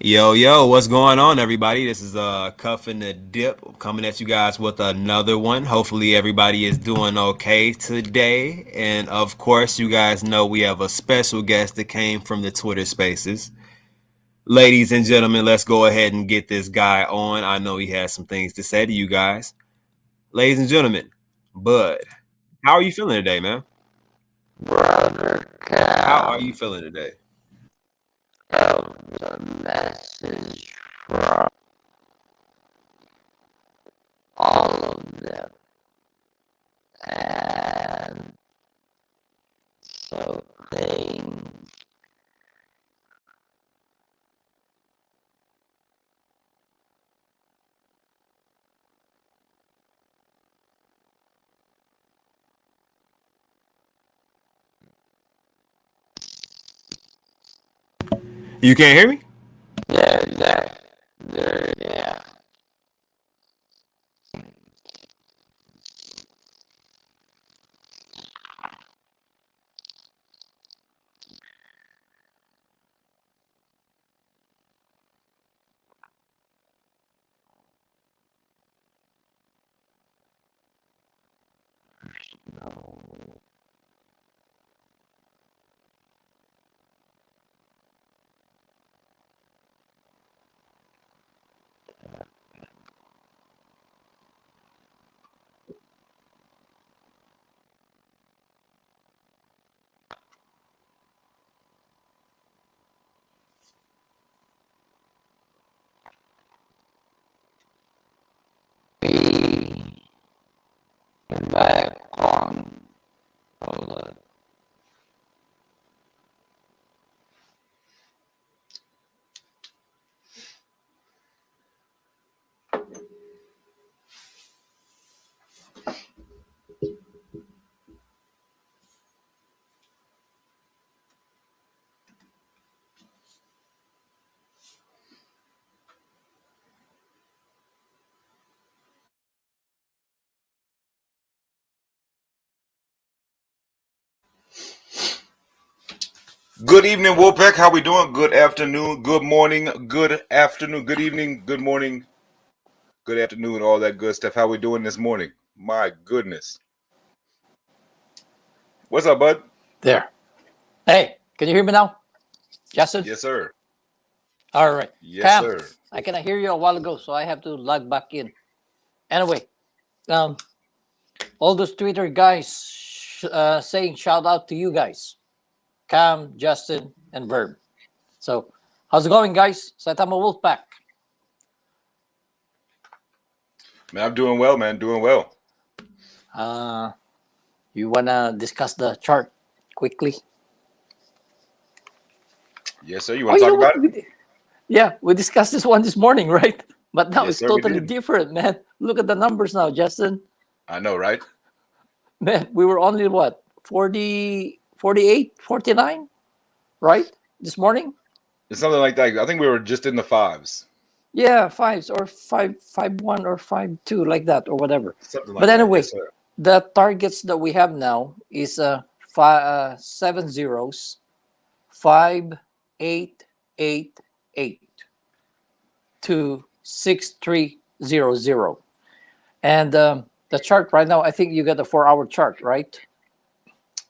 Yo, yo, what's going on, everybody? This is Cuff and the Dip coming at you guys with another one. Hopefully, everybody is doing okay today. And of course, you guys know we have a special guest that came from the Twitter Spaces. Ladies and gentlemen, let's go ahead and get this guy on. I know he has some things to say to you guys. Ladies and gentlemen, Bud, how are you feeling today, man? Brother How are you Cam feeling today? of the message from all of them. And so things You can't hear me? there, there, there, yeah. No. Be back on. Hold on. Good evening, Wolfpack. How we doing? Good afternoon, good morning, good afternoon, good evening, good morning, good afternoon, all that good stuff. How we doing this morning? My goodness. What's up, bud? There. Hey, can you hear me now, Justin? Yes, sir. All right. Yes, Cam, sir. I cannot hear you a while ago, so I have to log back in. Anyway, um, all those Twitter guys saying shout out to you guys, Cam, Justin, and Verb. So, how's it going, guys? Saitama Wolfpack. Man, I'm doing well, man. Doing well. Uh, you wanna discuss the chart quickly? Yes, sir. You Oh, want to you know talk what? about it? Yeah, we discussed this one this morning, right? But now Yes, it's sir. We totally did. different, man. Look at the numbers now, Justin. I know, right? Man, we were only what, 40, 48, 49, right? This morning? It's something like that. I think we were just in the fives, Yeah, fives or five one or 5-2, like that, or whatever. something But like that. anyway, Yes, sir. the targets that we have now is five, 7 zeros, 5888 to 6300. And the chart right now, I think you got the 4 hour chart, right?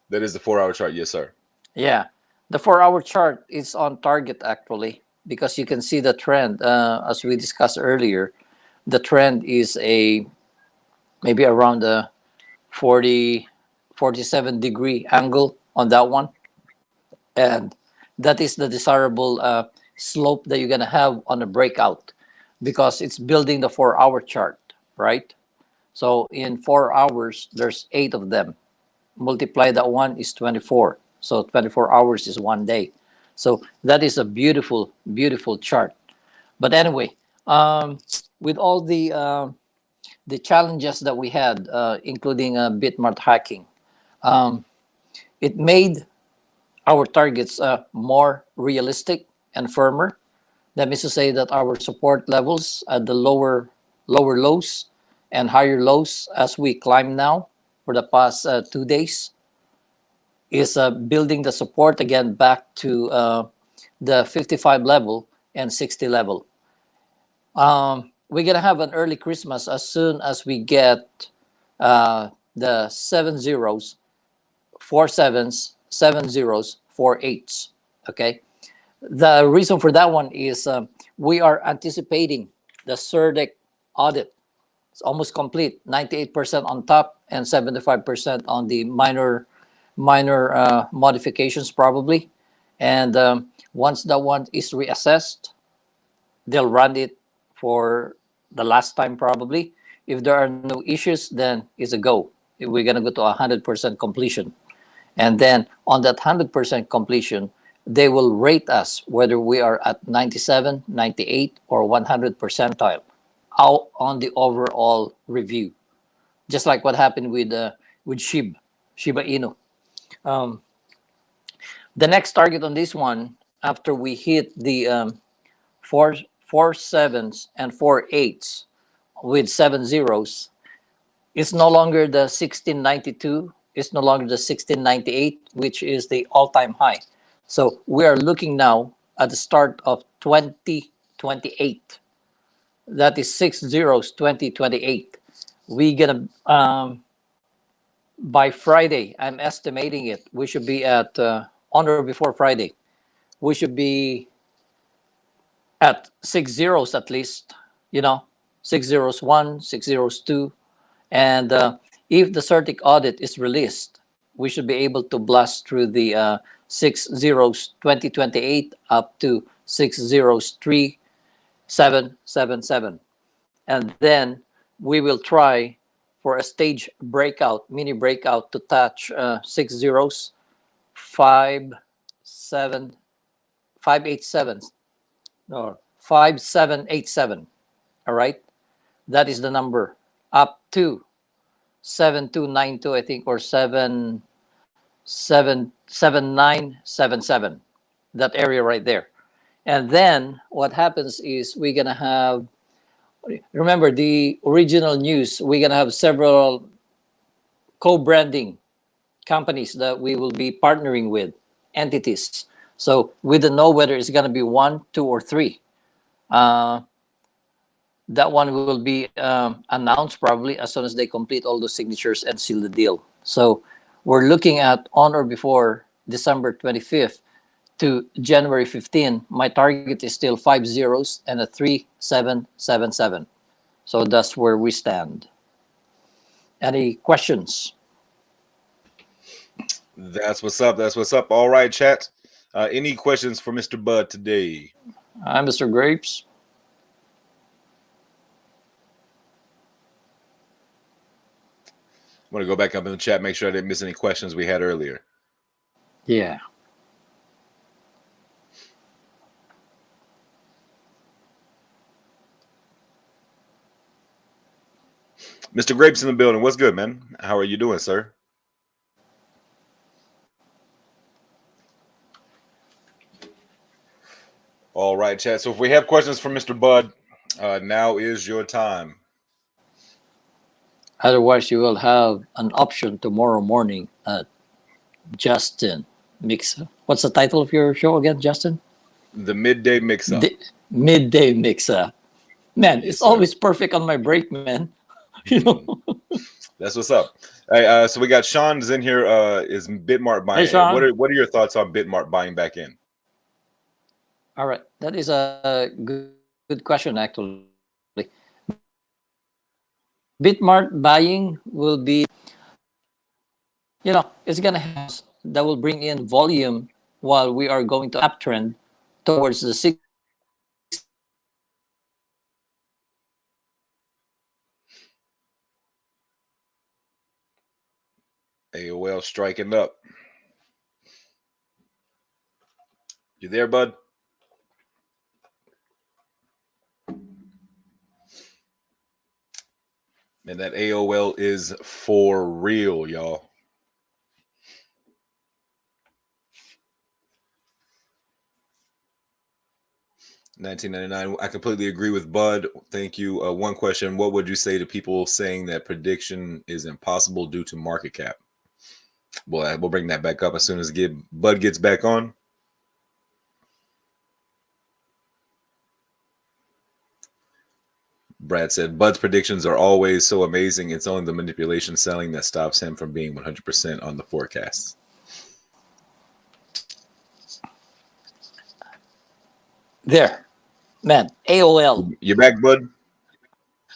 That is the 4 hour chart. Yes, sir. Yeah, the 4 hour chart is on target actually because you can see the trend. As we discussed earlier, the trend is a maybe around a 40, 47-degree angle on that one, and that is the desirable slope that you're gonna have on a breakout because it's building the 4 hour chart, right? So in 4 hours, there's 8 of them. Multiply that one is 24. So 24 hours is one day. So that is a beautiful, beautiful chart. But anyway, with all the challenges that we had, including Bitmart hacking, um, it made our targets more realistic and firmer. That means to say that our support levels at the lower lows and higher lows as we climb now for the past 2 days is building the support again back to the 55 level and 60 level. We're gonna have an early Christmas as soon as we get the 7 zeros, 4 sevens, 7 zeros, 4 eights. Okay. The reason for that one is we are anticipating the CERDEC audit. It's almost complete, 98% on top and 75% on the minor modifications probably. And once that one is reassessed, they'll run it for the last time probably. If there are no issues, then it's a go. We're gonna go to 100% completion. And then on that 100% completion, they will rate us whether we are at 97, 98, or 100 percentile out on the overall review. Just like what happened with Shiba Inu. The next target on this one, after we hit the 4 sevens and 4 eights with 7 zeros, it's no longer the 1692. It's no longer the 1698, which is the all-time high. So we are looking now at the start of 2028. That is 6 zeros, 2028. We're gonna by Friday, I'm estimating it. We should be at on or before Friday. We should be at 6 zeros at least. 6 zeros 1, 6 zeros 2, and if the CERTIC audit is released, we should be able to blast through the 6 zeros 2028 up to 6 zeros 3777, and then we will try for a stage breakout, mini breakout, to touch 6 zeros 587 or 5787. All right, that is the number up to 7292, I think, or 7977, that area right there. And then what happens is we're gonna have, remember the original news, we're gonna have several co-branding companies that we will be partnering with, entities. So we don't know whether it's gonna be 1, 2, or 3. That one will be announced probably as soon as they complete all the signatures and seal the deal. So we're looking at on or before December 25th to January 15. My target is still 5 zeros and a 3777. So that's where we stand. Any questions? That's what's up. That's what's up. All right, chat. Any questions for Mr. Bud today? Hi, Mr. Grapes. I'm going to go back up in the chat, make sure I didn't miss any questions we had earlier. Yeah. Mr. Grapes in the building. What's good, man? How are you doing, sir? All right, chat. So if we have questions for Mr. Bud, now is your time. Otherwise, you will have an option tomorrow morning at Justin Mix. What's the title of your show again, Justin? The Midday Mix-Up. Midday Mix-Up. Man, Yes, it's sir. always perfect on my break, man. That's what's up. Hey, so we got Sean's in here. Is Bitmart buying? Hey, Sean. What are your thoughts on Bitmart buying back in? All right, that is a good question, actually. Bitmart buying will be, it's gonna have, that will bring in volume while we are going to uptrend towards the 6. AOL striking up. You there, bud? And that AOL is for real, y'all. $19.99. I completely agree with Bud. Thank you. One question: what would you say to people saying that prediction is impossible due to market cap? Well, we'll bring that back up as soon as Bud gets back on. Brad said, Bud's predictions are always so amazing. It's only the manipulation selling that stops him from being 100% on the forecasts. There, man. AOL. You back, Bud?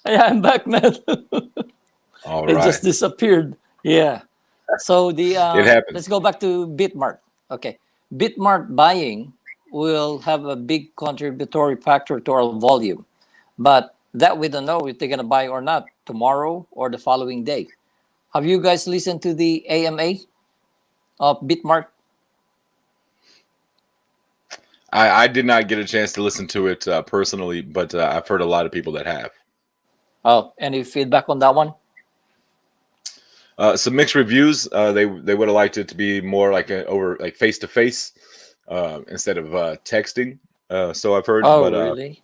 Yeah, I'm back, man. All It right. just disappeared. Yeah. So It happens. let's go back to Bitmart. Okay, Bitmart buying will have a big contributory factor to our volume, but that we don't know if they're gonna buy or not tomorrow or the following day. Have you guys listened to the AMA of Bitmart? I did not get a chance to listen to it personally, but I've heard a lot of people that have. Oh, any feedback on that one? Some mixed reviews. They would have liked it to be more like over like face to face instead of texting. So I've heard. Oh, but really?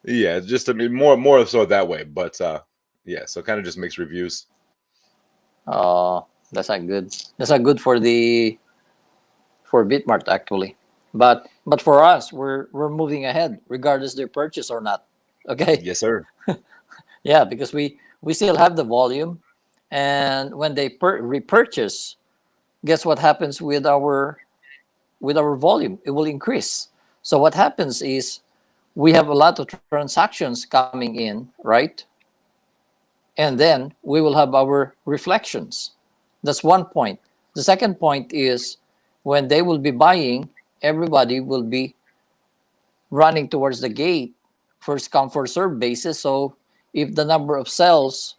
yeah, just I mean more so that way. But yeah, so kind of just mixed reviews. Oh, that's not good. That's not good for Bitmart actually. But for us, we're moving ahead regardless their purchase or not. Okay. Yes, sir. Yeah, because we still have the volume, and when they repurchase, guess what happens with our volume? It will increase. So what happens is we have a lot of transactions coming in, right? And then we will have our reflections. That's one point. The second point is when they will be buying, everybody will be running towards the gate, first come first serve basis. So if the number of sales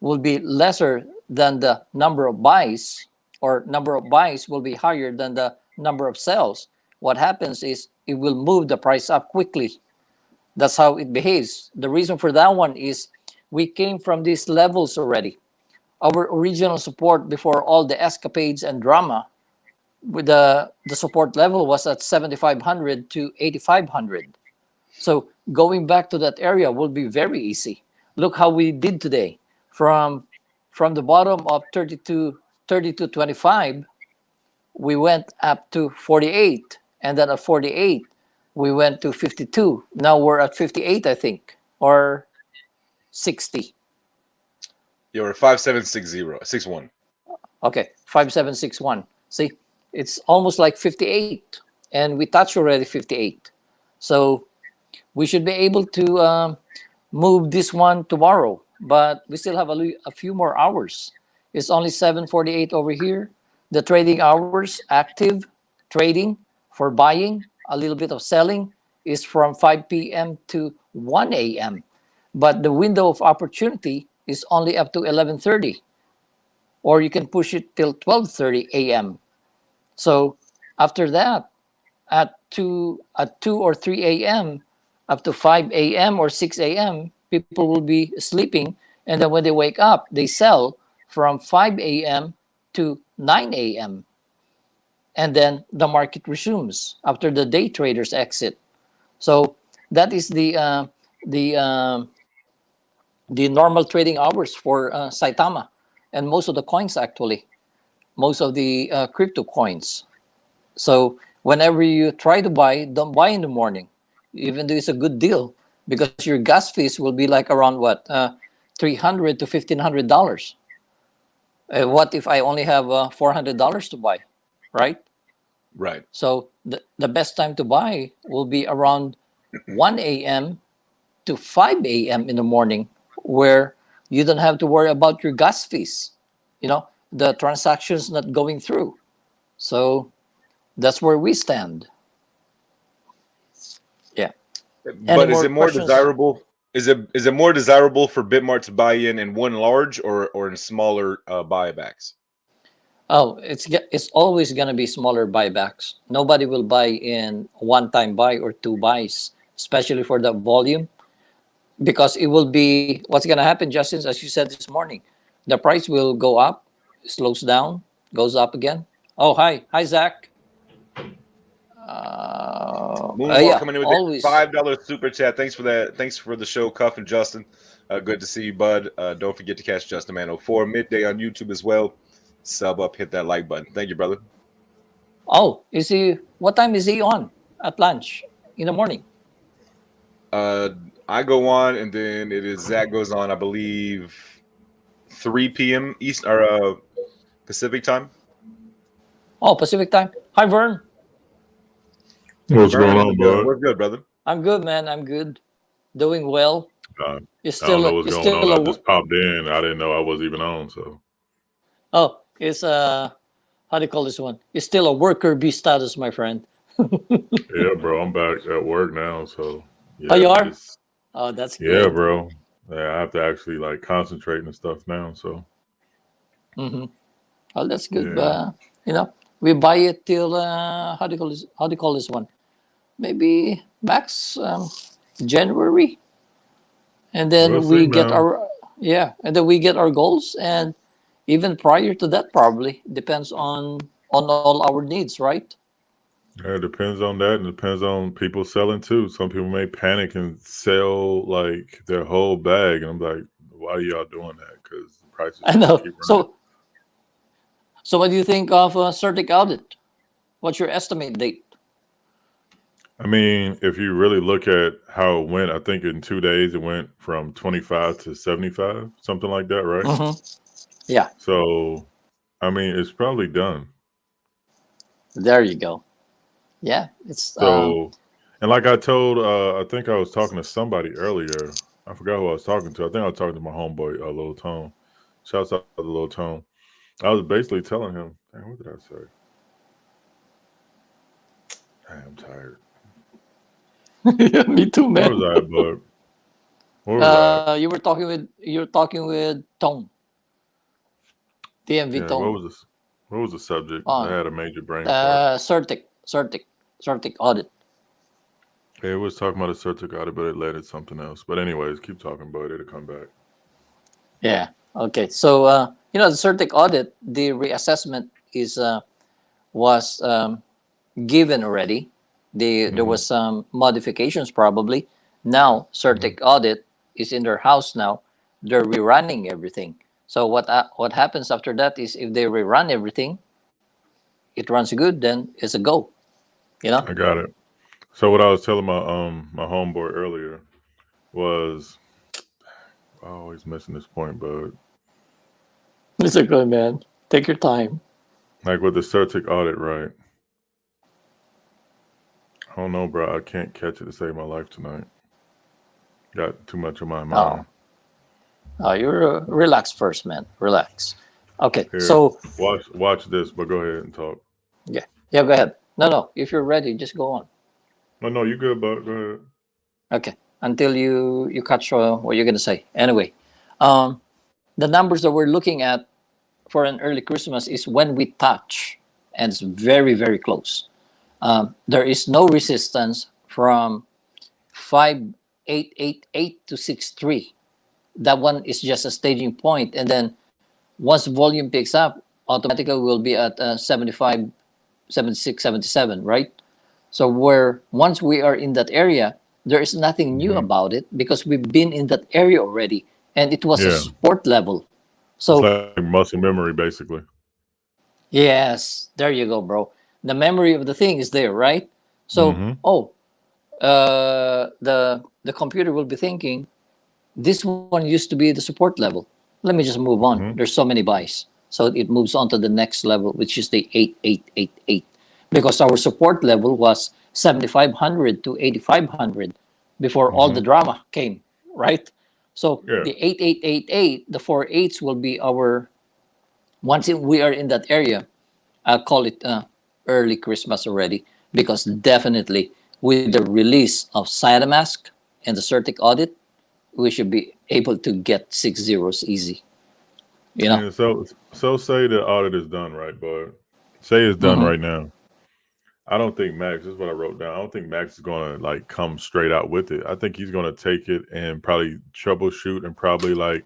will be lesser than the number of buys, or number of buys will be higher than the number of sales, what happens is it will move the price up quickly. That's how it behaves. The reason for that one is we came from these levels already. Our original support before all the escapades and drama, with the support level was at 7,500 to 8,500. So going back to that area will be very easy. Look how we did today. From the bottom of 32.25, we went up to 48, and then at 48 we went to 52. Now we're at 58, I think, or 60. You're 576061. Okay, 5761. See, it's almost like 58, and we touched already 58. So we should be able to move this one tomorrow, but we still have a few more hours. It's only 7:48 over here. The trading hours, active trading for buying, a little bit of selling, is from 5 p.m. to 1 a.m. But the window of opportunity is only up to 11:30, or you can push it till 12:30 a.m. So after that, at 2 or 3 a.m. up to 5 a.m. or 6 a.m., people will be sleeping, and then when they wake up, they sell from 5 a.m. to 9 a.m. And then the market resumes after the day traders exit. So that is the normal trading hours for Saitama and most of the coins, actually, most of the crypto coins. So whenever you try to buy, don't buy in the morning, even though it's a good deal, because your gas fees will be like around what, $300 to $1,500. What if I only have $400 to buy, right? Right. So the best time to buy will be around 1 a.m. to 5 a.m. in the morning, where you don't have to worry about your gas fees, the transactions not going through. So that's where we stand. Yeah. But is it more questions? desirable? Is it more desirable for Bitmart to buy in one large or in smaller buybacks? Oh, it's always going to be smaller buybacks. Nobody will buy in one-time buy or two buys, especially for the volume, because it will be what's going to happen, Justin, as you said this morning. The price will go up, slows down, goes up again. Oh, hi, Zach. Moonwalk Yeah, coming in with always. a $5 super chat. Thanks for that. Thanks for the show, Cuff and Justin. Good to see you, bud. Don't forget to catch Justin Man 04 midday on YouTube as well. Sub up, hit that like button. Thank you, brother. Oh, what time is he on at lunch in the morning? I go on, and then it is Zach goes on. I believe 3 p.m. East or Pacific time. Oh, Pacific time. Hi, Vern. What's Vernon going in the on, building. bud? What's good, brother? I'm good, man. I'm good. Doing well. Uh, It's I don't know still what's it's going still on. a I just popped in. I didn't know I was even on. So oh, it's how do you call this one? It's still a worker bee status, my friend. yeah, bro, I'm back at work now. So Oh, you yeah, are? just Oh, that's yeah, good. bro. Yeah, I have to actually like concentrate and stuff now. So Mm-hmm. Well, that's good. yeah, We buy it till how do you call this? How do you call this one? Maybe max January, and we'll then see, we get man. our and then we get our goals, and even prior to that, probably depends on all our needs, right? Yeah, it depends on that, and it depends on people selling too. Some people may panic and sell like their whole bag, and I'm like, why are y'all doing that? Because the price is I just gonna know. keep running. So what do you think of Certic audit? What's your estimate date? I mean, if you really look at how it went, I think in 2 days it went from 25 to 75, something like that, right? Mm-hmm. Yeah, So, I mean, it's probably done. there you go. Yeah, it's So, and like I told, I think I was talking to somebody earlier. I forgot who I was talking to. I think I was talking to my homeboy, Lil Tone. Shouts out to Lil Tone. I was basically telling him, dang, what did I say? Dang, I'm tired. yeah, me too, Where man. was I at, bud? Where was I at? You were talking with Tone, DMV Yeah, what Tone. was this? What was the subject? I Uh, had a major brain fart. Certic audit. Yeah, it was talking about a Celtic audit, but it led to something else. But anyways, keep talking about it. It'll come back. Yeah. Okay. So the Certic audit, the reassessment is was given already. There Hmm. was some modifications probably. Now Hmm. Certic audit is in their house now. They're rerunning everything. So what happens after that is if they rerun everything, it runs good, then it's a go. You know. I got it. So what I was telling my homeboy earlier was I always missing this point, but It's a good man. Take your time. like with the Celtic audit, right? I don't know, bro. I can't catch it to save my life tonight. Got too much on my Oh, mind. you're relax first, man. Relax. Okay. Here, So watch this. But go ahead and talk. yeah, yeah. Go ahead. No. If you're ready, just go on. No, no, you good, bud. Go ahead. Okay. Until you catch what you're gonna say. Anyway, the numbers that we're looking at for an early Christmas is when we touch, and it's very very close. There is no resistance from 5888 to 63. That one is just a staging point, and then once volume picks up, automatically we'll be at 75, 76, 77, right? So where once we are in that area, there is nothing new Hmm. about it because we've been in that area already, and it was a Yeah, support level. it's So like muscle memory, basically. yes, there you go, bro. The memory of the thing is there, right? So Hmm. the computer will be thinking this one used to be the support level. Let me just move on. Hmm. There's so many buys. So it moves on to the next level, which is the 8888. Because our support level was 7500 to 8500 before all the Hmm. drama came, right? So Yeah. the 8888, the four eights will be our, we are in that area, I'll call it early Christmas already, because definitely with the release of Cytomask and the Certic audit, we should be able to get 6 zeros easy. You know. And so say the audit is done, right, bud? Say it's done Mm-hmm. right now. I don't think Max, this is what I wrote down. I don't think Max is gonna like come straight out with it. I think he's gonna take it and probably troubleshoot and probably like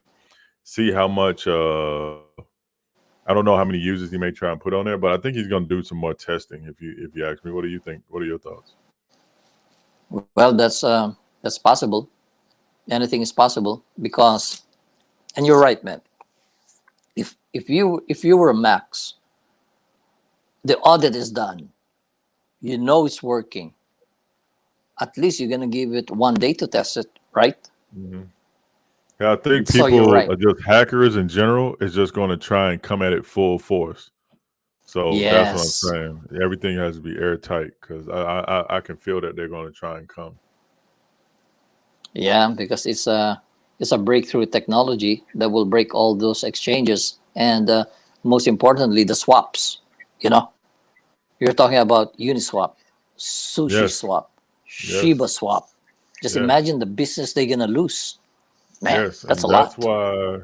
see how much I don't know how many users he may try and put on there, but I think he's gonna do some more testing if you ask me. What do you think? What are your thoughts? Well, that's possible. Anything is possible because, and you're right, man. If you were a Max, the audit is done. You know it's working. At least you're gonna give it one day to test it, right? Mhm. Yeah, I think So you're people right. are just hackers in general is just going to try and come at it full force. So that's what I'm Yes. saying. Everything has to be airtight because I can feel that they're going to try and come. Yeah, because it's a breakthrough technology that will break all those exchanges, and most importantly, the swaps. You know, you're talking about Uniswap, Sushi Yes, Swap, yes, Shiba Swap. Just yes, imagine the business they're gonna lose. Man, yes, that's and a that's lot. why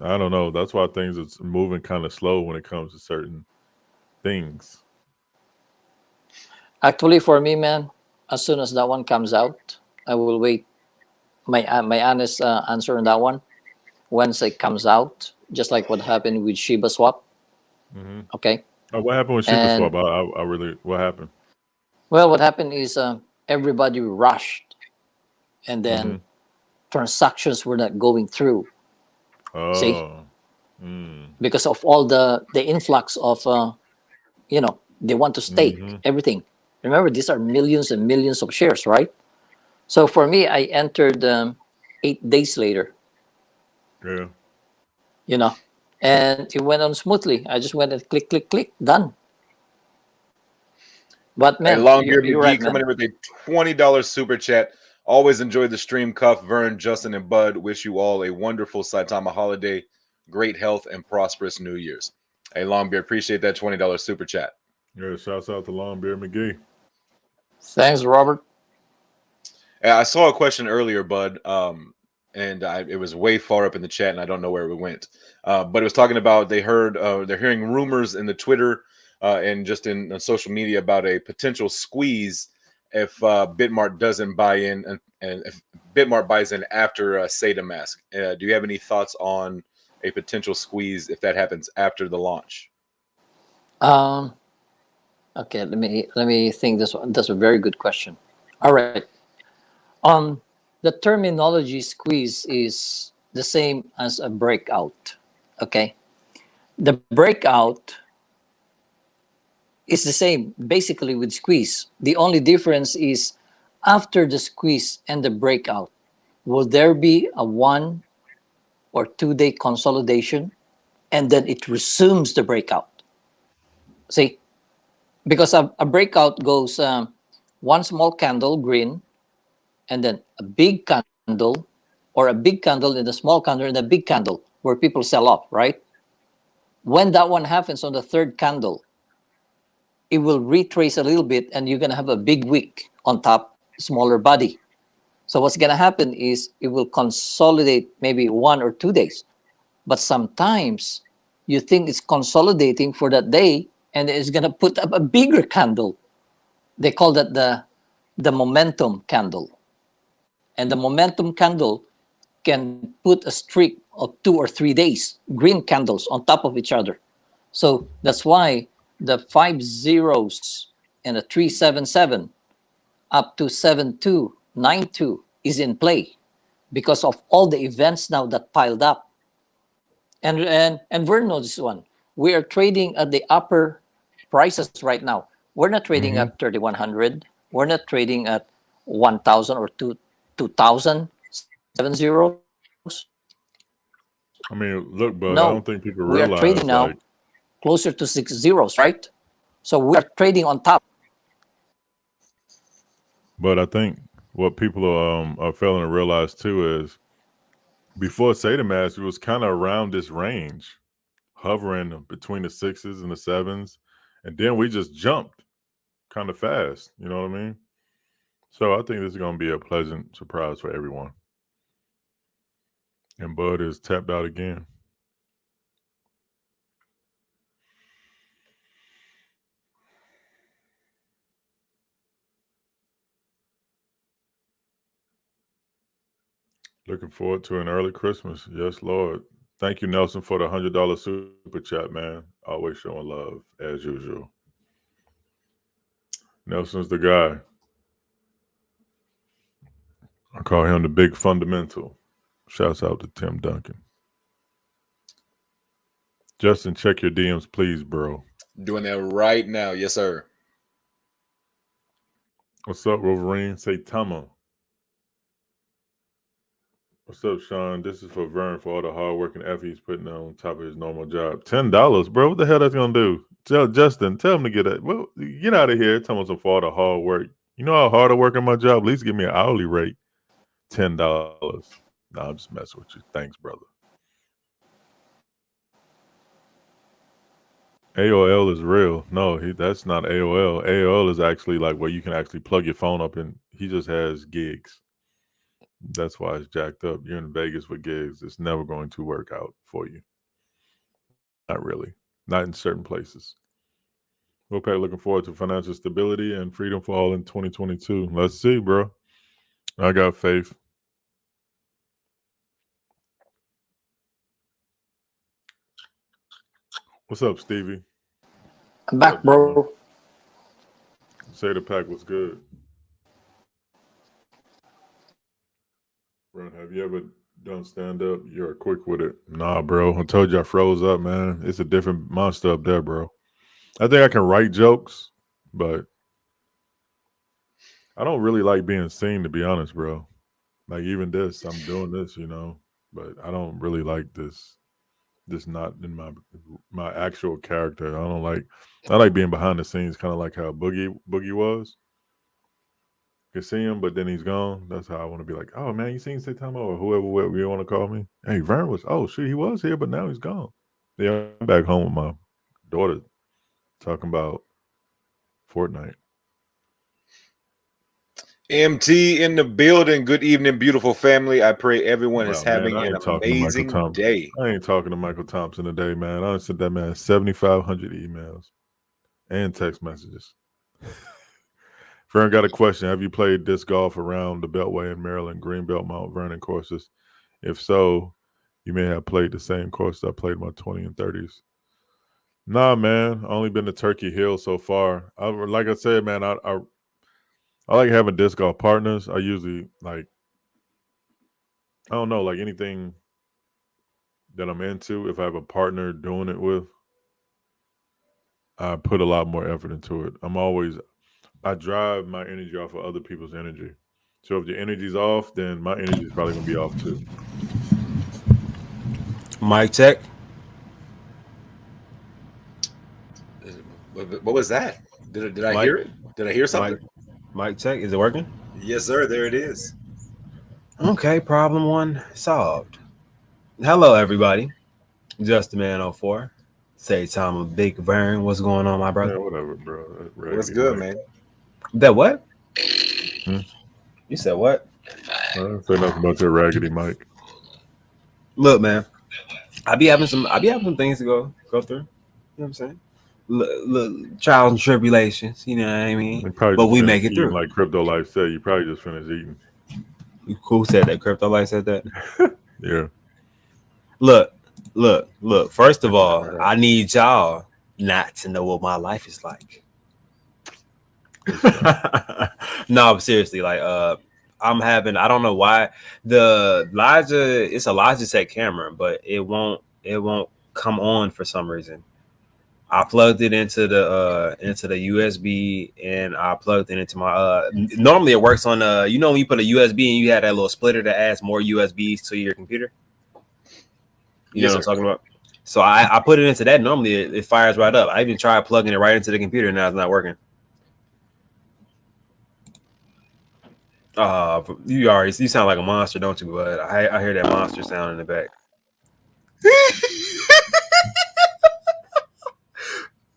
I don't know. That's why things are moving kind of slow when it comes to certain things. Actually, for me, man, as soon as that one comes out, I will wait. My honest answer on that one, once it comes out, just like what happened with Shiba Swap. Hmm. Okay, What happened with Shiba and Swap? I really what happened? well, what happened is everybody rushed, and Hmm. then transactions were not going through. See, Oh, mm, because of all the influx of they want to stake hmm, everything. Remember, these are millions and millions of shares, right? So for me, I entered 8 days later, yeah. you know, and it went on smoothly. I just went and click, click, click, done. But Hey, man, Longbeard you're McGee right, coming man. in with a $20 super chat. Always enjoyed the stream, Cuff, Vern, Justin, and Bud. Wish you all a wonderful Saitama holiday, great health, and prosperous New Year's. Hey, Longbeard, appreciate that $20 super chat. Yeah, shouts out to Longbeard McGee. Thanks, Robert. I saw a question earlier, Bud, and it was way far up in the chat, and I don't know where it went. But it was talking about they're hearing rumors in the Twitter and just in social media about a potential squeeze if Bitmart doesn't buy in, and if Bitmart buys in after SATA Mask. Do you have any thoughts on a potential squeeze if that happens after the launch? Um, okay, let me think this one. That's a very good question. All right. The terminology squeeze is the same as a breakout. Okay. The breakout is the same basically with squeeze. The only difference is after the squeeze and the breakout, will there be a 1 or 2 day consolidation and then it resumes the breakout? See, because a breakout goes one small candle green and then a big candle, or a big candle and a small candle and a big candle where people sell off, right? When that one happens on the third candle, it will retrace a little bit and you're going to have a big wick on top, smaller body. So what's going to happen is it will consolidate maybe 1 or 2 days. But sometimes you think it's consolidating for that day and it's going to put up a bigger candle. They call that the momentum candle. And the momentum candle can put a streak of 2 or 3 days, green candles on top of each other. So that's why the 5 zeros and a 377 up to 7292 is in play because of all the events now that piled up. And Vern knows this one. We are trading at the upper prices right now. We're not trading Hmm. at 3100. We're not trading at 1000 or 2000 7 zeros. I mean, look, No, bud, I don't think we people are trading realize now like, closer to 6 zeros, right? So we are trading on top. but I think what people are failing to realize too is before SataMask, it was kind of around this range, hovering between the sixes and the sevens, and then we just jumped kind of fast. You know what I mean? So I think this is going to be a pleasant surprise for everyone. And Bud is tapped out again. Looking forward to an early Christmas. Yes, Lord. Thank you, Nelson, for the $100 super chat, man. Always showing love as usual. Nelson's the guy. I call him the big fundamental. Shouts out to Tim Duncan. Justin, check your DMs, please, bro. Doing that right now. Yes, sir. What's up, Wolverine? Say Tama. What's up, Sean? This is for Vern for all the hard work and effort he's putting on top of his normal job. $10, bro. What the hell that's gonna do? Tell Justin, tell him to get it. Well, get out of here. Tell him for all the hard work. You know how hard I work on my job? At least give me an hourly rate. $10. No, I'm just messing with you. Thanks, brother. AOL is real. No, that's not AOL. AOL is actually like where you can actually plug your phone up and he just has gigs. That's why it's jacked up. You're in Vegas with gigs. It's never going to work out for you. Not really. Not in certain places. Wolfpack looking forward to financial stability and freedom for all in 2022. Let's see, bro. I got faith. What's up, Stevie? I'm back, bro. Say the pack was good. Ron, have you ever done stand up? You're quick with it. Nah, bro. I told you I froze up, man. It's a different monster up there, bro. I think I can write jokes, but I don't really like being seen, to be honest, bro. Like even this, I'm doing this, you know, but I don't really like this. This not in my actual character. I like being behind the scenes, kind of like how Boogie was. You can see him, but then he's gone. That's how I want to be like, oh man, you seen Saitama or whoever you want to call me. Hey, Vern was, oh shit, he was here, but now he's gone. Yeah, I'm back home with my daughter talking about Fortnite. MT in the building. Good evening, beautiful family. I pray everyone is having an amazing day. I ain't talking to Michael Thompson today, man. I sent that man 7,500 emails and text messages. Vern got a question. Have you played disc golf around the Beltway in Maryland, Greenbelt, Mount Vernon courses? If so, you may have played the same course I played in my 20s and 30s. Nah, man. I only been to Turkey Hill so far. Like I said, man, I like having disc golf partners. I usually like, I don't know, like anything that I'm into, if I have a partner doing it with, I put a lot more effort into it. I drive my energy off of other people's energy. So if the energy's off, then my energy is probably going to be off too. Mic check. What was that? Did I hear it? Did I hear something? Mic check. Is it working? Yes, sir. There it is. Okay, problem one solved. Hello, everybody. Just a man 04. Say time of Big Vern. What's going on, my brother? Yeah, whatever, bro. What's good, man? That what? You said what? I don't say nothing about your raggedy mic. Look, man. I be having some things to go through. You know what I'm saying? Look, trials and tribulations. You know what I mean? But we make it through. Like Crypto Life said, you probably just finished eating. Who said that? Crypto Life said that? Yeah. Look. First of all, I need y'all not to know what my life is like. No, but seriously, like I'm having, I don't know why it's a Logitech camera, but it won't come on for some reason. I plugged it into the USB and I plugged it into my normally it works on you know when you put a USB and you have that little splitter that adds more USBs to your computer. You know what I'm talking about? So I put it into that. Normally it fires right up. I even tried plugging it right into the computer and now it's not working. You sound like a monster, don't you, bud? I hear that monster sound in the back.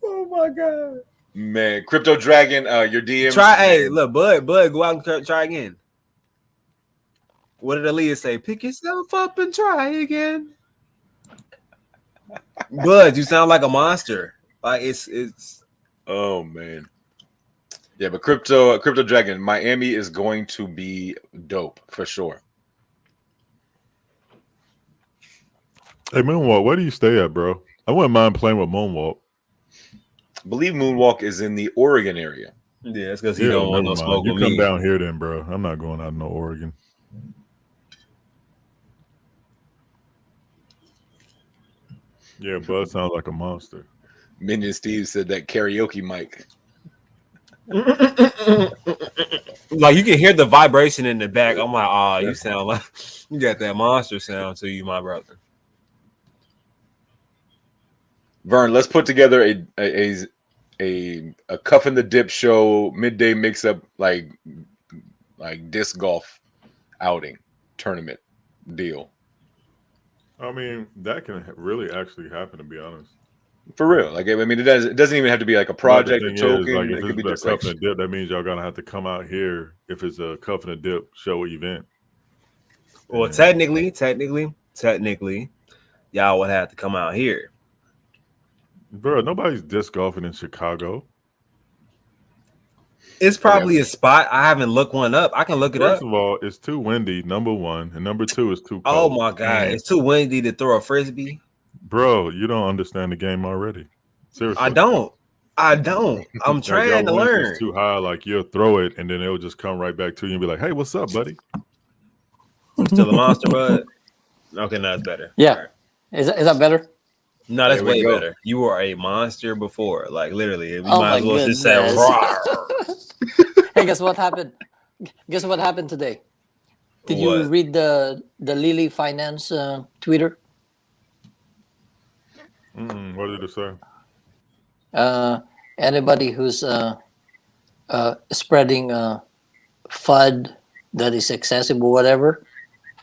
Oh my god, man! Crypto Dragon, your DM. Hey, look, bud, go out and try again. What did Aaliyah say? Pick yourself up and try again. Bud, you sound like a monster. Like it's. Oh man. Yeah, but Crypto Dragon, Miami is going to be dope for sure. Hey, Moonwalk, where do you stay at, bro? I wouldn't mind playing with Moonwalk. I believe Moonwalk is in the Oregon area. Yeah, it's because he don't want no smoke with me. You come down here then, bro. I'm not going out to no Oregon. Yeah, Bud sounds like a monster. Minion Steve said that karaoke mic. Like you can hear the vibration in the back. I'm like, oh, you sound like you got that monster sound to you, my brother. Vern, let's put together a Cuff and the Dip show midday mix up like disc golf outing tournament deal. I mean, that can really actually happen, to be honest. For real. Like, I mean, it doesn't even have to be like a But the project or thing is, token. like, It if could be it's just a like Cuff and a Dip, that means y'all gonna have to come out here if it's a Cuff and a Dip show event. Well, And technically, y'all would have to come out here. bro, nobody's disc golfing in Chicago. It's probably a spot. I haven't looked one up. I can look it First up. of all, it's too windy, number one, and number two, it's too Oh cold. my god, And, it's too windy to throw a frisbee. bro, you don't understand the game already. Seriously. I don't. I'm Like, trying y'all to wind learn. is too high, like you'll throw it and then it'll just come right back to you and be like, hey, what's up, buddy? I'm still a monster, bud. Okay, no, it's better. Yeah. All right. Is that better? No, that's There we way go. better. You were a monster before. Like literally, we Oh might as my well just say goodness. roar. Hey, guess what happened? Guess what happened today? Did you What? read the Lily Finance Twitter? What did it say? Anybody who's spreading FUD that is excessive or whatever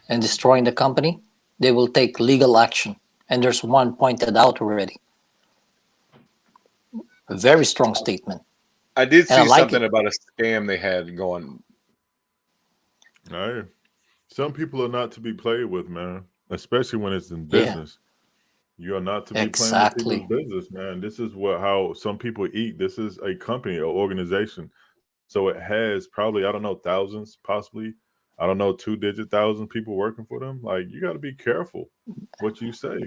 and destroying the company, they will take legal action. And there's one pointed out already. A very strong statement. I did see And I like something it. about a scam they had going. Hey, some people are not to be played with, man, especially when it's in Yeah. business. You are not to be Exactly. playing with people's business, man. This is how some people eat. This is a company, an organization. So it has probably, I don't know, thousands, possibly, I don't know, 2-digit thousand people working for them. Like, you got to be careful what you say.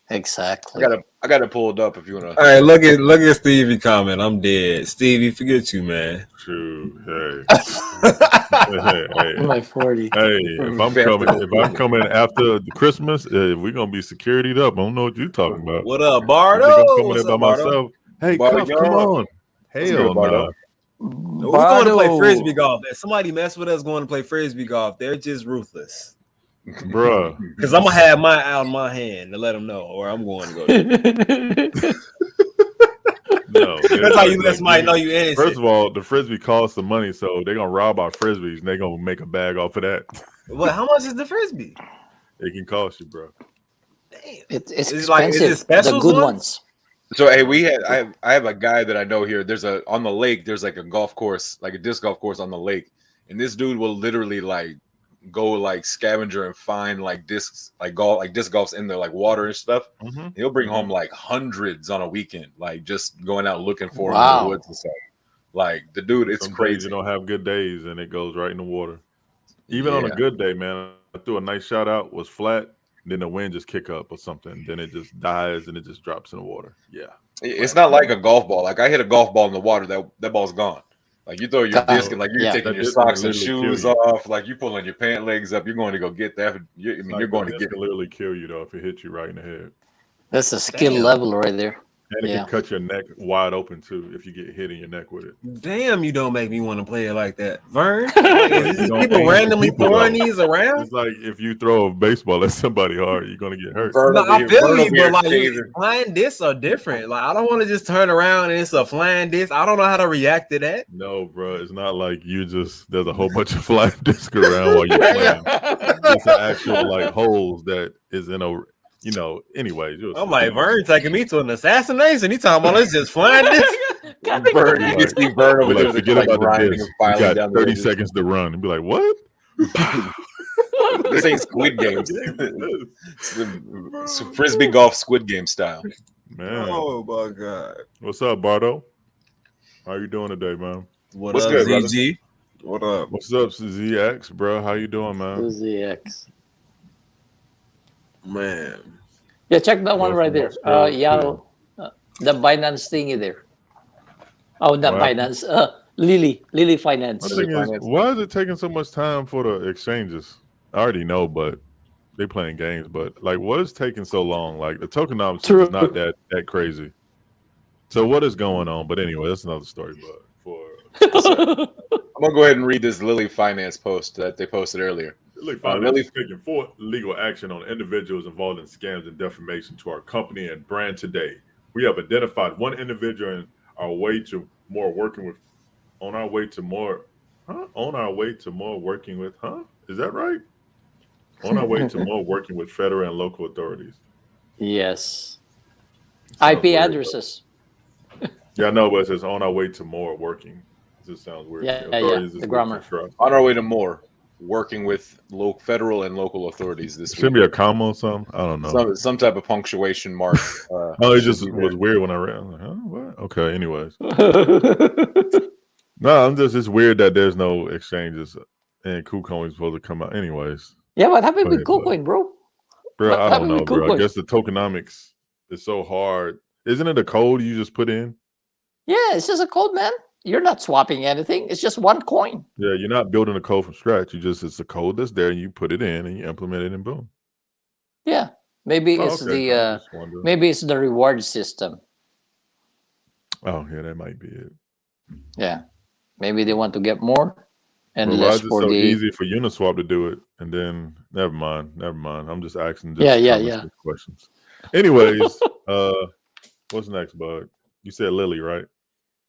Exactly. I got it pulled up if you want to. All right, look at Stevie comment. I'm dead. Stevie, forget you, man. True. Hey. My 40. Hey, if I'm coming after the Christmas, we're gonna be securityed up. I don't know what you're talking about. What up, I Bardo? think I'm coming What's in by up, Bardo? myself. Hey, Bardo, Cuff, come on. What's good, Hell Bardo? no. We're going to play Bardo. frisbee golf. If somebody mess with us going to play frisbee golf, they're just ruthless. Bruh. Because I'm gonna have mine out in my hand to let them know, or I'm going to go. No. That's how you let somebody know you innocent. First of all, the frisbee costs some money, so they're gonna rob our frisbees and they're gonna make a bag off of that. Well, how much is the frisbee? It can cost you, bro. Damn. It's Is it expensive. like- is it The specials good ones? ones. So hey, I have a guy that I know here. There's on the lake. There's like a golf course, like a disc golf course on the lake, and this dude will literally like go like scavenger and find like discs, like disc golfs in the like water and stuff. Mm-hmm. He'll bring home like hundreds on a weekend, like just going out looking for them in Wow. the woods and stuff. Like the dude, it's Some days crazy. you don't have good days and it goes right in the water. Even on a Yeah. good day, man, I threw a nice shot out, was flat, then the wind just kick up or something, then it just dies and it just drops in the water. Yeah. It's not like a golf ball. Like I hit a golf ball in the water, that ball's gone. Like you throw your Got disc it. and like you're Yeah. taking That your disc can socks and literally shoes kill you. off, like you pulling your pant legs up. You're going to go get that. You're going to It get can it. literally kill you though if it hits you right in the head. That's a skill Damn. level right there. And it Yeah. can cut your neck wide open too if you get hit in your neck with it. Damn, you don't make me want to play it like that, Vern. You Is these don't people aim for randomly people, throwing though. these around? It's like if you throw a baseball at somebody hard, you're gonna get hurt. Vern No, over I here- feel Vern you, over here but like shaving. flying discs are different. Like I don't want to just turn around and it's a flying disc. I don't know how to react to that. No, bro, it's not like there's a whole bunch of flying disc around while you're playing. It's an actual like holes that is in a anyways. I'm like Vern taking me to an assassination. He talking about it's just flying discs. Vern, you can see Vern over there, forget like about grinding the disc. and You filing got down the 30 edges. seconds to run and be like, what? This ain't Squid Games. It's Frisbee golf Squid Game style. Man, Oh my god. what's up, Bardo? How you doing today, man? What's up, good, brother? ZG? What up? What's up, ZX, bro? How you doing, man? Who's the X? Man. Yeah, check that one Well, right there. well, Yaro, the Binance thingy there. Oh, not Wow. Binance. Lily Finance. My thing is, why is it taking so much time for the exchanges? I already know, but they playing games. But like, what is taking so long? Like the tokenomics True. is not that crazy. So what is going on? But anyway, that's another story. But for I'm gonna go ahead and read this Lily Finance post that they posted earlier. Lily Uh, Finance Lily- is taking full legal action on individuals involved in scams and defamation to our company and brand today. We have identified one individual in our way to more working with, on our way to more, on our way to more working with, is that right? On our way to more working with federal and local authorities. Yes. Sounds IP weird, addresses. Yeah, I know, but it says on our way to more working. This sounds weird. Yeah, Authorities the is grammar. trust. On our way to more, working with federal and local authorities this Shouldn't week. be a comma or something. I don't know. Some type of punctuation mark. Oh, it should just be was there. weird when I read. I was like, huh, what? Okay, anyways. No, it's weird that there's no exchanges and KuCoin is supposed to come out. Anyways, Yeah, what happened Go with ahead, bud. KuCoin, bro? bro, What I don't happened know, with bro. I KuCoin? guess the tokenomics is so hard. Isn't it a code you just put in? Yeah, it's just a code, man. You're not swapping anything. It's just one coin. Yeah, you're not building a code from scratch. It's a code that's there and you put it in and you implement it and boom. Yeah. Maybe Oh, it's okay. the I just wonder. maybe it's the reward system. Oh, yeah, that might be it. Yeah. Maybe they want to get more and But why less is it for so the easy for Uniswap to do it? And then never mind. I'm just asking Yeah, yeah, common yeah. sense questions. Anyways, what's next, bud? You said Lily, right?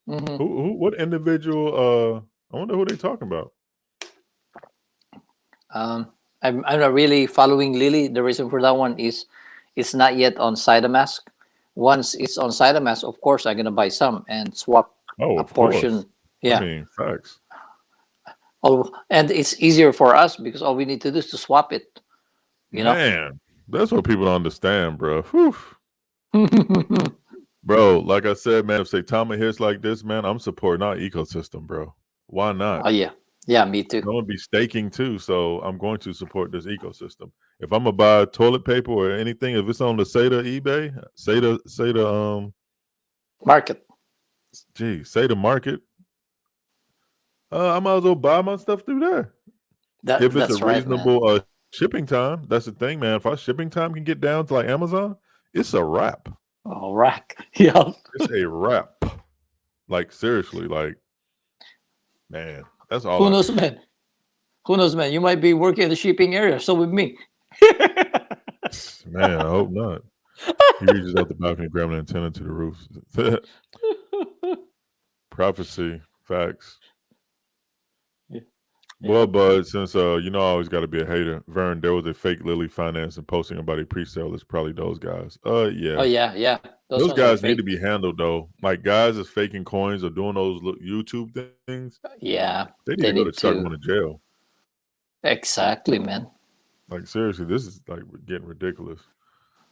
Mhm. Who what individual I wonder who they talking about. I'm not really following Lily. The reason for that one is it's not yet on SideMask. Once it's on SideMask, of course, I'm gonna buy some and swap Oh, a of course. portion. Yeah. I mean, facts. And it's easier for us because all we need to do is to swap it. You know. Man, that's what people don't understand, bro. Whew. Bro, like I said, man, if Saitama hits like this, man, I'm supporting our ecosystem, bro. Why not? Oh yeah. Yeah, me too. I'm gonna be staking too, so I'm going to support this ecosystem. If I'm gonna buy toilet paper or anything, if it's on the SATA eBay, SATA Market. SATA market, I might as well buy my stuff through there. If it's That's a right, man. reasonable shipping time, that's the thing, man. If our shipping time can get down to like Amazon, it's a wrap. Oh, rack. Yeah. It's a wrap. Like seriously, like man, that's all. Who knows, man? Who knows, man? You might be working in the shipping area. So with me. Man, I hope not. He reaches out the balcony, grabbing an antenna to the roof. Prophecy, facts. Yeah. Well, bud, since you know I always got to be a hater. Vern, there was a fake Lily Finance and posting about a pre-sale. It's probably those guys. Yeah. Oh yeah, yeah. Those ones are guys need fake. to be handled though. Like guys is faking coins or doing those YouTube things. Yeah, They need they to go need to start to. going to jail. Exactly, man. Like seriously, this is like getting ridiculous.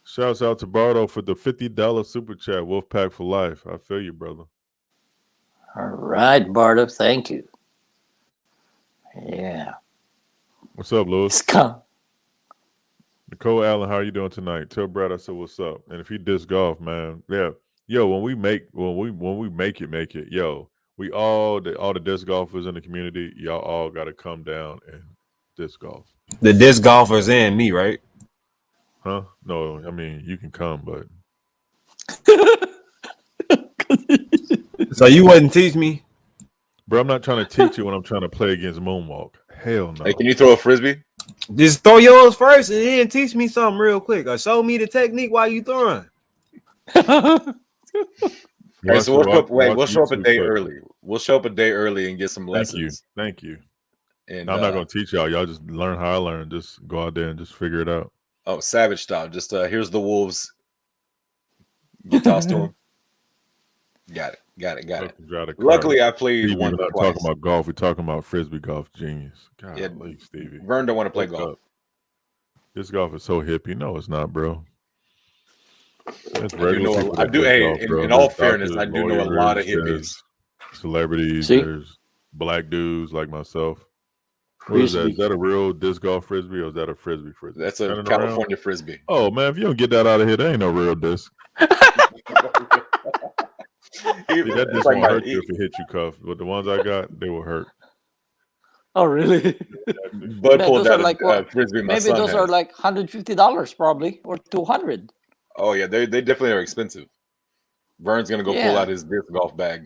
Shouts out to Bardo for the $50 super chat. Wolfpack for life. I feel you, brother. All right, Bardo. Thank you. Yeah. What's up, Lewis? It's come. Nicole Allen, how are you doing tonight? Tell Brad I said what's up. And if he disc golf, man, yeah, yo, when we make it, yo, we all the disc golfers in the community, y'all all got to come down and disc golf. The disc golfers and me, right? Huh? No, I mean you can come, but So you wouldn't teach me? bro, I'm not trying to teach you when I'm trying to play against Moonwalk. Hell no. Hey, can you throw a frisbee? Just throw yours first and then teach me something real quick. Or show me the technique while you throwing. Hey, so we'll watch show up a YouTube day clip. early. We'll show up a day early and get some Thank you. lessons. Thank you. And I'm not gonna teach y'all. Y'all just learn how I learn. Just go out there and just figure it out. Oh, savage style. Just here's the wolves. Get tossed to them. Got it. Fucking drive the car. Luckily, I played Stevie, one we're not twice. talking about golf. We're talking about frisbee golf. Genius. God, Yeah, Stevie. Vern don't want to play What's golf. up? This golf is so hippie. No, it's not, bro. It's I do regular know people I that do. play Hey, golf, bro. in all There's fairness, doctors, I do know a lot of lawyers, hippies. there's celebrities. See? There's black dudes like myself. What is that? Frisbee. Is that a real disc golf frisbee or is that a frisbee? That's a Turning California around? frisbee. Oh man, if you don't get that out of here, there ain't no real disc. See, that It's disc like won't my- hurt you if it hit you, cuff. But the ones I got, they will hurt. Oh, really? Bud Man, pulled those are out like a what? frisbee. My Maybe son those has. are like $150 probably or $200. Oh yeah, they definitely are expensive. Vern's gonna go pull Yeah. out his disc golf bag.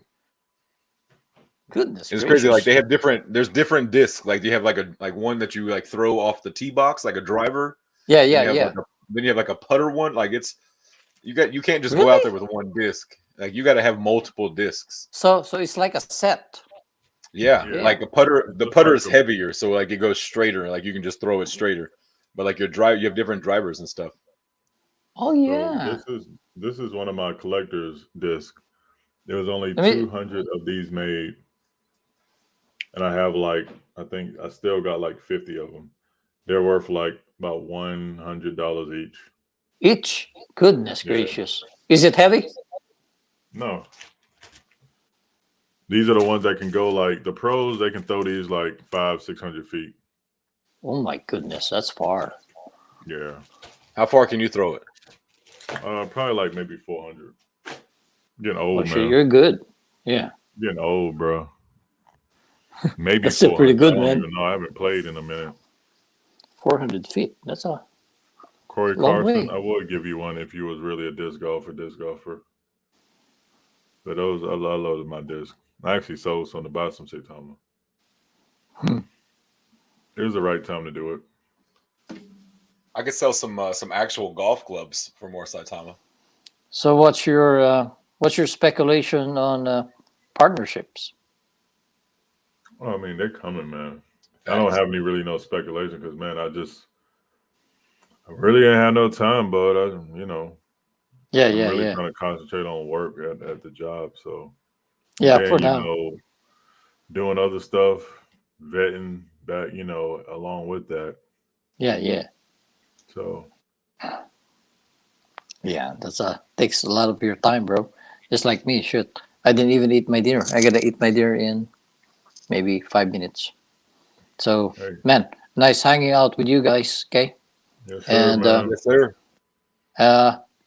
Goodness It's crazy. Like gracious. they have different. There's different discs. Like you have like one that you like throw off the tee box like a driver. Yeah, Then yeah, you have yeah. like then you have like a putter one. Like you can't just go out there Really? with one disc. Like you got to have multiple discs. So it's like a set. Yeah, Yeah. like the putter is Like a- heavier, so like it goes straighter. Like you can just throw it straighter. But like your drive, you have different drivers and stuff. Oh So yeah. this is one of my collector's discs. There was only I mean- 200 of these made, and I have like I think I still got like 50 of them. They're worth like about $100 each. Each. Goodness Yeah. gracious. Is it heavy? No, these are the ones that can go like the pros. They can throw these like 500-600 feet. Oh my goodness, that's far. Yeah, How far can you throw it? probably like maybe 400. Getting Oh, old, sure, man. you're good. Yeah. Getting old, bro. Maybe That's still pretty 400. good, I don't man. even know. I haven't played in a minute. 400 feet. That's a Corey long Carson, way. I would give you one if you was really a disc golfer. But those, I loaded my disc. I actually sold some to buy some Saitama. Hmm. It was the right time to do it. I could sell some actual golf clubs for more Saitama. So what's your speculation on partnerships? Well, I mean, they're coming, man. I don't have any really no speculation because, man, I really ain't had no time, but I'm Yeah, really trying to concentrate on work at the job. So Yeah, then, for now. doing other stuff, vetting that, along with that. Yeah. So Yeah, that's takes a lot of your time, bro. Just like me, shit. I didn't even eat my dinner. I gotta eat my dinner in maybe 5 minutes. So, hey, man, nice hanging out with you guys. Okay, yes, sir, And, man. Yes, sir.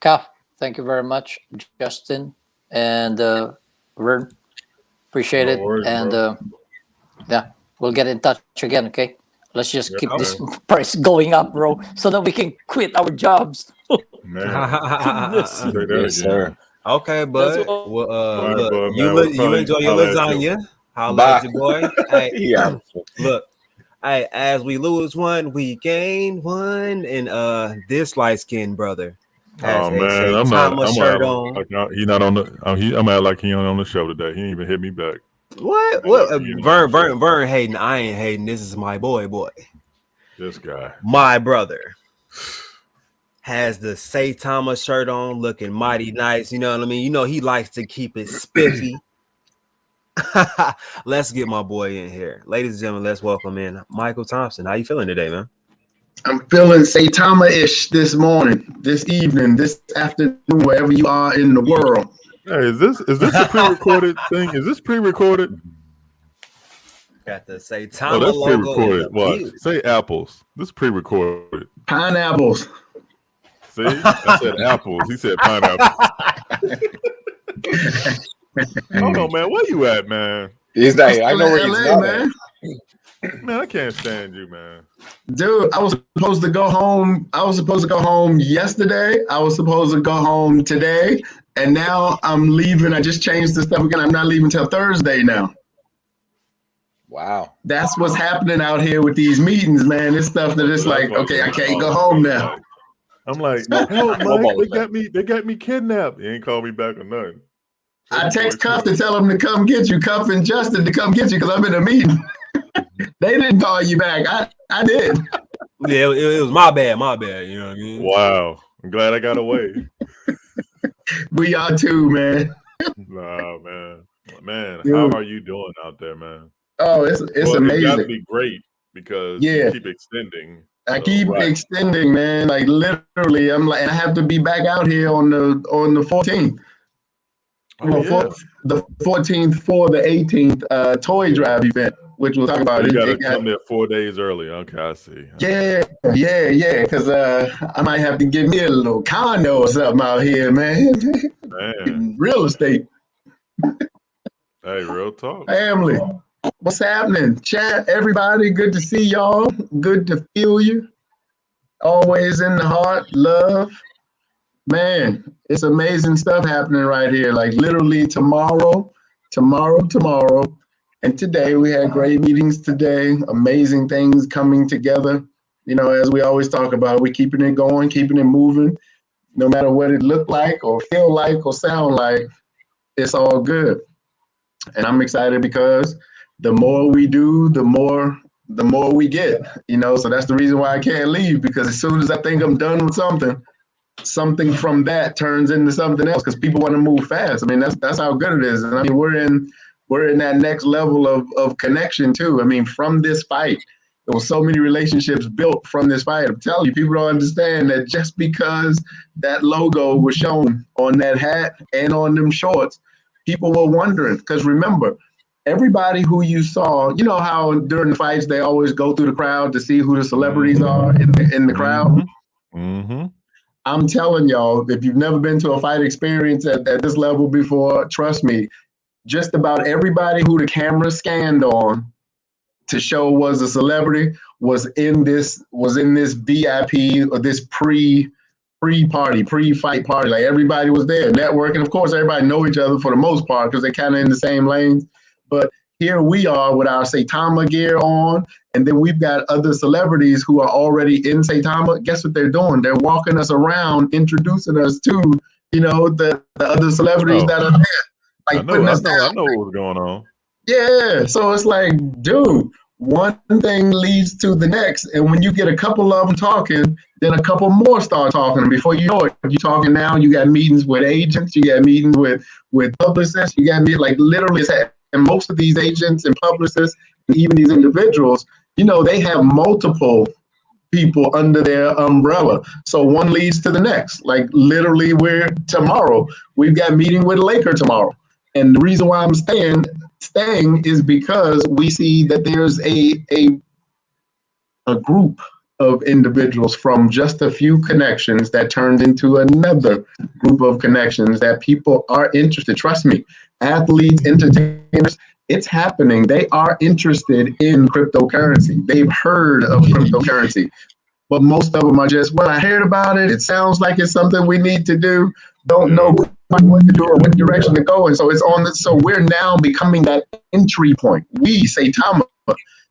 Kaf, thank you very much, Justin and Vern. Appreciate No it. worries, And bro. yeah, we'll get in touch again. Okay, let's just Yeah, keep this man. price going up, bro, so that we can quit our jobs. Man, Goodness. say that Yes, again. sir. Okay, bud. what- Well, All right, look, bud, you man. We'll you probably enjoy your holler at you. lasagna. Holla Bye. at your boy. Hey, Yeah. look, hey, as we lose one, we gain one, and this light skinned brother has Oh a man, I'm Saitama shirt act on. like he's not on the. I'm act like he ain't on the show today. He ain't even hit me back. What? Like, Vern hating. I ain't hating. This is my boy. This guy. My brother has the Saitama shirt on, looking mighty nice. You know what I mean? You know he likes to keep it spiffy. Let's get my boy in here, ladies and gentlemen. Let's welcome in Michael Thompson. How you feeling today, man? I'm feeling Saitama-ish this morning, this evening, this afternoon, wherever you are in the world. Hey, is this a pre-recorded thing? Is this pre-recorded? Got the Oh, Saitama that's logo. in pre-recorded. the What? building. Say apples. This is pre-recorded. Pineapples. See, I said apples. He said pineapple. Hold on, man. Where you at, man? He's not. I know where in he's LA, not. man. Man, I can't stand you, man. Dude, I was supposed to go home. I was supposed to go home yesterday. I was supposed to go home today. And now I'm leaving. I just changed the stuff again. I'm not leaving till Thursday now. Wow. That's what's happening out here with these meetings, man. This stuff that it's like, okay, I can't go home now. I'm like, help, Football Mike. is They got me kidnapped. He ain't called me back or nothing. I text Cuff to tell him to come get you, Cuff and Justin to come get you because I'm in a meeting. They didn't call you back. I did. Yeah, it was my bad. You know what I mean? Wow. I'm glad I got away. We are too, man. Nah, man. Man, Dude. how are you doing out there, man? Oh, it's Well, it gotta amazing. be great because Yeah. you keep extending. I So, keep right. extending, man. Like literally, I'm like, I have to be back out here on the 14th. oh, yeah. The 14th for the 18th toy drive event, which we'll talk about. You It gotta got- come there 4 days early. Okay, I see. yeah. Because I might have to get me a little condo or something out here, man. Man. Real estate, Hey, real talk. family. What's happening? Chat, everybody. Good to see y'all. Good to feel you. Always in the heart, love. Man, it's amazing stuff happening right here. Like literally tomorrow, And today we had great meetings today, amazing things coming together. You know, as we always talk about, we're keeping it going, keeping it moving, no matter what it looked like or feel like or sound like, it's all good. And I'm excited because the more we do, the more we get, you know. So that's the reason why I can't leave, because as soon as I think I'm done with something from that turns into something else, because people want to move fast. I mean, that's how good it is. And I mean, we're in that next level of connection too. I mean, from this fight, there were so many relationships built from this fight. I'm telling you, people don't understand that just because that logo was shown on that hat and on them shorts, people were wondering. Because remember, everybody who you saw, you know how during the fights they always go through the crowd to see who the celebrities are in the crowd. Mm-hmm. I'm telling y'all, if you've never been to a fight experience at this level before, trust me, just about everybody who the camera scanned on to show was a celebrity was in this VIP or this pre-fight party. Like, everybody was there networking. Of course, everybody know each other for the most part because they're kind of in the same lanes. But here we are with our Saitama gear on, and then we've got other celebrities who are already in Saitama. Guess what they're doing? They're walking us around, introducing us to, you know, the other celebrities that are there. Like, I know what was going on. Yeah, so it's like, dude, one thing leads to the next, and when you get a couple of them talking, then a couple more start talking. And before you know it, you're talking now. You got meetings with agents, you got meetings with publicists, you got like literally. And most of these agents and publicists, and even these individuals, you know, they have multiple people under their umbrella. So one leads to the next. Like, literally, we've got a meeting with Laker tomorrow. And the reason why I'm staying is because we see that there's a group of individuals from just a few connections that turned into another group of connections that people are interested. Trust me, athletes, entertainers, it's happening. They are interested in cryptocurrency. They've heard of cryptocurrency, but most of them are just, well, I heard about it. It sounds like it's something we need to do. Don't know what to do or what direction to go. And so so we're now becoming that entry point. We say, Tama.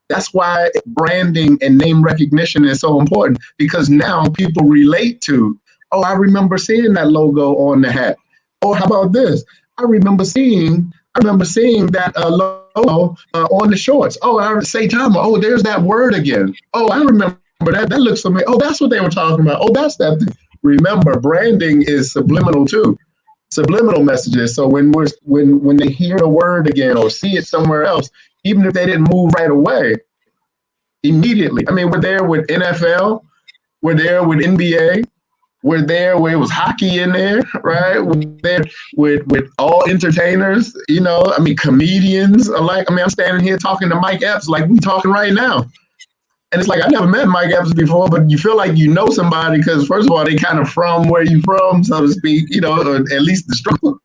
That's why branding and name recognition is so important, because now people relate to, oh, I remember seeing that logo on the hat. Oh, how about this? I remember seeing that logo on the shorts. Oh, I say Saitama. Oh, there's that word again. Oh, I remember that. That looks familiar. Oh, that's what they were talking about. Oh, that's that thing. Remember, branding is subliminal too. Subliminal messages. So when they hear the word again or see it somewhere else, even if they didn't move right away, immediately. I mean, we're there with NFL, we're there with NBA, we're there where it was hockey in there, right? We're there with all entertainers, you know, I mean, comedians alike. I mean, I'm standing here talking to Mike Epps like we talking right now. And it's like, I never met Mike Epps before, but you feel like you know somebody because, first of all, they kind of from where you from, so to speak, you know, or at least the struggle,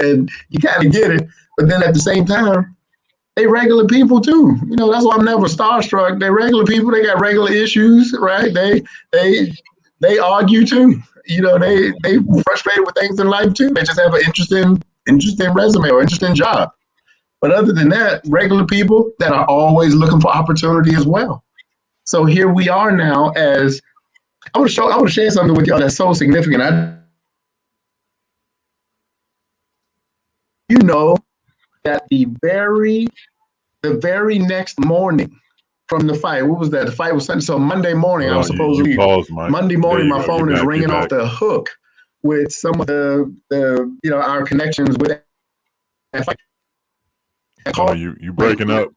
and you kind of get it. But then at the same time, they regular people too. You know, that's why I'm never starstruck. They're regular people. They got regular issues, right? They argue too. You know, they frustrated with things in life too. They just have an interesting resume or interesting job. But other than that, regular people that are always looking for opportunity as well. So here we are now. As I want to share something with y'all that's so significant. You know that the very next morning from the fight, what was that? The fight was Sunday. So Monday morning, I was supposed to leave. Monday morning, my phone is ringing off the hook with some of the you know, our connections with that fight. Oh, you breaking up.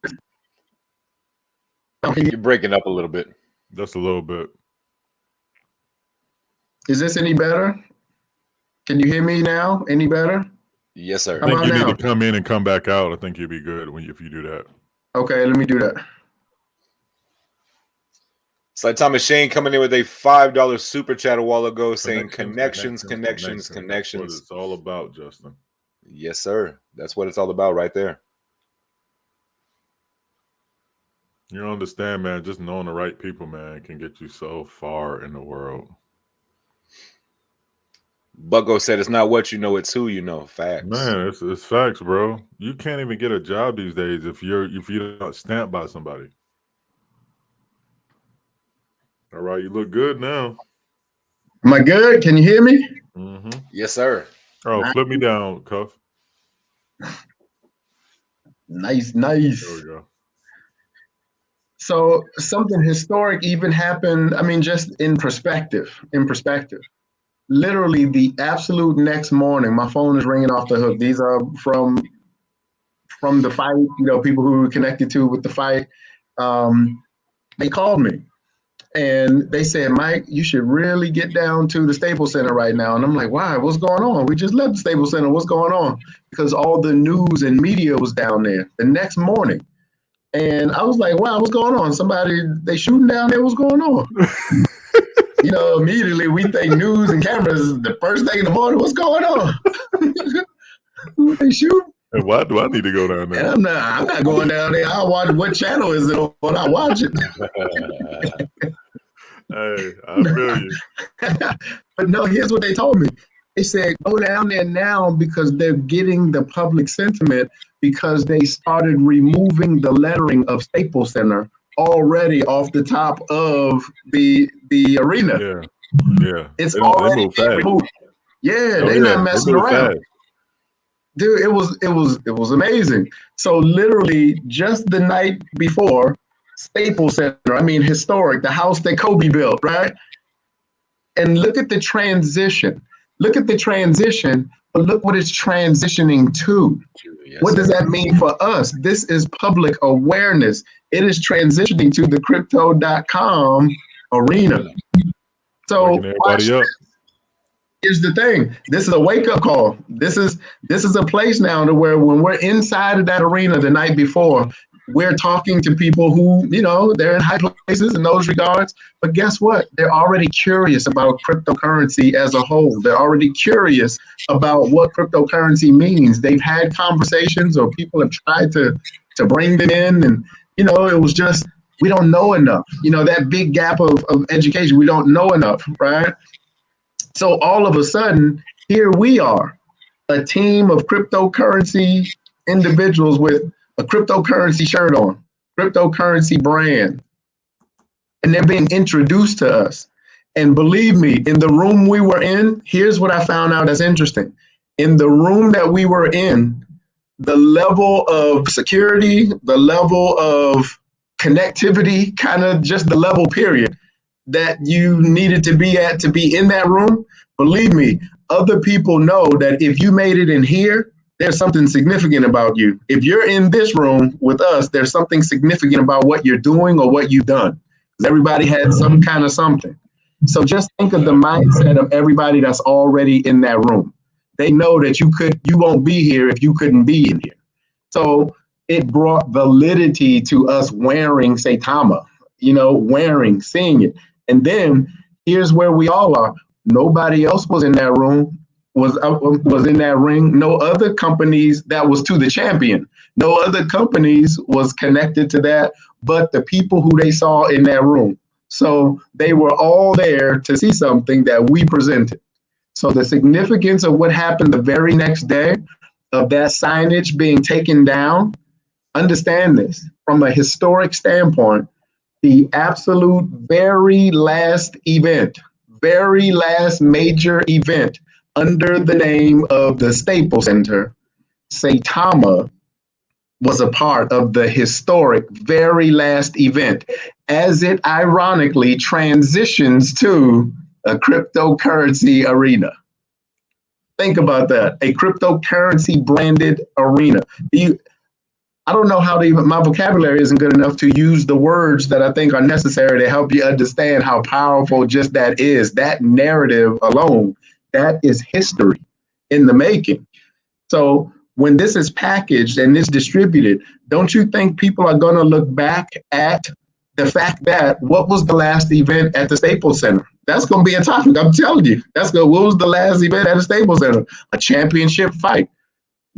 You're breaking up a little bit. Just a little bit. Is this any better? Can you hear me now? Any better? Yes, sir. I think you need to come in and come back out. I think you'll be good if you do that. Okay, let me do that. So Thomas Shane coming in with a $5 super chat a while ago saying connections. That's what it's all about, Justin. Yes, sir. That's what it's all about right there. You don't understand, man. Just knowing the right people, man, can get you so far in the world. Bucko said it's not what you know, it's who you know. Facts. Man, it's facts, bro. You can't even get a job these days if you're not stamped by somebody. All right, you look good now. Am I good? Can you hear me? Mm-hmm. Yes, sir. Oh, flip me down, Cuff. Nice. There we go. So something historic even happened. I mean, just in perspective. Literally the absolute next morning, my phone is ringing off the hook. These are from the fight, people who were connected to with the fight. They called me and they said, Mike, you should really get down to the Staples Center right now. And I'm like, why? What's going on? We just left the Staples Center. What's going on? Because all the news and media was down there the next morning. And I was like, wow, what's going on? They shooting down there. What's going on? Immediately we think news and cameras the first thing in the morning. What's going on? Who they shoot? And why do I need to go down there? And I'm not going down there. I'll watch what channel is it on. I watch it. Hey, I feel you. But no, here's what they told me. They said, go down there now because they're getting the public sentiment because they started removing the lettering of Staples Center already off the top of the arena. Yeah. It's they already move fast. removed. Yeah, they're not messing around. Fast. Dude, it was amazing. So literally just the night before, Staples Center, historic, the house that Kobe built, right? And look at the transition. But look what it's transitioning to. Yes, what does that mean for us? This is public awareness. It is transitioning to the crypto.com arena. So here's the thing. This is a wake-up call. This is a place now to where when we're inside of that arena the night before, we're talking to people who, they're in high places in those regards. But guess what? They're already curious about cryptocurrency as a whole. They're already curious about what cryptocurrency means. They've had conversations or people have tried to bring them in. And, it was just, we don't know enough. That big gap of education, we don't know enough, right? So all of a sudden, here we are, a team of cryptocurrency individuals with a cryptocurrency shirt on, cryptocurrency brand, and they're being introduced to us. And believe me, in the room we were in, here's what I found out that's interesting. In the room that we were in, the level of security, the level of connectivity, kind of just the level period that you needed to be at to be in that room, believe me, other people know that if you made it in here, there's something significant about you. If you're in this room with us, there's something significant about what you're doing or what you've done. Everybody had some kind of something. So just think of the mindset of everybody that's already in that room. They know that you won't be here if you couldn't be in here. So it brought validity to us wearing Saitama, seeing it. And then here's where we all are. Nobody else was in that room, was in that ring. No other companies that was to the champion. No other companies was connected to that, but the people who they saw in that room. So they were all there to see something that we presented. So the significance of what happened the very next day of that signage being taken down, understand this from a historic standpoint, the absolute very last major event under the name of the Staples Center, Saitama was a part of the historic very last event as it ironically transitions to a cryptocurrency arena. Think about that, a cryptocurrency branded arena. I don't know how my vocabulary isn't good enough to use the words that I think are necessary to help you understand how powerful just that is. That narrative alone, that is history in the making. So when this is packaged and it's distributed, don't you think people are going to look back at the fact that what was the last event at the Staples Center? That's going to be a topic. I'm telling you. What was the last event at the Staples Center? A championship fight.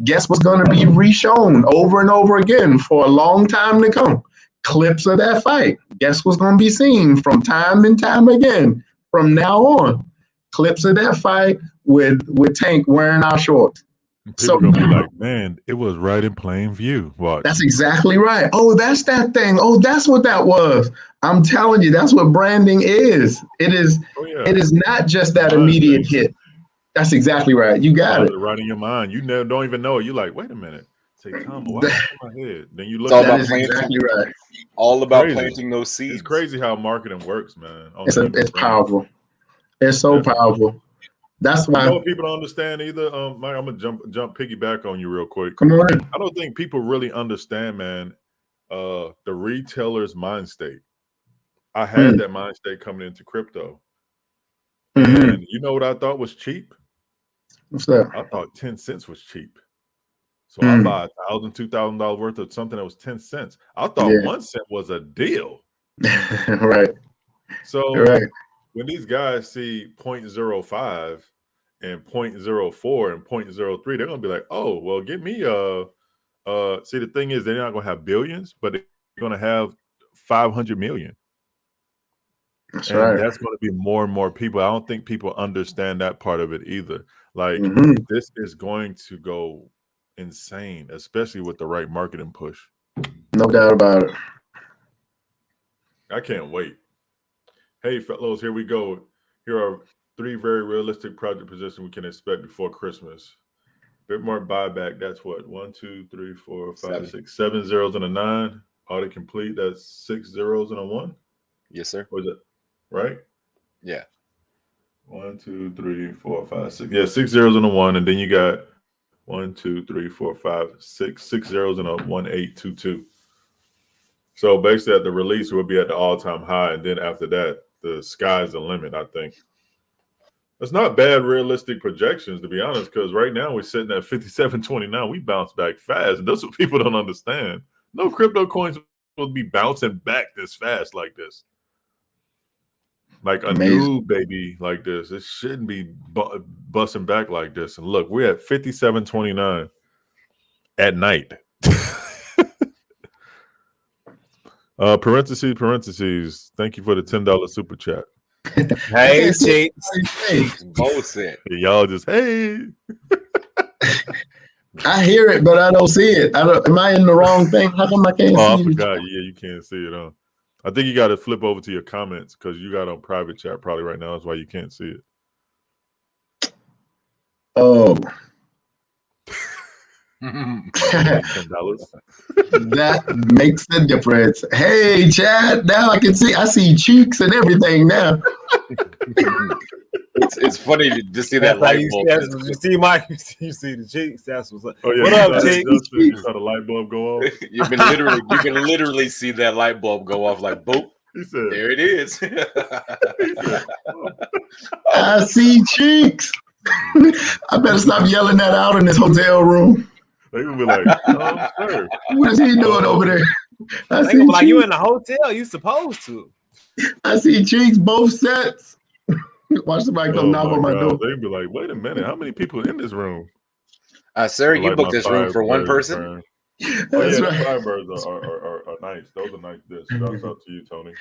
Guess what's going to be reshown over and over again for a long time to come? Clips of that fight. Guess what's going to be seen from time and time again from now on? clips of that fight with Tank wearing our shorts. People So gonna be like, man, it was right in plain view. Watch. that's exactly right. Oh, that's that thing. Oh, that's what that was. I'm telling you, that's what branding is. It is. Oh yeah. It is not just that Mind immediate thing. hit. That's exactly right. You got it. Right in your mind. You never don't even know it. You're like, wait a minute. Say, Tom, why is that in my head? Then you look It's all at That about is planting. exactly right. All about Crazy. planting those seeds. It's crazy how marketing works, man. It's powerful. It's so Definitely. powerful. That's You know why. what people don't understand either? Mike, I'm gonna jump piggyback on you real quick. Come on in. I don't think people really understand, man, the retailer's mind state. I had that mind state coming into crypto. Mhm. And you know what I thought was cheap? What's that? I thought 10 cents was cheap. So I buy $1,000, $2,000 worth of something that was 10 cents. I thought 1 cent was a deal. Right. So Right. when these guys see 0.05 and 0.04 and 0.03, they're gonna be like, oh, well, give me see, the thing is, they're not gonna have billions, but they're gonna have 500 million. That's And right. that's going to be more and more people. I don't think people understand that part of it either. Like, this is going to go insane, especially with the right marketing push. No doubt about it. I can't wait. Hey, fellows, here we go. Here are 3 very realistic project positions we can expect before Christmas. Bitmart buyback, that's what? 1, 2, 3, 4, 5, 6, 7 zeros and a 9. Audit complete, that's 6 zeros and a 1. Yes, sir. Or is it right? Yeah. 1, 2, 3, 4, 5, 6. Yeah, 6 zeros and a 1, and then you got 1, 2, 3, 4, 5, 6. 6 zeros and a 1, 8, 2, 2. So basically, at the release, we'll be at the all-time high, and then after that, the sky's the limit. I think it's not bad realistic projections, to be honest, because right now we're sitting at 57.29. We bounce back fast, and that's what people don't understand. No crypto coins will be bouncing back this fast like this. Like a new baby like this. It shouldn't be busting back like this. And look, we're at 57.29 at night. Parentheses. Thank you for the $10 super chat. Hey, cheeks. Both said. Y'all just, hey. I hear it, but I don't see it. Am I in the wrong thing? How come I can't see I it? forgot. Yeah, you can't see it, huh? I think you got to flip over to your comments because you got on private chat probably right now. That's why you can't see it. Oh. $10. That makes the difference. Hey, Chad, now I can see. I see cheeks and everything now. It's funny to just see that That's how light bulb. you see Mike, you see the cheeks. That's what's up. Oh, yeah, What up, cheeks? You saw the light bulb go off? you can literally see that light bulb go off like boop. He said, There it is. I see cheeks. I better stop yelling that out in this hotel room. they gonna be like, oh, sir. What is he doing over there? I They see gonna be like, you cheeks. in the hotel, you supposed to. I see cheeks both sets. Watch somebody come knock on my door. They be like, wait a minute, how many people in this room? Sir, you Like booked my this room for one Firebirds person? friend. That's Oh, yeah, the right. Firebirds are nice. Those are nice discs. Shouts out to you, Tony.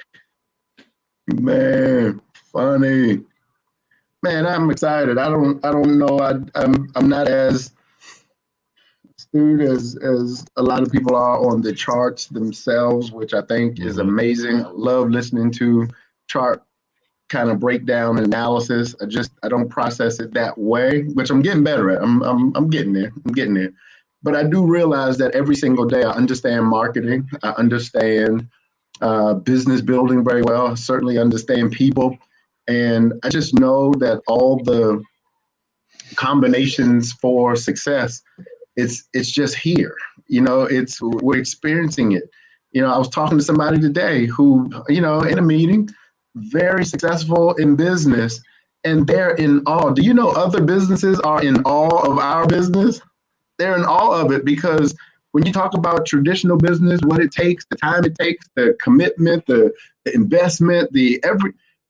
Man, funny. Man, I'm excited. I don't know. I'm not as astute as a lot of people are on the charts themselves, which I think is amazing. I love listening to chart kind of breakdown and analysis. I don't process it that way, which I'm getting better at. I'm getting there. I'm getting there. But I do realize that every single day I understand marketing. I understand business building very well. I certainly understand people. And I just know that all the combinations for success, it's just here. You know, we're experiencing it. You know, I was talking to somebody today who, you know, in a meeting, very successful in business, and they're in awe. Do you know other businesses are in awe of our business? They're in awe of it because when you talk about traditional business, what it takes, the time it takes, the commitment, the investment,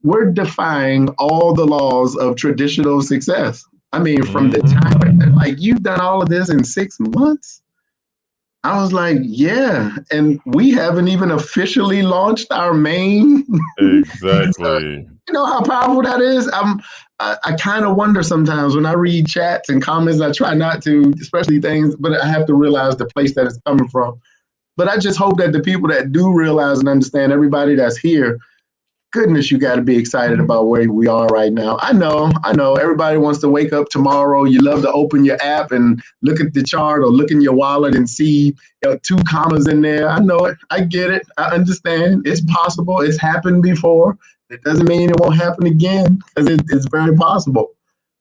we're defying all the laws of traditional success. I mean, from the time, like, you've done all of this in 6 months? I was like, yeah. And we haven't even officially launched our main. Exactly. You know how powerful that is? I kind of wonder sometimes when I read chats and comments, I try not to, especially things, but I have to realize the place that it's coming from. But I just hope that the people that do realize and understand, everybody that's here, goodness, you got to be excited about where we are right now. I know. Everybody wants to wake up tomorrow. You love to open your app and look at the chart or look in your wallet and see 2 commas in there. I know it. I get it. I understand. It's possible. It's happened before. It doesn't mean it won't happen again, because it's very possible.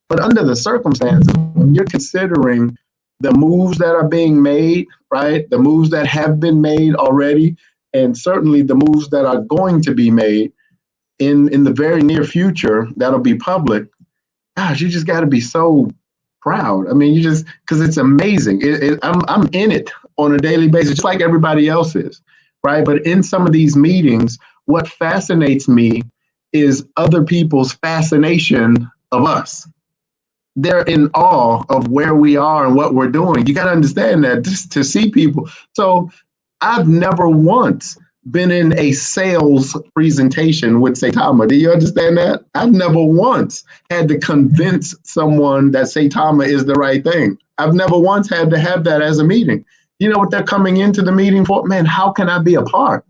But under the circumstances, when you're considering the moves that are being made, right, the moves that have been made already, and certainly the moves that are going to be made in the very near future that'll be public, gosh, you just got to be so proud. I mean, because it's amazing. I'm in it on a daily basis, just like everybody else is, right? But in some of these meetings, what fascinates me is other people's fascination of us. They're in awe of where we are and what we're doing. You got to understand that, just to see people. So I've never once been in a sales presentation with Saitama. Do you understand that? I've never once had to convince someone that Saitama is the right thing. I've never once had to have that as a meeting. You know what they're coming into the meeting for? Man, how can I be a part?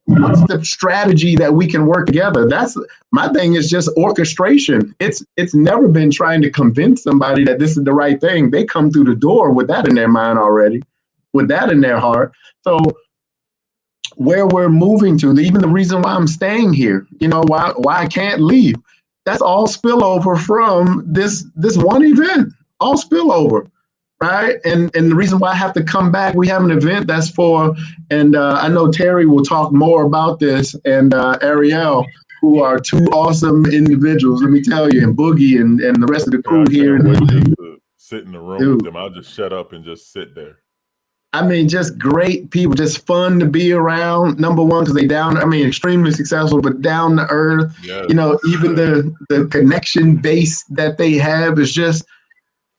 What's the strategy that we can work together? That's my thing, is just orchestration. It's never been trying to convince somebody that this is the right thing. They come through the door with that in their mind already, with that in their heart. So where we're moving to, even the reason why I'm staying here, why I can't leave, that's all spillover from this one event, all spillover. Right. And the reason why I have to come back, we have an event that's for, and I know Terry will talk more about this, and Ariel, who are 2 awesome individuals, let me tell you, and Boogie and the rest of the crew here. To sit in the room with them. I'll just shut up and just sit there. I mean, just great people, just fun to be around. Number one, because extremely successful, but down to earth. Yes. Even the connection base that they have is just,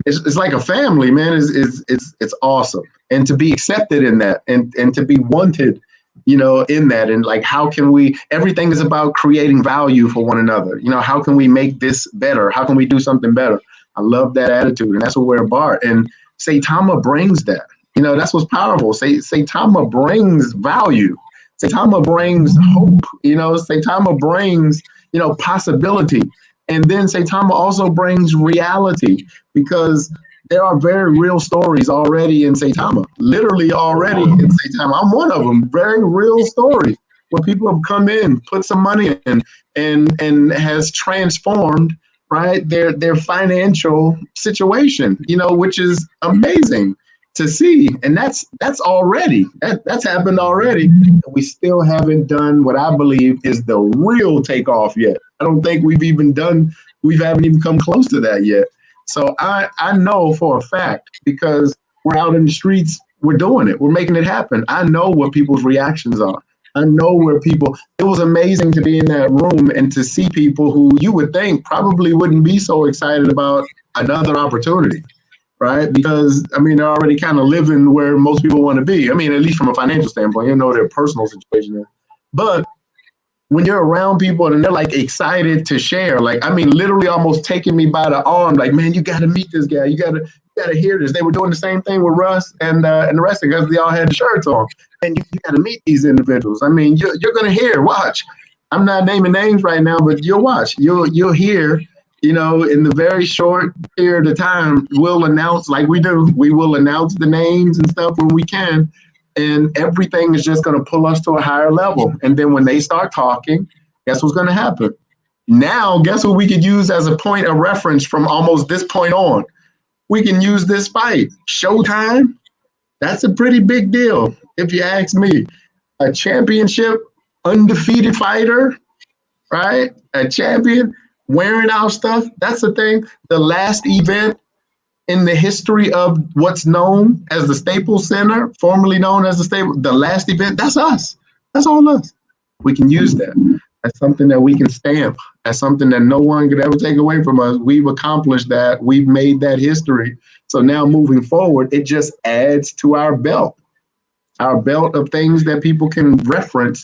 it's like a family, man. It's awesome. And to be accepted in that, and to be wanted, in that. And like, how can everything is about creating value for one another. How can we make this better? How can we do something better? I love that attitude. And that's what we're about. And Saitama brings that. That's what's powerful. Saitama brings value. Saitama brings hope. Saitama brings, possibility. And then Saitama also brings reality, because there are very real stories already in Saitama, literally already in Saitama. I'm one of them, very real stories where people have come in, put some money in, and has transformed, right, their financial situation, which is amazing to see. And that's already, that's happened already. We still haven't done what I believe is the real takeoff yet. I don't think we haven't even come close to that yet. So I know for a fact, because we're out in the streets, we're doing it. We're making it happen. I know what people's reactions are. I know where it was amazing to be in that room and to see people who you would think probably wouldn't be so excited about another opportunity, right? Because, they're already kind of living where most people want to be. At least from a financial standpoint, their personal situation is. But when you're around people and they're like excited to share, literally almost taking me by the arm, like, man, you got to meet this guy. You got to hear this. They were doing the same thing with Russ and the rest of us. They all had the shirts on. And you got to meet these individuals. You're going to hear, watch. I'm not naming names right now, but you'll watch. You'll hear, in the very short period of time, we'll announce, like we do. We will announce the names and stuff when we can. And everything is just going to pull us to a higher level. And then when they start talking, guess what's going to happen? Now, guess what we could use as a point of reference from almost this point on? We can use this fight. Showtime, that's a pretty big deal, if you ask me. A championship, undefeated fighter, right? A champion wearing our stuff. That's the thing. The last event in the history of what's known as the Staples Center, formerly known as the last event, that's us. That's all us. We can use that. That's something that we can stamp. That's something that no one could ever take away from us. We've accomplished that. We've made that history. So now moving forward, it just adds to our belt of things that people can reference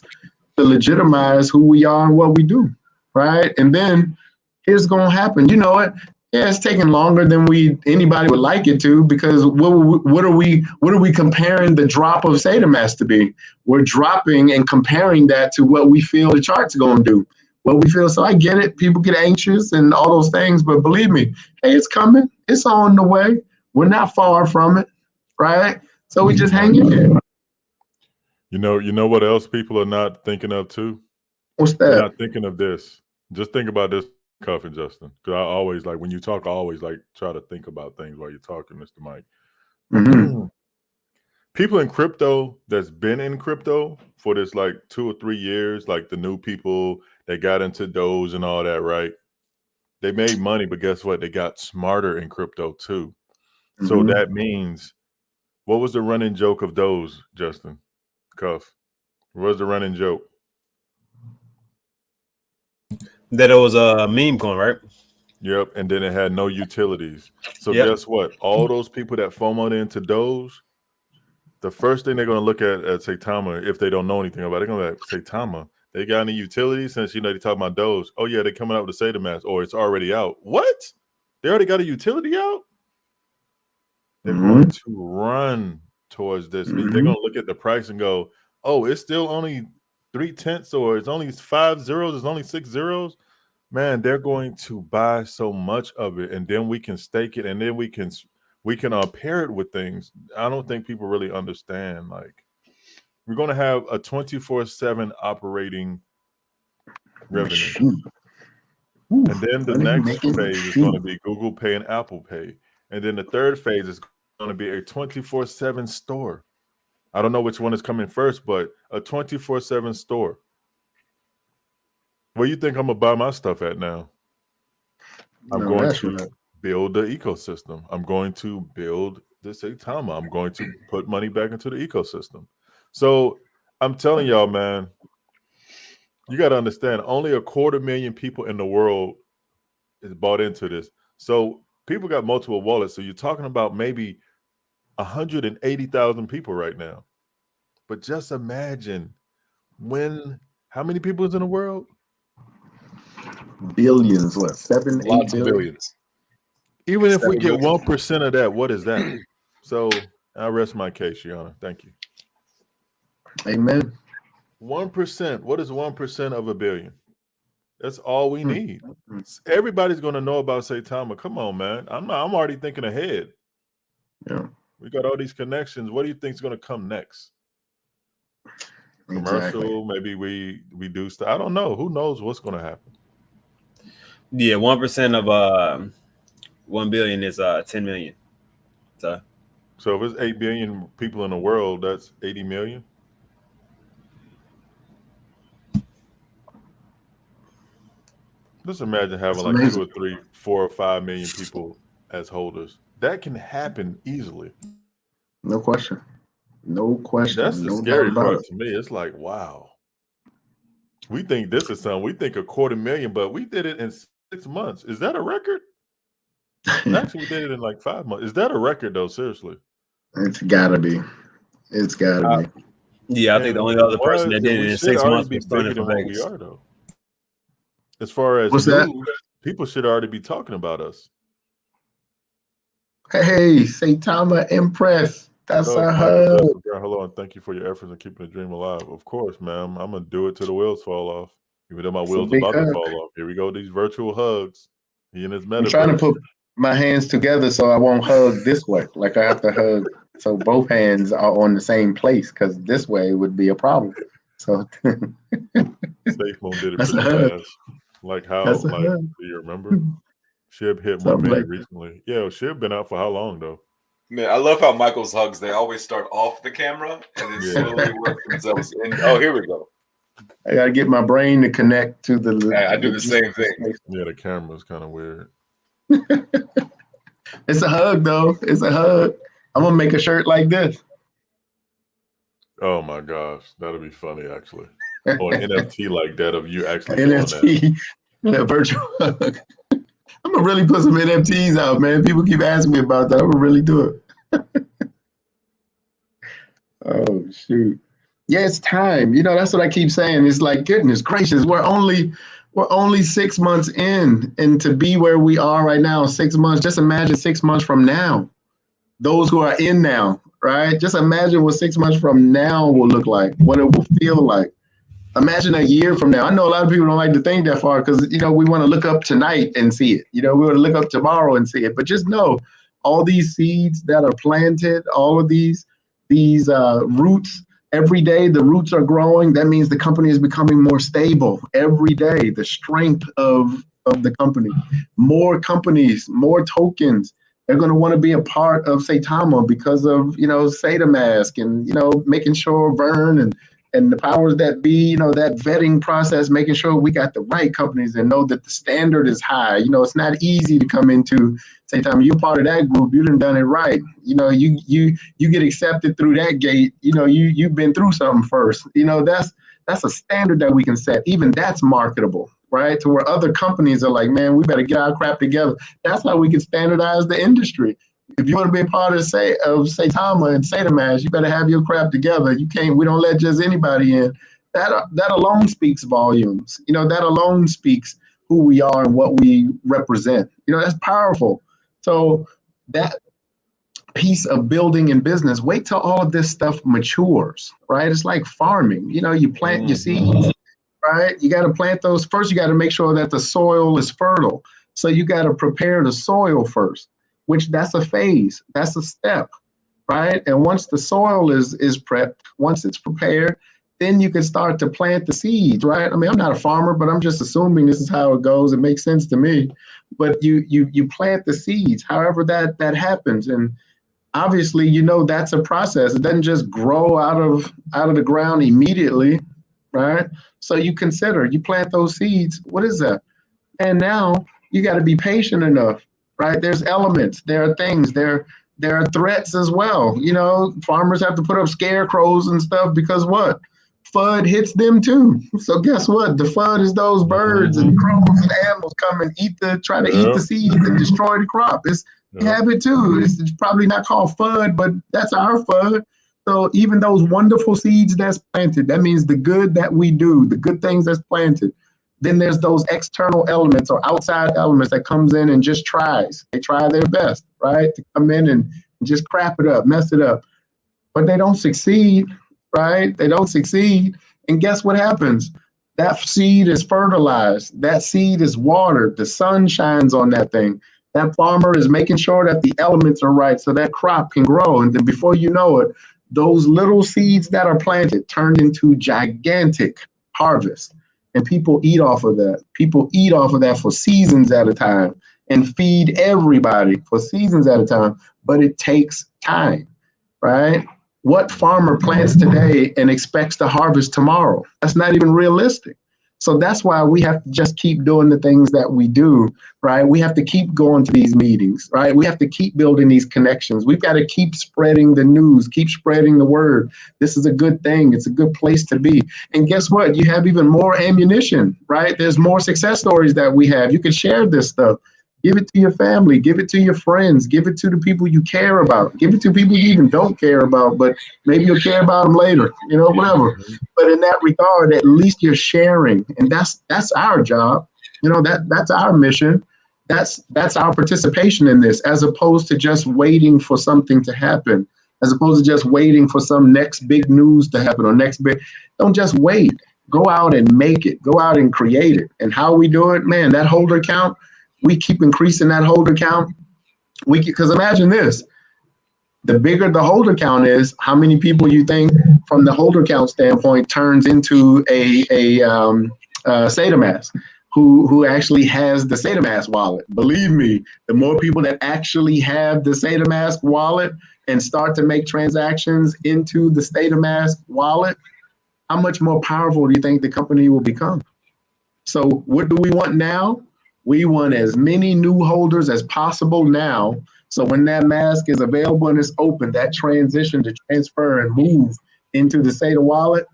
to legitimize who we are and what we do. right? And then here's going to happen. You know what? Yeah, it's taking longer than anybody would like it to, because what are we comparing the drop of SATA mass to be? We're dropping and comparing that to what we feel the chart's going to do. What we feel. So I get it. People get anxious and all those things, but believe me, hey, it's coming. It's on the way. We're not far from it, right? So we just hang in there. You know what else people are not thinking of too? What's They're that? not thinking of this. Just think about this, Cuff and Justin. Because I always like when you talk, I always like try to think about things while you're talking, Mr. Mike. Mm-hmm. People in crypto that's been in crypto for this like 2 or 3 years, like the new people that got into Doge and all that, right? They made money, but guess what? They got smarter in crypto too. So Mhm. that means, what was the running joke of Doge, Justin? Cuff. What was the running joke? That it was a meme coin, right? Yep, and then it had no utilities. So Yep. guess what? All those people that FOMO'd into Doge, the first thing they're going to look at Saitama, if they don't know anything about it, they're going to say, Saitama, they got any utilities? Since, they talk about Doge. Oh, yeah, they're coming out with a SATA mask, or it's already out. What? They already got a utility out? They're going to run towards this. They're going to look at the price and go, oh, it's still only 3/10, or it's only 5 zeros, it's only 6 zeros. Man, they're going to buy so much of it, and then we can stake it, and then we can pair it with things. I don't think people really understand. Like, we're going to have a 24/7 operating revenue. And then the next phase is going to be Google Pay and Apple Pay. And then the third phase is going to be a 24/7 store. I don't know which one is coming first, but a 24/7 store. Where you think I'm going to buy my stuff at now? I'm going to build the ecosystem. I'm going to build this Saitama. I'm going to put money back into the ecosystem. So I'm telling y'all, man, you got to understand, only 250,000 people in the world is bought into this. So people got multiple wallets. So you're talking about maybe 180,000 people right now. But just imagine how many people is in the world? Billions, what? 7, 8 Lots of billion? billions. Even if we get 7 billion. 1% of that, what is that? So I rest my case, Your Honor. Thank you. Amen. 1%. What is 1% of a billion? That's all we need. Everybody's going to know about Saitama. Come on, man. I'm already thinking ahead. Yeah. We got all these connections. What do you think is going to come next? Commercial? Maybe we do stuff. I don't know. Who knows what's going to happen? Yeah, 1% of 1 billion is 10 million. So if it's 8 billion people in the world, that's 80 million. Just imagine having like 2 or 3, 4 or 5 million people as holders. That can happen easily. No question. No question. That's the scary part to me. It's like, wow. We think this is something. We think 250,000, but we did it in 6 months. Is that a record? Actually, we did it in like 5 months. Is that a record though? Seriously. It's gotta be. It's gotta be. Yeah, I think the only other person that did it in 6 months was bigger than what we are though. As far as news, people should already be talking about us. Hey, Saitama Impress. That's a hug. Hello, and thank you for your efforts in keeping the dream alive. Of course, ma'am. I'm gonna do it till the wheels fall off. Even though my wheels are about to fall off. Here we go. These virtual hugs. He and his metaverse. I'm trying to put my hands together so I won't hug this way. Like I have to hug so both hands are on the same place, because this way would be a problem. So Safe Moon did it pretty fast. Like how, do you remember? Shib hit one million recently. Yeah, Shib been out for how long though? Man, I love how Michael's hugs, they always start off the camera and then slowly work themselves in. Oh, here we go. I gotta get my brain to connect to the. I do the same thing. Yeah, the camera's kind of weird. It's a hug though. It's a hug. I'm gonna make a shirt like this. Oh my gosh, that'll be funny actually. Or an NFT like that of you actually NFT, that virtual hug. I'm gonna really put some NFTs out, man. People keep asking me about that. I'm gonna really do it. Oh shoot. Yeah, it's time. That's what I keep saying. It's like, goodness gracious, we're only We're only 6 months in, and to be where we are right now, 6 months, just imagine 6 months from now, those who are in now, right? Just imagine what 6 months from now will look like, what it will feel like. Imagine a year from now. I know a lot of people don't like to think that far because, we want to look up tonight and see it. We want to look up tomorrow and see it. But just know all these seeds that are planted, all of these roots, every day the roots are growing. That means the company is becoming more stable every day. The strength of the company, more companies, more tokens. They're going to want to be a part of Saitama because of, SataMask and, making sure Vern and the powers that be, that vetting process, making sure we got the right companies and know that the standard is high. It's not easy to come into Saitama. You're part of that group. You done it right. You get accepted through that gate. You've been through something first. That's a standard that we can set. Even that's marketable, right? To where other companies are like, man, we better get our crap together. That's how we can standardize the industry. If you want to be a part of Saitama and SataMask, you better have your crap together. We don't let just anybody in. That alone speaks volumes. That alone speaks who we are and what we represent. That's powerful. So that piece of building and business, wait till all of this stuff matures, right? It's like farming. You plant your seeds, right? You got to plant those first. You got to make sure that the soil is fertile. So you got to prepare the soil first, which that's a phase, that's a step, right? And once the soil is prepped, once it's prepared, then you can start to plant the seeds, right? I mean, I'm not a farmer, but I'm just assuming this is how it goes. It makes sense to me. But you plant the seeds, however that happens. And obviously, that's a process. It doesn't just grow out of the ground immediately, right? So you plant those seeds. What is that? And now you got to be patient enough, right? There's elements, there are things, there are threats as well. Farmers have to put up scarecrows and stuff because what? FUD hits them too. So guess what? The FUD is those birds and crows and animals come and try to eat the seeds and destroy the crop. We have it too. It's probably not called FUD, but that's our FUD. So even those wonderful seeds that's planted, that means the good that we do, the good things that's planted. Then there's those external elements or outside elements that comes in and just tries. They try their best, right? To come in and just crap it up, mess it up. But they don't succeed, right? They don't succeed. And guess what happens? That seed is fertilized. That seed is watered. The sun shines on that thing. That farmer is making sure that the elements are right so that crop can grow. And then before you know it, those little seeds that are planted turn into gigantic harvests. And people eat off of that. People eat off of that for seasons at a time and feed everybody for seasons at a time. But it takes time, right? What farmer plants today and expects to harvest tomorrow? That's not even realistic. So that's why we have to just keep doing the things that we do, right? We have to keep going to these meetings, right? We have to keep building these connections. We've got to keep spreading the news, keep spreading the word. This is a good thing. It's a good place to be. And guess what? You have even more ammunition, right? There's more success stories that we have. You can share this stuff. Give it to your family. Give it to your friends. Give it to the people you care about. Give it to people you even don't care about, but maybe you'll care about them later, whatever. But in that regard, at least you're sharing. And that's our job. That's our mission. That's our participation in this, as opposed to just waiting for something to happen, as opposed to just waiting for some next big news to happen or don't just wait. Go out and make it. Go out and create it. And how we do it, man, that holder count, we keep increasing that holder count. Because imagine this, the bigger the holder count is, how many people you think from the holder count standpoint turns into a SataMask who actually has the SataMask wallet. Believe me, the more people that actually have the SataMask wallet and start to make transactions into the SataMask wallet, how much more powerful do you think the company will become? So what do we want now? We want as many new holders as possible now. So when that mask is available and it's open, that transition to transfer and move into the Sata wallet,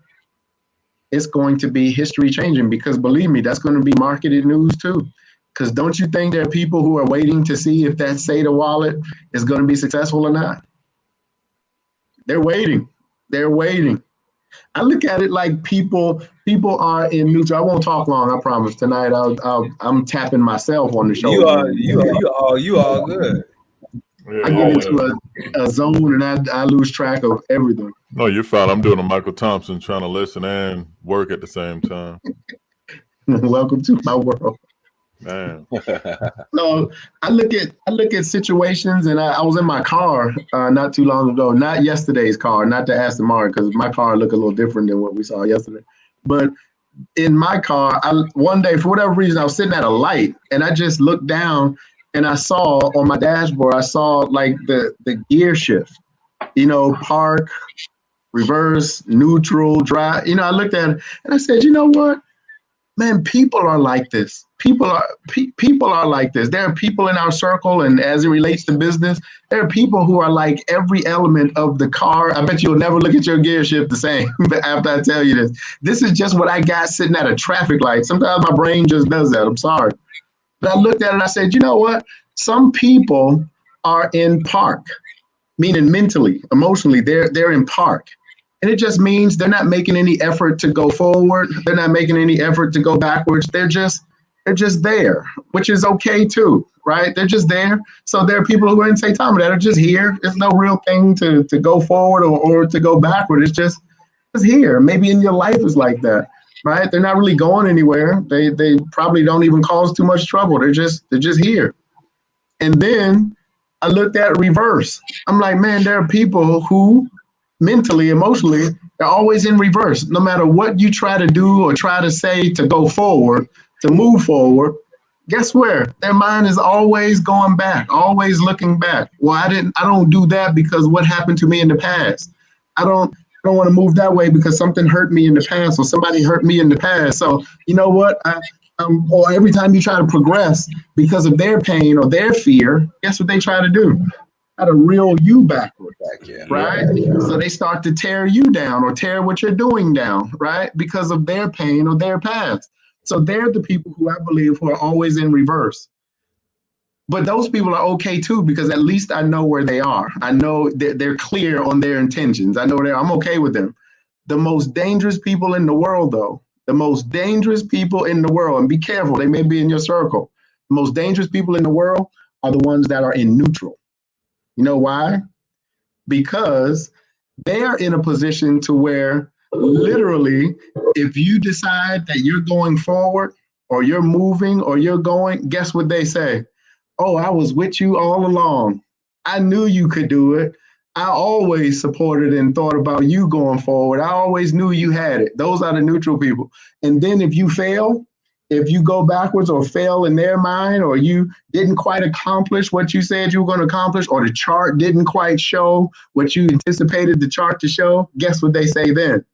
it's going to be history changing, because believe me, that's going to be marketed news too. Because don't you think there are people who are waiting to see if that Sata wallet is going to be successful or not? They're waiting. They're waiting. I look at it like people are in neutral. I won't talk long. I promise. Tonight, I'm tapping myself on the You shoulder. are you all good. Yeah, I get into a zone and I lose track of everything. No, you're fine. I'm doing a Michael Thompson, trying to listen and work at the same time. Welcome to my world. Man, No, I look at situations, and I was in my car not too long ago. Not yesterday's car, not the Aston Martin, because my car looked a little different than what we saw yesterday. But in my car, one day for whatever reason I was sitting at a light, and I just looked down, and I saw on my dashboard, I saw like the gear shift. Park, reverse, neutral, drive. I looked at it and I said, you know what? Man, people are like this. People are like this. There are people in our circle, and as it relates to business, there are people who are like every element of the car. I bet you'll never look at your gear shift the same after I tell you this. This is just what I got sitting at a traffic light. Sometimes my brain just does that. I'm sorry. But I looked at it and I said, you know what? Some people are in park, meaning mentally, emotionally, they're in park. And it just means they're not making any effort to go forward. They're not making any effort to go backwards. They're just there, which is okay too, right? They're just there. So there are people who are in Saitama that are just here. There's no real thing to go forward or to go backward. It's just here. Maybe in your life is like that, right? They're not really going anywhere. They probably don't even cause too much trouble. They're just here. And then I looked at reverse. I'm like, man, there are people who mentally, emotionally, they're always in reverse. No matter what you try to do or try to say to go forward, to move forward, guess where? Their mind is always going back, always looking back. Well, I don't do that because what happened to me in the past. I don't want to move that way because something hurt me in the past or somebody hurt me in the past. So you know what? Or every time you try to progress because of their pain or their fear, guess what they try to do? Try to reel you backward, right? So they start to tear you down or tear what you're doing down, right? Because of their pain or their past. So they're the people who I believe who are always in reverse. But those people are okay too, because at least I know where they are. I know they're clear on their intentions. I know I'm okay with them. The most dangerous people in the world, though, the most dangerous people in the world, and be careful, they may be in your circle. The most dangerous people in the world are the ones that are in neutral. You know why? Because they're in a position to where literally, if you decide that you're going forward or you're moving or you're going, guess what they say? Oh, I was with you all along. I knew you could do it. I always supported and thought about you going forward. I always knew you had it. Those are the neutral people. And then if you fail, if you go backwards or fail in their mind, or you didn't quite accomplish what you said you were going to accomplish, or the chart didn't quite show what you anticipated the chart to show, guess what they say then?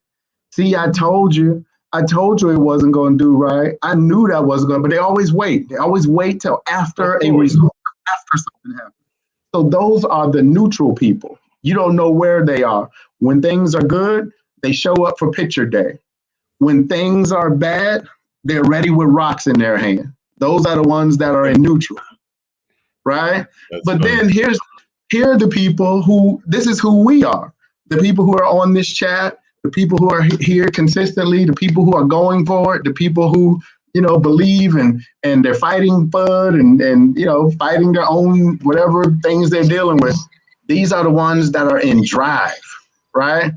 See, I told you it wasn't going to do right. I knew that wasn't going to, but they always wait. They always wait till after a result, after something happens. So those are the neutral people. You don't know where they are. When things are good, they show up for picture day. When things are bad, they're ready with rocks in their hand. Those are the ones that are in neutral, right? But then here are the people who, this is who we are. The people who are on this chat, the people who are here consistently, the people who are going for it, the people who, believe and they're fighting FUD and fighting their own whatever things they're dealing with. These are the ones that are in drive, right?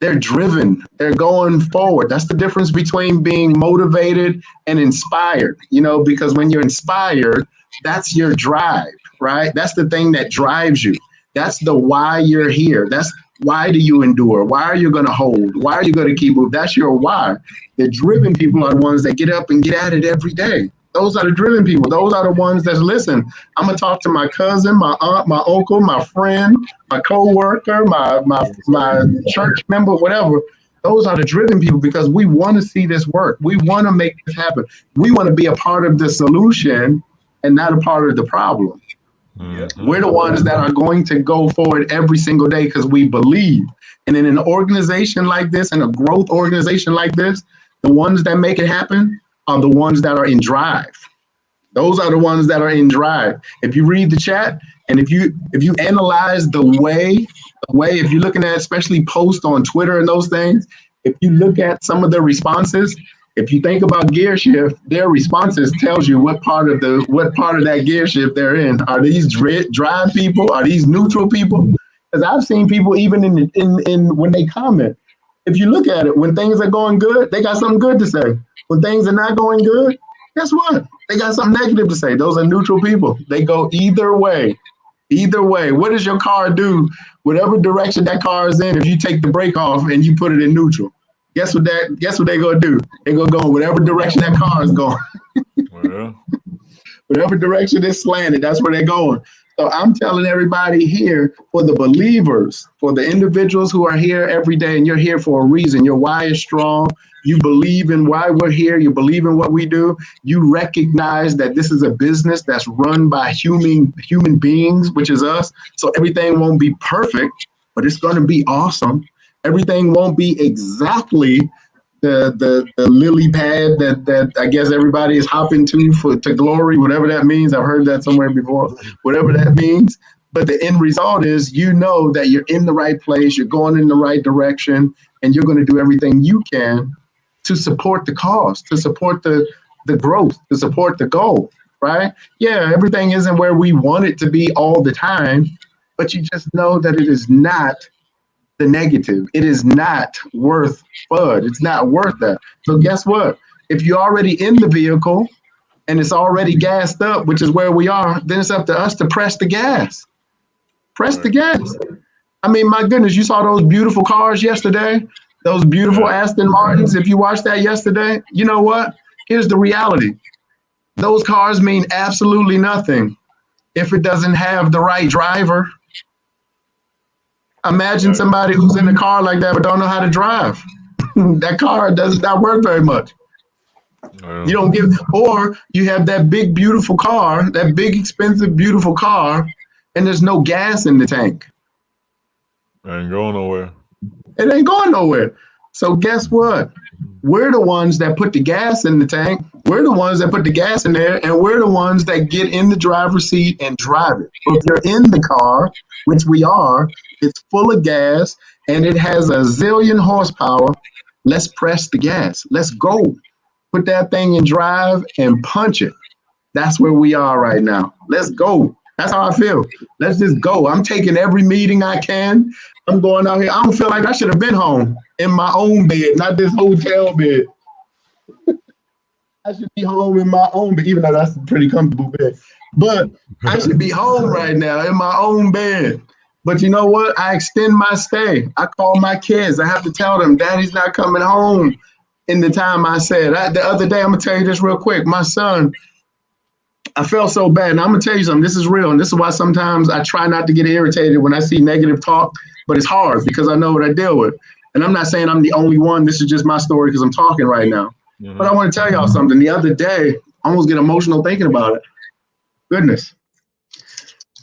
They're driven. They're going forward. That's the difference between being motivated and inspired, because when you're inspired, that's your drive, right? That's the thing that drives you. That's the why you're here. That's why do you endure? Why are you going to hold? Why are you going to keep moving? That's your why. The driven people are the ones that get up and get at it every day. Those are the driven people. Those are the ones that listen. I'm gonna talk to my cousin, my aunt, my uncle, my friend, my coworker, my church member, whatever. Those are the driven people because we want to see this work. We want to make this happen. We want to be a part of the solution and not a part of the problem. Mm-hmm. We're the ones that are going to go forward every single day because we believe. And in an organization like this, in a growth organization like this, the ones that make it happen are the ones that are in drive. Those are the ones that are in drive. If you read the chat and if you analyze the way if you're looking at especially posts on Twitter and those things, If you look at some of the responses, if you think about gear shift, their responses tells you what part of that gear shift they're in. Are these drive people? Are these neutral people? Because I've seen people even in when they comment. If you look at it, when things are going good, they got something good to say. When things are not going good, guess what? They got something negative to say. Those are neutral people. They go either way. Either way. What does your car do? Whatever direction that car is in, if you take the brake off and you put it in neutral, guess what they gonna do? They gonna go in whatever direction that car is going. Well, Whatever direction it's slanted, that's where they're going. So I'm telling everybody here, for the believers, for the individuals who are here every day, and you're here for a reason. Your why is strong. You believe in why we're here. You believe in what we do. You recognize that this is a business that's run by human beings, which is us. So everything won't be perfect, but it's going to be awesome. Everything won't be exactly the lily pad that I guess everybody is hopping to glory, whatever that means. I've heard that somewhere before, whatever that means. But the end result is, you know that you're in the right place, you're going in the right direction, and you're going to do everything you can to support the cause, to support the growth, to support the goal, right? Yeah, everything isn't where we want it to be all the time, but you just know that it is not the negative. It is not worth FUD. It's not worth that. So guess what? If you're already in the vehicle and it's already gassed up, which is where we are, then it's up to us to press the gas. Press the gas. I mean, my goodness, you saw those beautiful cars yesterday, those beautiful Aston Martins. If you watched that yesterday, you know what? Here's the reality. Those cars mean absolutely nothing if it doesn't have the right driver. Imagine somebody who's in a car like that but don't know how to drive. That car does not work very much. You don't give, or you have that big, beautiful car, that big, expensive, beautiful car, and there's no gas in the tank. ain't going nowhere. It ain't going nowhere. So guess what? We're the ones that put the gas in the tank. We're the ones that put the gas in there, and we're the ones that get in the driver's seat and drive it. So if you're in the car, which we are, it's full of gas, and it has a zillion horsepower. Let's press the gas. Let's go. Put that thing in drive and punch it. That's where we are right now. Let's go. That's how I feel. Let's just go. I'm taking every meeting I can. I'm going out here. I don't feel like I should have been home in my own bed, not this hotel bed. I should be home in my own bed, even though that's a pretty comfortable bed. But I should be home right now in my own bed. But you know what? I extend my stay. I call my kids. I have to tell them, Daddy's not coming home in the time I said. The other day, I'm going to tell you this real quick. My son, I felt so bad. And I'm going to tell you something. This is real. And this is why sometimes I try not to get irritated when I see negative talk. But it's hard because I know what I deal with. And I'm not saying I'm the only one. This is just my story because I'm talking right now. Mm-hmm. But I want to tell y'all something. The other day, I almost get emotional thinking about it. Goodness.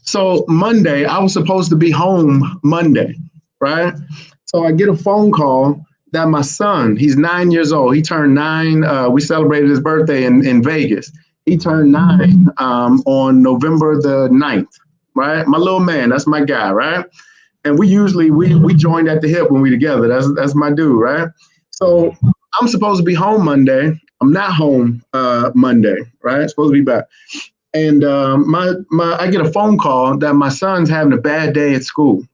So Monday, I was supposed to be home Monday, right? So I get a phone call that my son, he's 9 years old. He turned 9. We celebrated his birthday in Vegas. He turned 9 on November the 9th, right? My little man, that's my guy, right? And we usually, we joined at the hip when we together. That's my dude, right? So I'm supposed to be home Monday. I'm not home Monday, right? I'm supposed to be back. And I get a phone call that my son's having a bad day at school,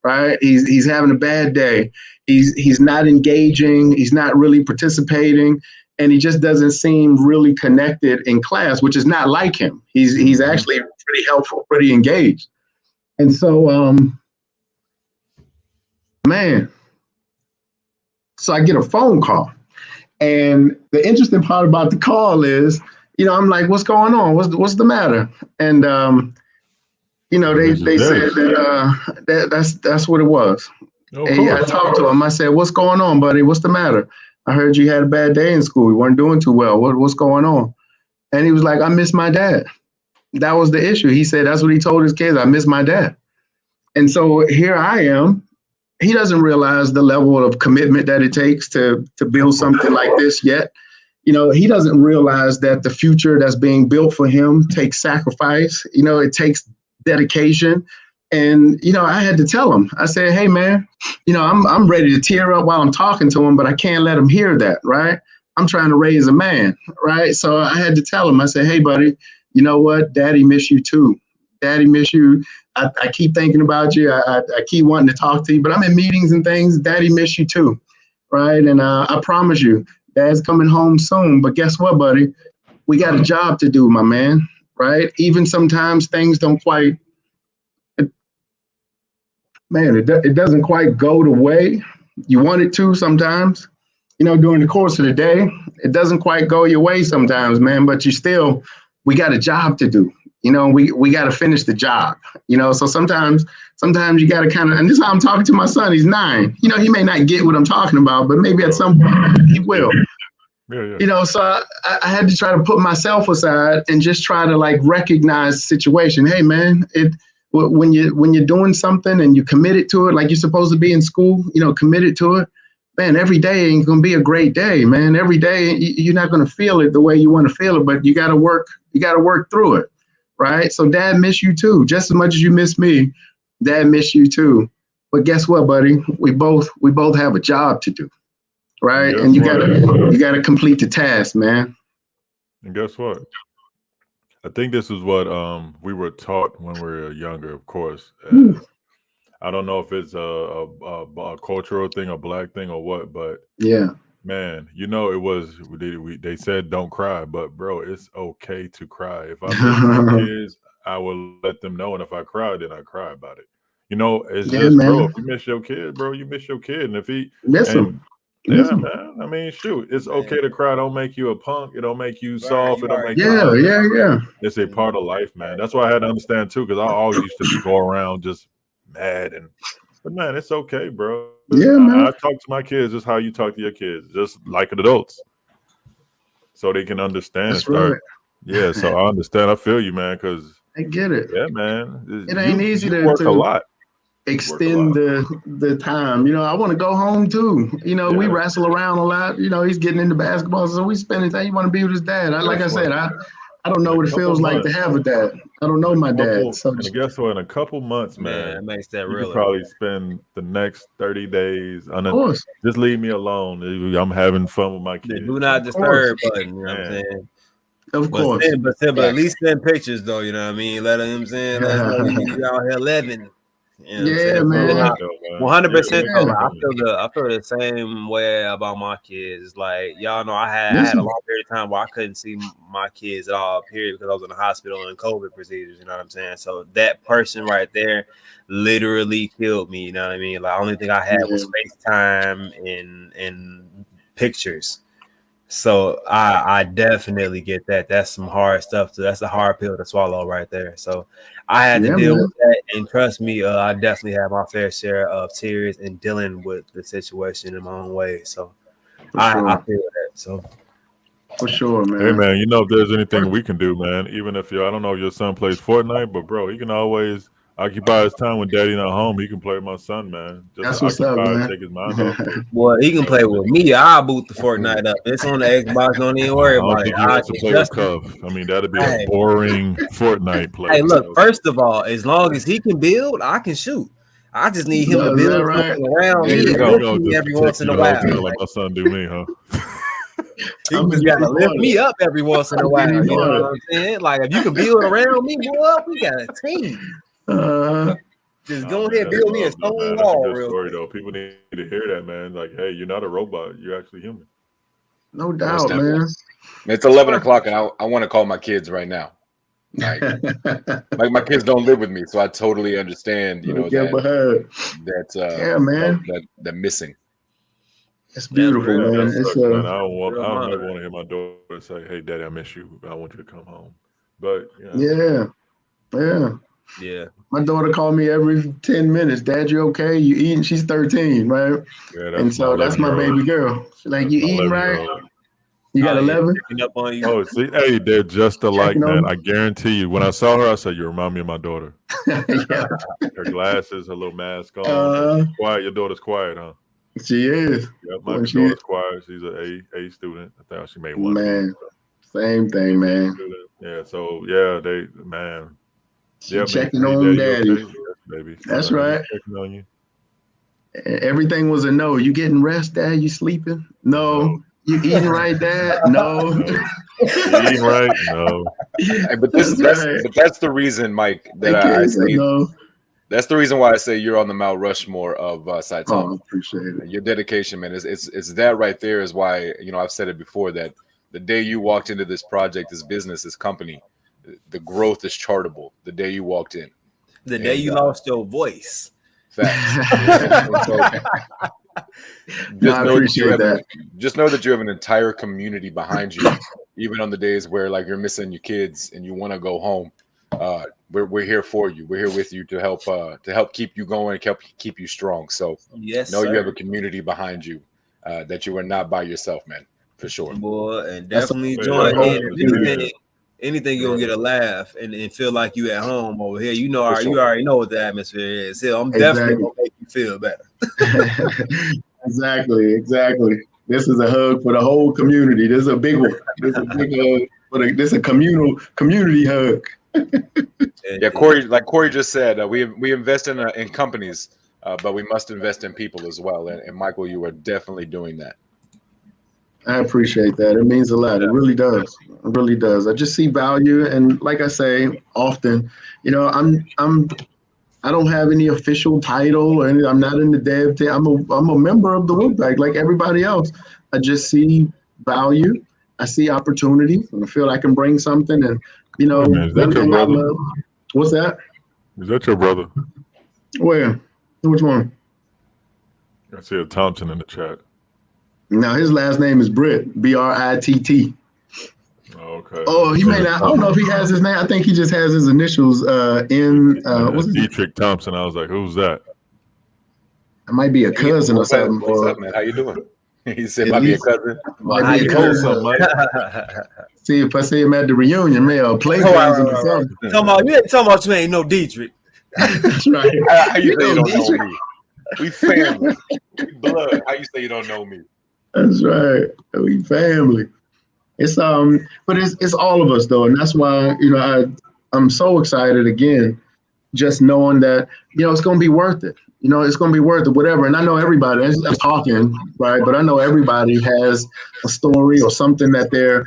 right? He's having a bad day. He's not engaging. He's not really participating. And he just doesn't seem really connected in class, which is not like him. He's actually pretty helpful, pretty engaged. And so, so I get a phone call. And the interesting part about the call is, I'm like, what's going on? What's the matter? And, they said that that's what it was. And I talked to him. I said, what's going on, buddy? What's the matter? I heard you had a bad day in school. You weren't doing too well. What's going on? And he was like, I miss my dad. That was the issue. He said, that's what he told his kids. I miss my dad. And so here I am. He doesn't realize the level of commitment that it takes to build something like this yet. He doesn't realize that the future that's being built for him takes sacrifice. It takes dedication. And I had to tell him. I said, "Hey, man, I'm ready to tear up while I'm talking to him, but I can't let him hear that, right? I'm trying to raise a man, right? So I had to tell him. I said, "Hey, buddy, you know what? Daddy miss you too. Daddy miss you. I keep thinking about you. I keep wanting to talk to you, but I'm in meetings and things. Daddy miss you too, right? And I promise you, Dad's coming home soon. But guess what, buddy? We got a job to do, my man, right? Even sometimes things don't quite, it doesn't quite go the way you want it to sometimes. During the course of the day, it doesn't quite go your way sometimes, man, but we got a job to do. We got to finish the job, so sometimes you got to kind of, and this is how I'm talking to my son. He's 9. He may not get what I'm talking about, but maybe at some point he will. Yeah. So I had to try to put myself aside and just try to like recognize the situation. Hey, man, when you're doing something and you committed to it, like you're supposed to be in school, committed to it, man, every day ain't gonna be a great day, man. Every day you're not gonna feel it the way you want to feel it, but you gotta work through it, right? So Dad miss you too, just as much as you miss me. Dad miss you too. But guess what, buddy? We both have a job to do, right? Guess And you what? gotta complete the task, man. And guess what? I think this is what we were taught when we were younger, of course. I don't know if it's a cultural thing, a black thing, or what, but Yeah. man, it was they said don't cry, but bro, it's okay to cry. If I miss my kids, I will let them know, and if I cry, then I cry about it. It's Yeah, just, bro, man. if you miss your kid, bro, you miss your kid, and if he Miss and him. yeah, man. I mean, shoot, it's okay to cry. Don't make you a punk. It don't make you soft. It don't make you Yeah, nothing. yeah. It's a part of life, man. That's why I had to understand too, because I always used to go around just mad but man, it's okay, bro. Yeah, man. I talk to my kids just how you talk to your kids, just like adults, so they can understand and That's start. right. Yeah, so I understand. I feel you, man. Because I get it. yeah, man, It ain't easy you work a to lot. extend the time. I want to go home too. We wrestle around a lot. He's getting into basketball, so we spending time. You want to be with his dad. Like I said, I don't know In a what it couple feels like to months, have a dad. I don't know my dad. So and guess what? In a couple months, Man, man, it makes that you could realer. probably spend the next 30 days of course, just leave me alone. I'm having fun with my The kids. do not disturb button, you know what I'm Man. saying? of But course. at least send pictures though, you know what I mean? Let them saying, let us know you out here living. You know what I'm Yeah, saying? man. 100%. Yeah. I feel the same way about my kids. Like y'all know, I had a long period of time where I couldn't see my kids at all. Period, because I was in the hospital and COVID procedures. You know what I'm saying? So that person right there literally killed me. You know what I mean? Like only thing I had was FaceTime and pictures. So I definitely get that. That's some hard stuff. That's a hard pill to swallow right there. So I had to deal with that, and trust me, I definitely have my fair share of tears and dealing with the situation in my own way. So I feel that. So for sure, man. Hey man, if there's anything we can do, man, even if I don't know if your son plays Fortnite, but bro, he can always occupy his time when daddy not home. He can play with my son, man. Just That's to what's up, occupy, man. take his mind off it. Well, he can play with me. I'll boot the Fortnite up. It's on the Xbox. Don't even worry I don't about think it. he wants to play with Cuff. I mean, that'd be a boring Fortnite play. Hey, look, first of all, as long as he can build, I can shoot. I just need him to build something around me and lift me every once in a while. Like my son do me, huh? He just gotta lift me up every once in a while. You know what I'm saying? Like if you can build around me, boy, we got a team. Just go ahead, build me a stone wall. That's a good story, though. People need to hear that, man. Like, hey, you're not a robot. You're actually human. No doubt, man. It's 11 o'clock, and I want to call my kids right now. Like my kids don't live with me, so I totally understand. That missing. It's beautiful, man. Sucks, man. I don't ever want to hear my daughter say, "Hey, Daddy, I miss you. I want you to come home." But yeah. My daughter called me every 10 minutes. Dad, you okay? You eating? She's 13, right? Yeah, and so that's my baby girl. She's like, you eating right? You got 11? Up on you. Oh, see, hey, they're just alike, man. I guarantee you. When I saw her, I said, "You remind me of my daughter." Her glasses, her little mask on. Quiet. Your daughter's quiet, huh? She is. Yep, my daughter's quiet. She's an A student. I think she made one. Man, same thing, man. Yeah. So yeah, man. She checking on daddy. Okay? baby. That's So, right. checking on you. Everything was a no. You getting rest, Dad? You sleeping? No. No. You eating right, Dad? No. No. You eating right? No. Hey, but That's right. that's the reason, Mike, that They I can't say say no. that's the reason why I say you're on the Mount Rushmore of Oh, Saitama. I appreciate it. Your dedication, man, it's that right there is why, you know, I've said it before that the day you walked into this project, this business, this company, the growth is chartable. The day you walked in, The day And, you lost your voice. facts. And so No, I appreciate that. just know that you have an entire community behind you, even on the days where like you're missing your kids and you want to go home. We're here for you. We're here with you to help keep you going, help keep you strong. So Yes, know sir. you have a community behind you, that you are not by yourself, man, for sure. Boy, and That's definitely a- join Yeah, in. yeah. Anything you're gonna get a laugh and feel like you at home over here. You know, For you sure. already know what the atmosphere is. So I'm definitely Exactly. gonna make you feel better. Exactly. This is a hug for the whole community. This is a big one. This is a big hug. This is a community hug. Yeah, Corey, like Corey just said, we invest in companies, but we must invest in people as well. And Michael, you are definitely doing that. I appreciate that. It means a lot. It really does. It really does. I just see value, and like I say often, you know, I don't have any official title, or I'm not in the dev team. I'm a member of the Wolfpack like everybody else. I just see value. I see opportunity, and I feel I can bring something. And you know, Wait a minute, is that one your thing I brother? love. What's that? Is that your brother? Where? Which one? I see a Thompson in the chat. Now his last name is Britt, Britt. Oh, okay. Oh, he may not. I don't know if he has his name. I think he just has his initials in. What's his name? Dietrich Thompson. I was like, who's that? It might be a cousin or What's up? something. What's or up, man? How you doing? He said, At might be a least- cousin. might be a Hold cousin. something, Mike. See if I see him at the reunion, man, or play games or something. You ain't talking about you ain't no Dietrich. That's right. How you say you know, don't know Dietrich. me? We family. We blood. How you say you don't know me? That's right. We family. It's but it's all of us though, and that's why I'm so excited again, just knowing that it's gonna be worth it. It's gonna be worth it, whatever. And I know everybody. I'm talking right, but I know everybody has a story or something that they're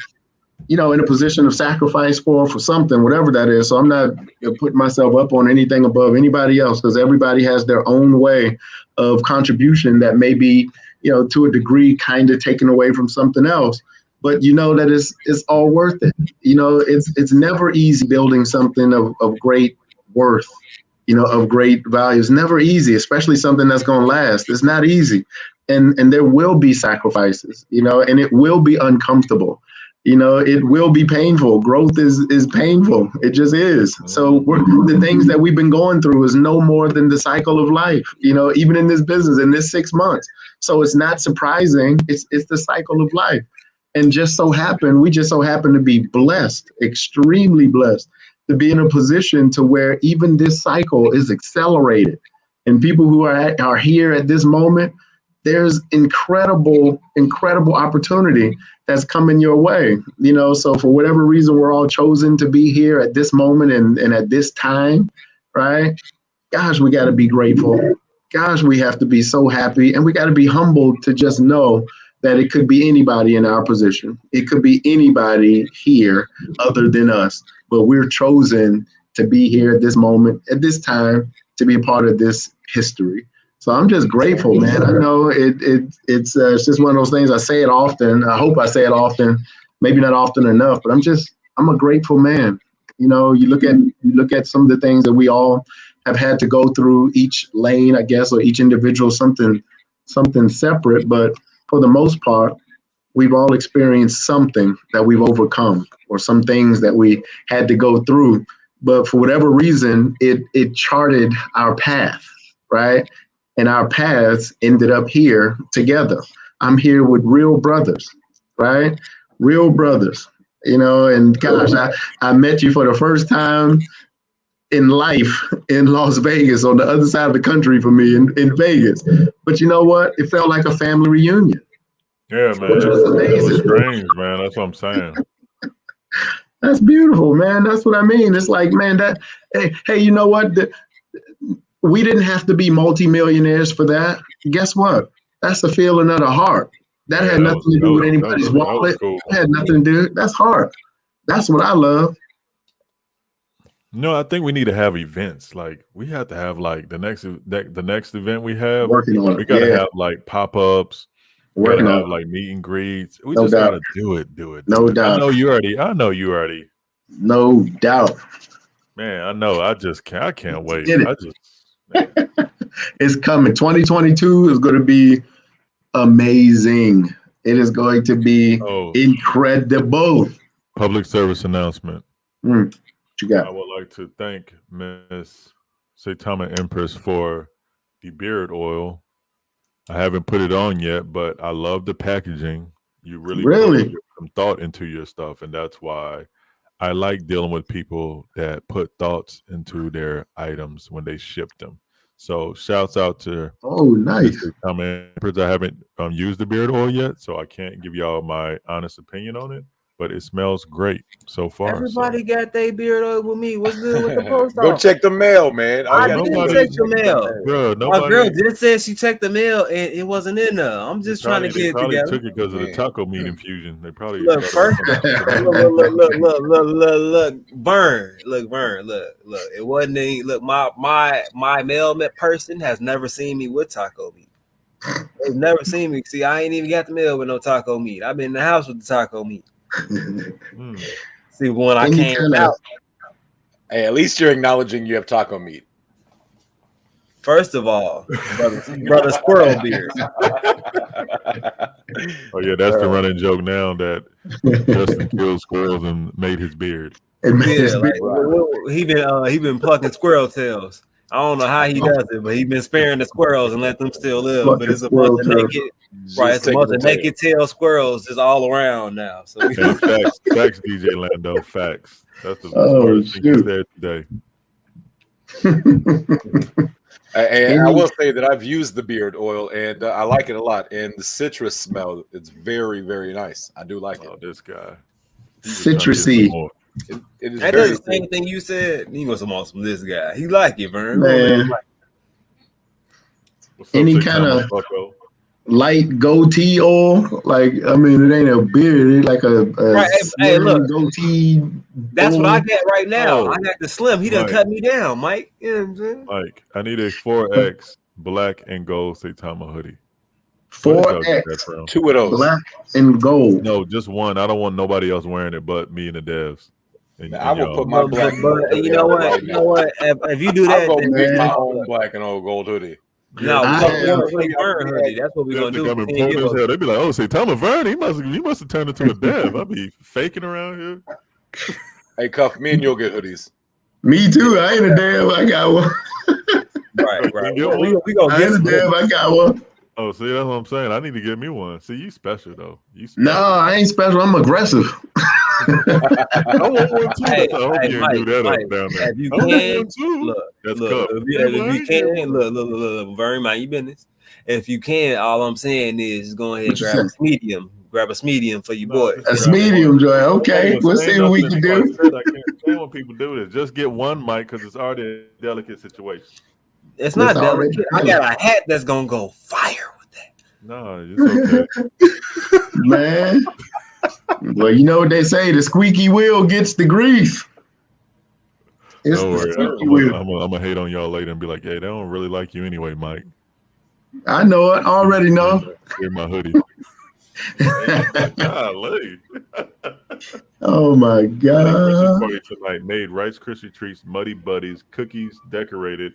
in a position of sacrifice for something, whatever that is. So I'm not putting myself up on anything above anybody else, because everybody has their own way of contribution that may be, to a degree, kind of taken away from something else. But that it's all worth it. It's never easy building something of great worth, of great value. It's never easy, especially something that's going to last. It's not easy. And there will be sacrifices, and it will be uncomfortable. It will be painful. Growth is painful. It just is. So the things that we've been going through is no more than the cycle of life, even in this business, in this 6 months. So it's not surprising. It's the cycle of life. And we just so happen to be blessed, extremely blessed, to be in a position to where even this cycle is accelerated. And people who are here at this moment, there's incredible opportunity that's coming your way. So for whatever reason, we're all chosen to be here at this moment and at this time, right? Gosh, we got to be grateful. Gosh, we have to be so happy, and we got to be humbled to just know that it could be anybody in our position. It could be anybody here other than us, but we're chosen to be here at this moment, at this time, to be a part of this history. So I'm just grateful, man. I know it's just one of those things. I say it often. I hope I say it often, maybe not often enough, but I'm a grateful man. You look at some of the things that we all have had to go through, each lane, I guess, or each individual, something separate, but for the most part, we've all experienced something that we've overcome, or some things that we had to go through. But for whatever reason, it charted our path, right? And our paths ended up here together. I'm here with real brothers, right? Real brothers, and gosh, I met you for the first time in life in Las Vegas, on the other side of the country for me in Vegas. But you know what? It felt like a family reunion. Yeah, man. Which was amazing. It's strange, man. That's what I'm saying. That's beautiful, man. That's what I mean. It's like, man, hey, you know what? We didn't have to be multimillionaires for that. Guess what? That's the feeling of the heart. That Yeah, had nothing to do with anybody's that was wallet. cool. That had nothing to do. That's heart. That's what I love. No, I think we need to have events. Like we have to have like the next event we have. Working on We it. gotta Yeah, have like pop-ups. We working gotta on have it. like meet and greets. We No just doubt. gotta do it. No I doubt. know you already. No doubt. Man, I know. I just can't. I can't wait. Get it. I just man. It's coming. 2022 is going to be amazing. It is going to be Oh, incredible. public service announcement. What you I got? would like to thank Miss Saitama Empress for the beard oil. I haven't put it on yet, but I love the packaging. You really Really? put some thought into your stuff, and that's why I like dealing with people that put thoughts into their items when they ship them. So shouts out to Oh, nice. Mr. Saitama Empress. I haven't used the beard oil yet, so I can't give y'all my honest opinion on it. But it smells great so far. Everybody got their beard oil with me. What's good with the post Go office? check the mail, man. All you I gotta did do is check check the mail. Bro, My girl nobody. did say she checked the mail and it wasn't in there. I'm just trying to They get it probably together. took it because of the Man. taco meat infusion. They probably Look, thought first, it was something. look, burn, look. It wasn't any. Look, my mail person has never seen me with taco meat. They've never seen me. See, I ain't even got the mail with no taco meat. I've been in the house with the taco meat. Mm. See, when I Any came kind of- out, Hey, at least you're acknowledging you have taco meat. first of all, brother Squirrel Beard. Oh yeah, that's the running joke now that Justin killed squirrels and made his beard. It made Yeah, us like be- he been plucking squirrel tails. I don't know how he does it, but he been sparing the squirrels and let them still live. But Plucking it's a bunch of squirrel tails. naked, Just right? It's a taking bunch the of tail. naked tail squirrels just all around now. So And facts, DJ Lando, facts. That's the Oh, smartest thing you shoot. said today. And I will say that I've used the beard oil and I like it a lot. And the citrus smell, it's very, very nice. I do like it. Oh, this guy. He was trying to get some Citrusy. more. It is that very does the same thing you said. He was some awesome. This guy, he like it, Vern. Man. What's up, Any Saitama kinda- Bucko? Light goatee oil. Like, I mean, it ain't a beard. It's like a Right, hey, slim look. goatee. That's what I oil. get right now. Oh. I got the slim. He done Right. cut me down, Mike. You know what I'm saying? Mike, I need a 4X black and gold Saitama hoodie. Where did y'all get 4X that from? two of those. black and gold. No, just one. I don't want nobody else wearing it but me and the devs. And, I will y'all. put my black and gold But hoodie you know on what? right You now. know what? If you do I'll that, go then make my man. own black and old hoodie. no, I we're have- gonna make Vern hoodie. That's what we're They'll gonna think do. I'm We can't important give as a- hell. They be like, "Oh, Saitama Vern, he must have turned into a dev. I be faking around here." Hey, Cuff, me and you'll get hoodies. Me too. I ain't a damn. I got one. Right. You get We one? gonna I get ain't a some. damn. I got one. Oh, see, that's what I'm saying. I need to get me one. See, you special though. You special. No, I ain't special. I'm aggressive. I want one too. Hey, I hope hey, you Mike, ain't do that Mike, up down there. if you I want can, one too. Look, That's look, cup. if you can, look, very mind your business. If you can, all I'm saying is go ahead and What you grab a say? medium. Grab a medium for your No, boy. just That's grab medium, one. Joy. I Okay, don't we'll say see what we nothing can until I do. said I can't stand when people do this. Just get one mic because it's already a delicate situation. It's not It's already delicate. I got a hat that's gonna go fire with that. No, it's okay. Man. Well, you know what they say, the squeaky wheel gets the grease. It's Don't the worry. squeaky wheel. I'm gonna hate on y'all later and be like, "Hey, they don't really like you anyway, Mike." I know it. Already know. Here's my hoodie. Golly. Oh my Christmas God. party tonight. Made Rice Krispie treats, Muddy Buddies, cookies decorated,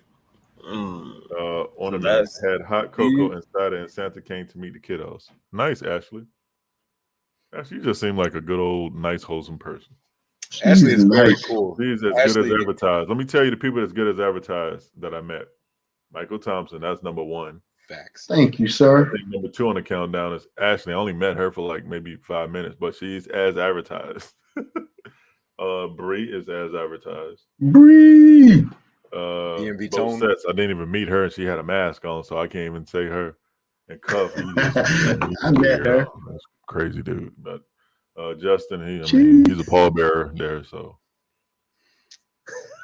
ornaments. That's- Had hot cocoa inside it, and Santa came to meet the kiddos. Nice, Ashley. Ashley, you just seem like a good old, nice, wholesome person. Ashley is very nice. cool. She's as Ashley- good as advertised. Let me tell you the people that's good as advertised that I met. Michael Thompson, that's number one. Facts. Thank you, I sir. think number two on the countdown is Ashley. I only met her for like maybe 5 minutes, but she's as advertised. Bree is as advertised. Breathe. EMV Both Tone. sets, I didn't even meet her, and she had a mask on, so I can't even say her. And Cuff, I met her. That's crazy, dude. But Justin, he's a Jeez. pallbearer there, so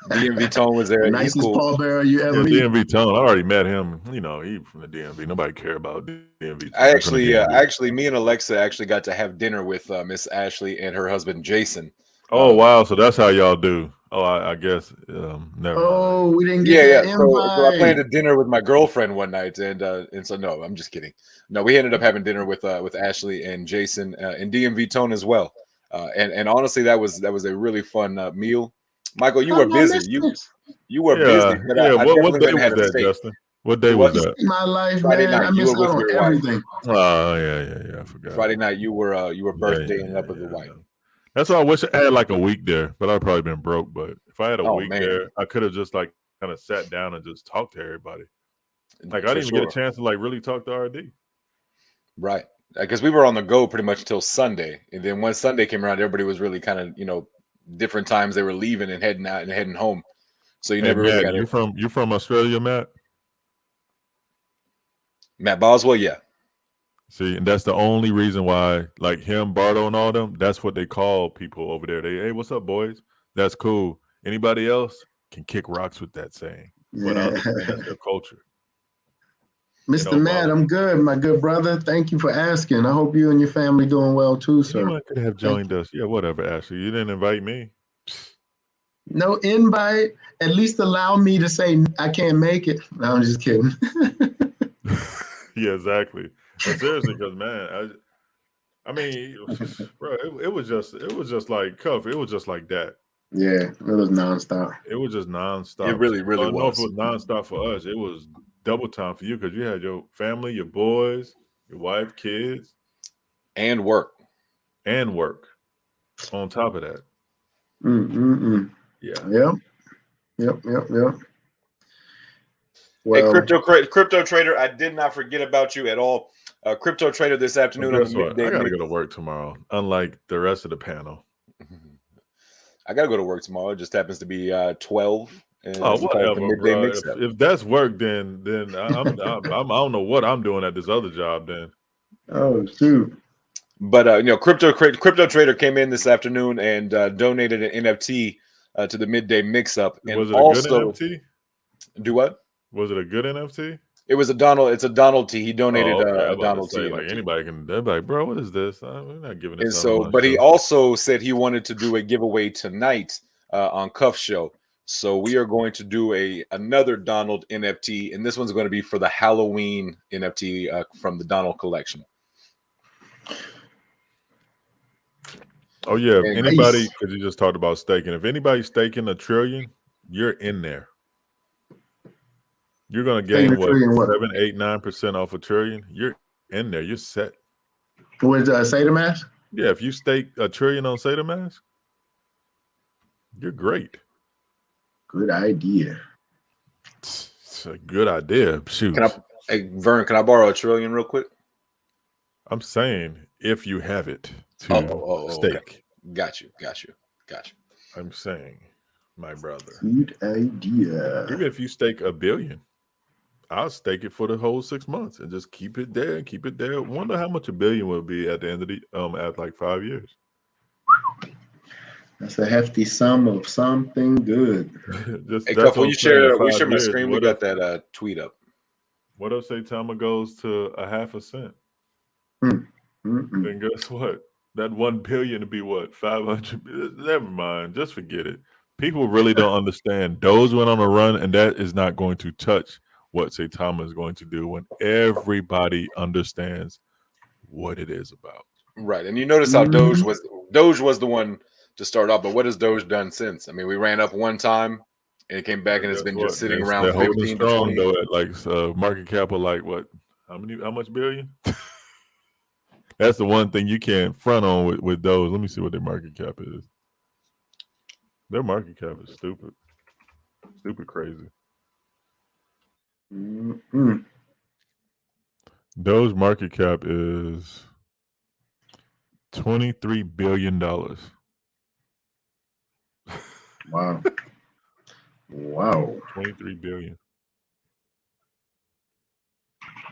DMV Tone was there. The He's nicest cool. pallbearer you Yeah, ever meet. DMV Tone. I already met him. You know, he from the DMV. Nobody care about DMV Tone. I He's from the DMV. actually, me and Alexa actually got to have dinner with Miss Ashley and her husband Jason. Oh wow, so that's how y'all do. Oh, I guess never mind. Oh, we didn't Yeah, get yeah. that So I planned invite. a dinner with my girlfriend one night, and so no, I'm just kidding. No, we ended up having dinner with Ashley and Jason and DMV Tone as well. And honestly, that was a really fun meal. Michael, you How were did I busy. miss this? You were Yeah, busy, but yeah. I What definitely day went and was had a that, steak. Justin? What day You was what? that? My life, Friday man. night. I You miss were with out on your wife. everything. Oh yeah. I forgot. Friday night, you were birthdaying up with the yeah. wife. That's why I wish I had like a week there, but I'd probably been broke. But if I had a Oh, week man. there, I could have just like kind of sat down and just talked to everybody. Like I For didn't even get a sure. chance to like really talk to RD. Right. Because we were on the go pretty much until Sunday. And then once Sunday came around, everybody was really kind of, different times they were leaving and heading out and heading home. So you Hey, never really Matt, got you from Australia, Matt? Matt Boswell, yeah. See, and that's the only reason why, like him, Bardo, and all them, that's what they call people over there. Hey, what's up, boys? That's cool. Anybody else can kick rocks with that saying. But I Yeah. understand that's their culture. Mr. Matt, I'm good, my good brother. Thank you for asking. I hope you and your family doing well too, sir. Anyone could have joined us. Yeah, whatever, Ashley. You didn't invite me. No invite. At least allow me to say I can't make it. No, I'm just kidding. Yeah, exactly. But seriously, because man, I mean, bro, it was just like Cuff. It was just like that. Yeah, it was nonstop. It was just nonstop. It really, really I don't know if was. it was nonstop for us. It was double time for you because you had your family, your boys, your wife, kids, And work. and work on top of that. Yeah. Yep. Hey, Well, crypto trader, I did not forget about you at all. Crypto trader this afternoon Well, on guess the what? midday. I gotta go to work tomorrow, unlike the rest of the panel. I gotta go to work tomorrow. It just happens to be 12. And Oh, we call it the whatever, midday bro. mix-up. If that's work, then I don't know what I'm doing at this other job. Then oh shoot. But crypto trader came in this afternoon and donated an NFT to the midday mix-up. And was it a also, good NFT? do what? Was it a good NFT? It was a Donald. It's a Donald T. He donated Oh, okay. a I'm about to Donald say, T. like NFT. anybody can. They're like, bro, what is this? We're not giving this. And out so, on but my he show. also said he wanted to do a giveaway tonight on Cuff Show. So we are going to do another Donald NFT, and this one's going to be for the Halloween NFT from the Donald collection. Oh yeah, if And- anybody, Nice. because you just talked about staking. If anybody's staking $1 trillion, you're in there. You're gonna Staking gain $1 trillion what? 7, 8, 9% off $1 trillion. You're in there. You're set. With Sadamask? Yeah, if you stake $1 trillion on SataMask, you're great. Good idea. It's a good idea. Shoot, Hey, Vern, can I borrow $1 trillion real quick? I'm saying if you have it to stake. Okay. Got you. I'm saying, my brother, Good idea. even if you stake $1 billion, I'll stake it for the whole 6 months and just keep it there. Wonder how much $1 billion will be at the end of the at like 5 years. That's a hefty sum of something good. Hey, That's Cuff, what will I'm you saying, share at 5 my years, screen? We what got if- that tweet up. What if say Tama goes to 0.5 cent? Mm-mm. Then guess what? That 1 billion to be what? 500. Never mind. Just forget it. People really don't understand. Doge went on a run, and that is not going to touch what Saitama is going to do when everybody understands what it is about. Right, and you notice how Doge was the one to start off, but what has Doge done since? I mean, we ran up one time, and it came back, and it's Guess been what? just sitting They're around holding 15 to strong 20. though at like market cap of like what? How much billion? That's the one thing you can't front on with those. Let me see what their market cap is. Their market cap is stupid crazy. Mm-mm. Doge's market cap is $23 billion. Wow. Wow. 23 billion.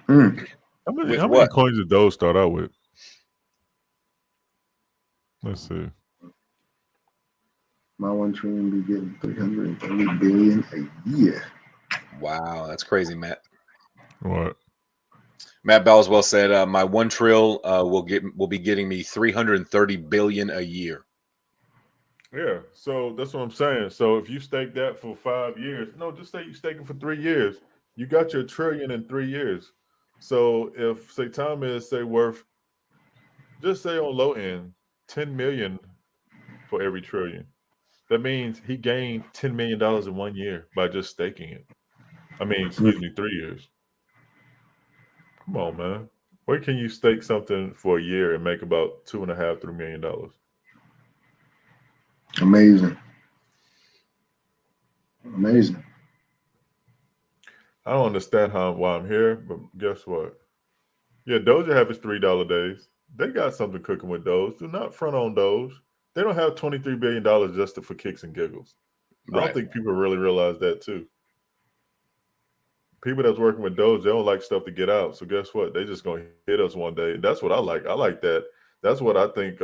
Mm. How With many what? coins did Doge start out with? Let's see. My 1 trillion be getting 330 billion a year. Wow, that's crazy, Matt. What? Matt Boswell said, "My 1 trill will be getting me 330 billion a year." Yeah, so that's what I'm saying. So if you stake that for 5 years, no, just say you stake it for 3 years. You got your trillion in 3 years. So if say Tom is say worth, just say on low end, 10 million for every trillion. That means he gained $10 million in 1 year by just staking it. I mean, excuse me, 3 years. Come on, man. Where can you stake something for a year and make about $2.5–3 million? Amazing. Amazing. I don't understand why I'm here, but guess what? Yeah, Doja have his $3 days. They got something cooking with Doge. Do not front on Doge. They don't have $23 billion just for kicks and giggles. I don't Right. think people really realize that too. People that's working with Doge, they don't like stuff to get out. So guess what? They just gonna hit us one day. That's what I like. I like that. That's what I think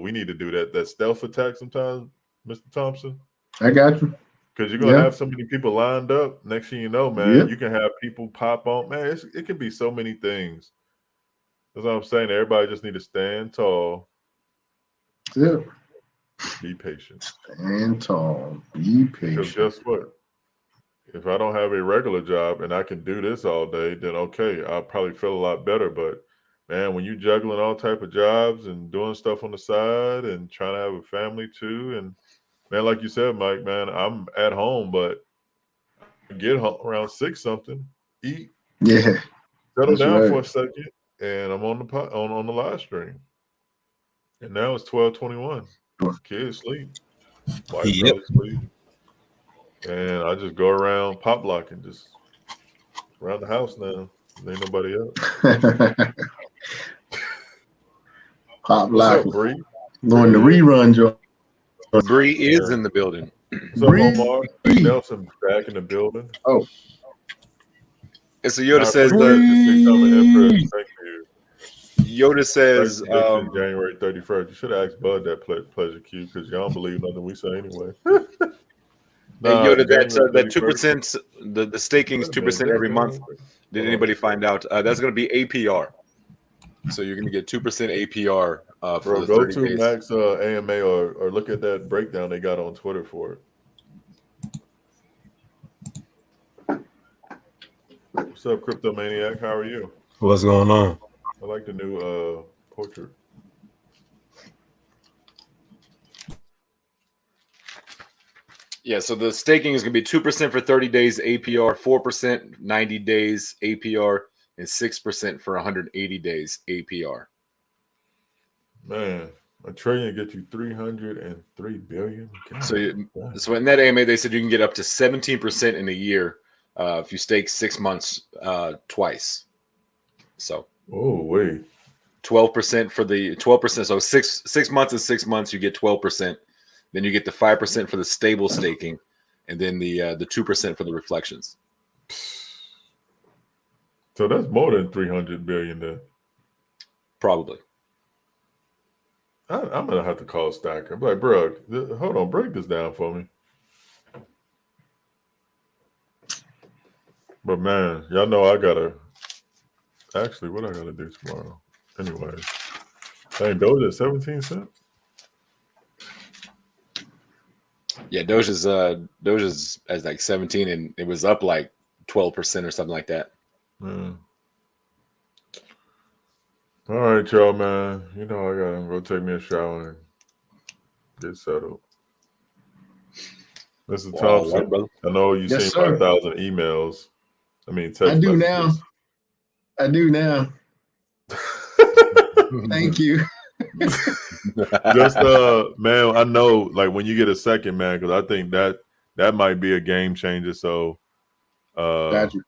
we need to do, that stealth attack sometimes, Mr. Thompson. I got you. Because you're gonna Yeah. have so many people lined up. Next thing you know, man, Yeah. you can have people pop on. Man, it can be so many things. That's what I'm saying. Everybody just need to stand tall, Yeah. be patient. Stand tall. Be Because patient. guess what? If I don't have a regular job and I can do this all day, then okay, I'll probably feel a lot better. But man, when you juggling all type of jobs and doing stuff on the side and trying to have a family too, and man, like you said, Mike, man, I'm at home, but I get home around 6 something, eat, Yeah. settle That's down for a right. second, and I'm on the live stream. And now it's 12:21. Kids sleep, wife Yep. probably sleep, and I just go around pop blocking, just around the house now. There ain't nobody else. Pop What's up, locking. Bree? Going to rerun, Joe. Bree is Yeah. in the building. What's up, Bree. Omar? Nelson back in the building. Oh, And so Yoda I says appreciate you coming, Empress. Thank you. Yoda says Prediction January 31st. You should have asked Bud that pleasure cue, because y'all don't believe nothing we say anyway. Hey, Yoda, January that 31st. 2%, the staking is 2% every month. Did anybody find out? That's going to be APR. So you're going to get 2% APR for Bro, the go 30 to days. Max AMA or look at that breakdown they got on Twitter for it. What's up, Crypto Maniac? How are you? What's going on? I like the new portrait. Yeah, so the staking is going to be 2% for 30 days APR, 4% 90 days APR, and 6% for 180 days APR. Man, $1 trillion get you 303 billion. So in that AMA, they said you can get up to 17% in a year if you stake 6 months twice. So oh wait, 12% for the 12%. So 6 months and 6 months, you get 12%. Then you get the 5% for the stable staking, and then the 2% for the reflections. So that's more than 300 billion then. Probably. I'm gonna have to call Stacker. I'm like, bro, hold on, break this down for me. But man, y'all know I gotta. Actually, what I gotta do tomorrow? Anyway, dang, Doge at 17 cents. Yeah, Doge's as like 17, and it was up like 12% or something like that. Man. All right, y'all, man. You know I gotta go take me a shower and get settled. Mr. Thompson, right, brother. I know you Yes, seen sir. 5,000 emails. I mean, text I do messages. now. I do now. Thank you. Just man, I know, like, when you get a second, man, because I think that might be a game changer. So Got you.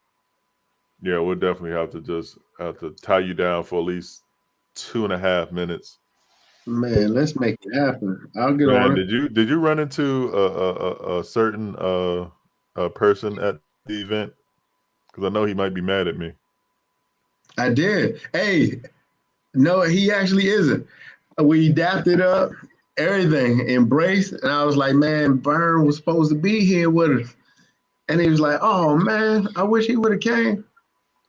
yeah, we'll definitely have to tie you down for at least 2.5 minutes. Man, let's make it happen. I'll get Man, on it. did you run into a certain person at the event? Because I know he might be mad at me. I did. Hey, no, he actually isn't. We dapped it up. everything, embraced. And I was like, man, Vern was supposed to be here with us. And he was like, oh man, I wish he would have came.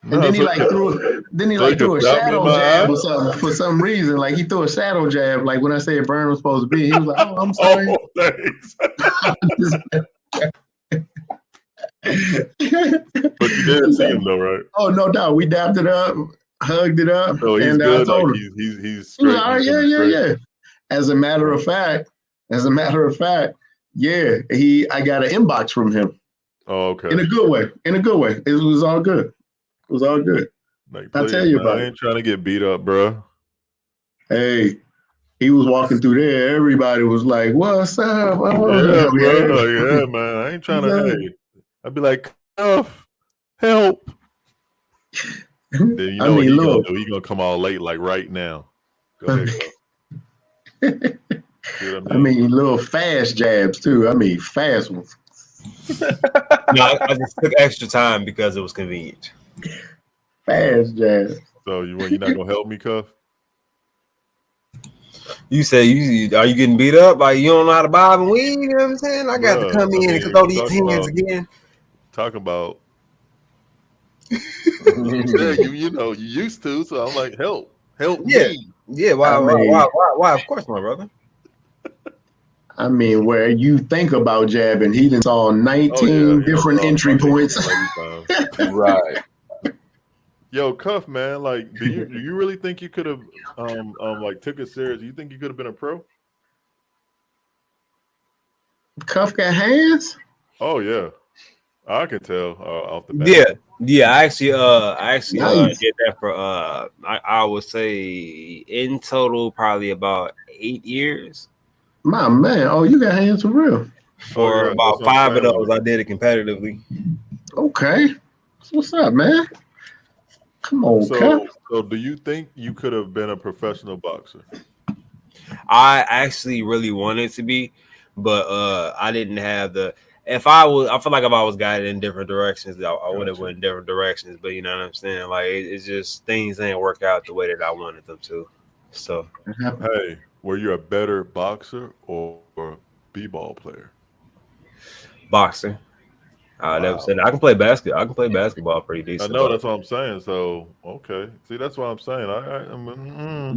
And then he like threw a shadow jab or something for some reason. Like he threw a shadow jab. Like when I said Vern was supposed to be, he was like, "Oh, I'm sorry." Oh, thanks. But you didn't see him though, right? Oh no doubt, we dapped it up, hugged it up, So he's and good. I told Like him he's he was straight. like, "Oh He's yeah, coming yeah, straight. yeah." As a matter of fact, yeah, I got an inbox from him Oh, okay. in a good way. It was all good. It was all good. Like, I'll please, tell you man, about I it. ain't trying to get beat up, bro. Hey, he was walking through there. Everybody was like, "What's up?" Oh, Yeah, bro. yeah. Like, yeah, man. I ain't trying to. Yeah. Hey, I'd be like, Cuff, help. Then you know what he gonna look. do? He gonna come all late, like right now. Go ahead, Cuff. See what I mean? Little fast jabs too. Fast ones. No, I just took extra time because it was convenient. Fast jabs. So you're not gonna help me, Cuff? You say are you getting beat up? Like you don't know how to bob and weave? You know what I'm saying? I got to come in and throw these hands again. Talking about. you know you used to, so I'm like, help me. Yeah. Why? Of course, my brother. Where you think about jabbing, he done saw 19 different entry points. Right. Yo, Cuff, man, like, do you really think you could have like took it serious? You think you could have been a pro? Cuff got hands? Oh yeah, I can tell off the bat. Yeah. I actually Nice. did that for I would say in total probably about 8 years. My man, oh, you got hands for real. For about 5 of those, I did it competitively. Okay, what's up, man? Come on, Cuff. So do you think you could have been a professional boxer? I actually really wanted to be, but I didn't have the. I feel like if I was guided in different directions, I would have went in different directions. But you know what I'm saying? Like it's just things didn't work out the way that I wanted them to. So hey, were you a better boxer or b-ball player? Boxer. I can play basketball. I can play basketball pretty decent. I know, that's what I'm saying. So okay, see, that's what I'm saying.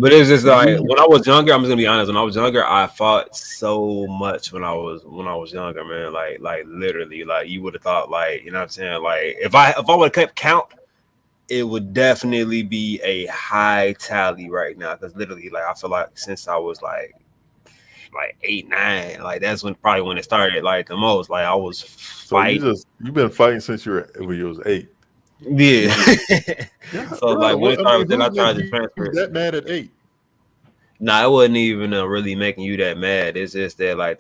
But it's just like when I was younger. I'm just gonna be honest. When I was younger, I fought so much when I was younger, man. Like literally, like you would have thought, like you know what I'm saying. Like if I would have kept count, it would definitely be a high tally right now. Because literally, like I feel like since I was like 8, 9, like that's when it started like the most. Like I was fighting. So you've been fighting since when you was 8. Yeah. So bro, like when it started, then I tried to you transfer. That mad at 8? Nah, it wasn't even really making you that mad. It's just that I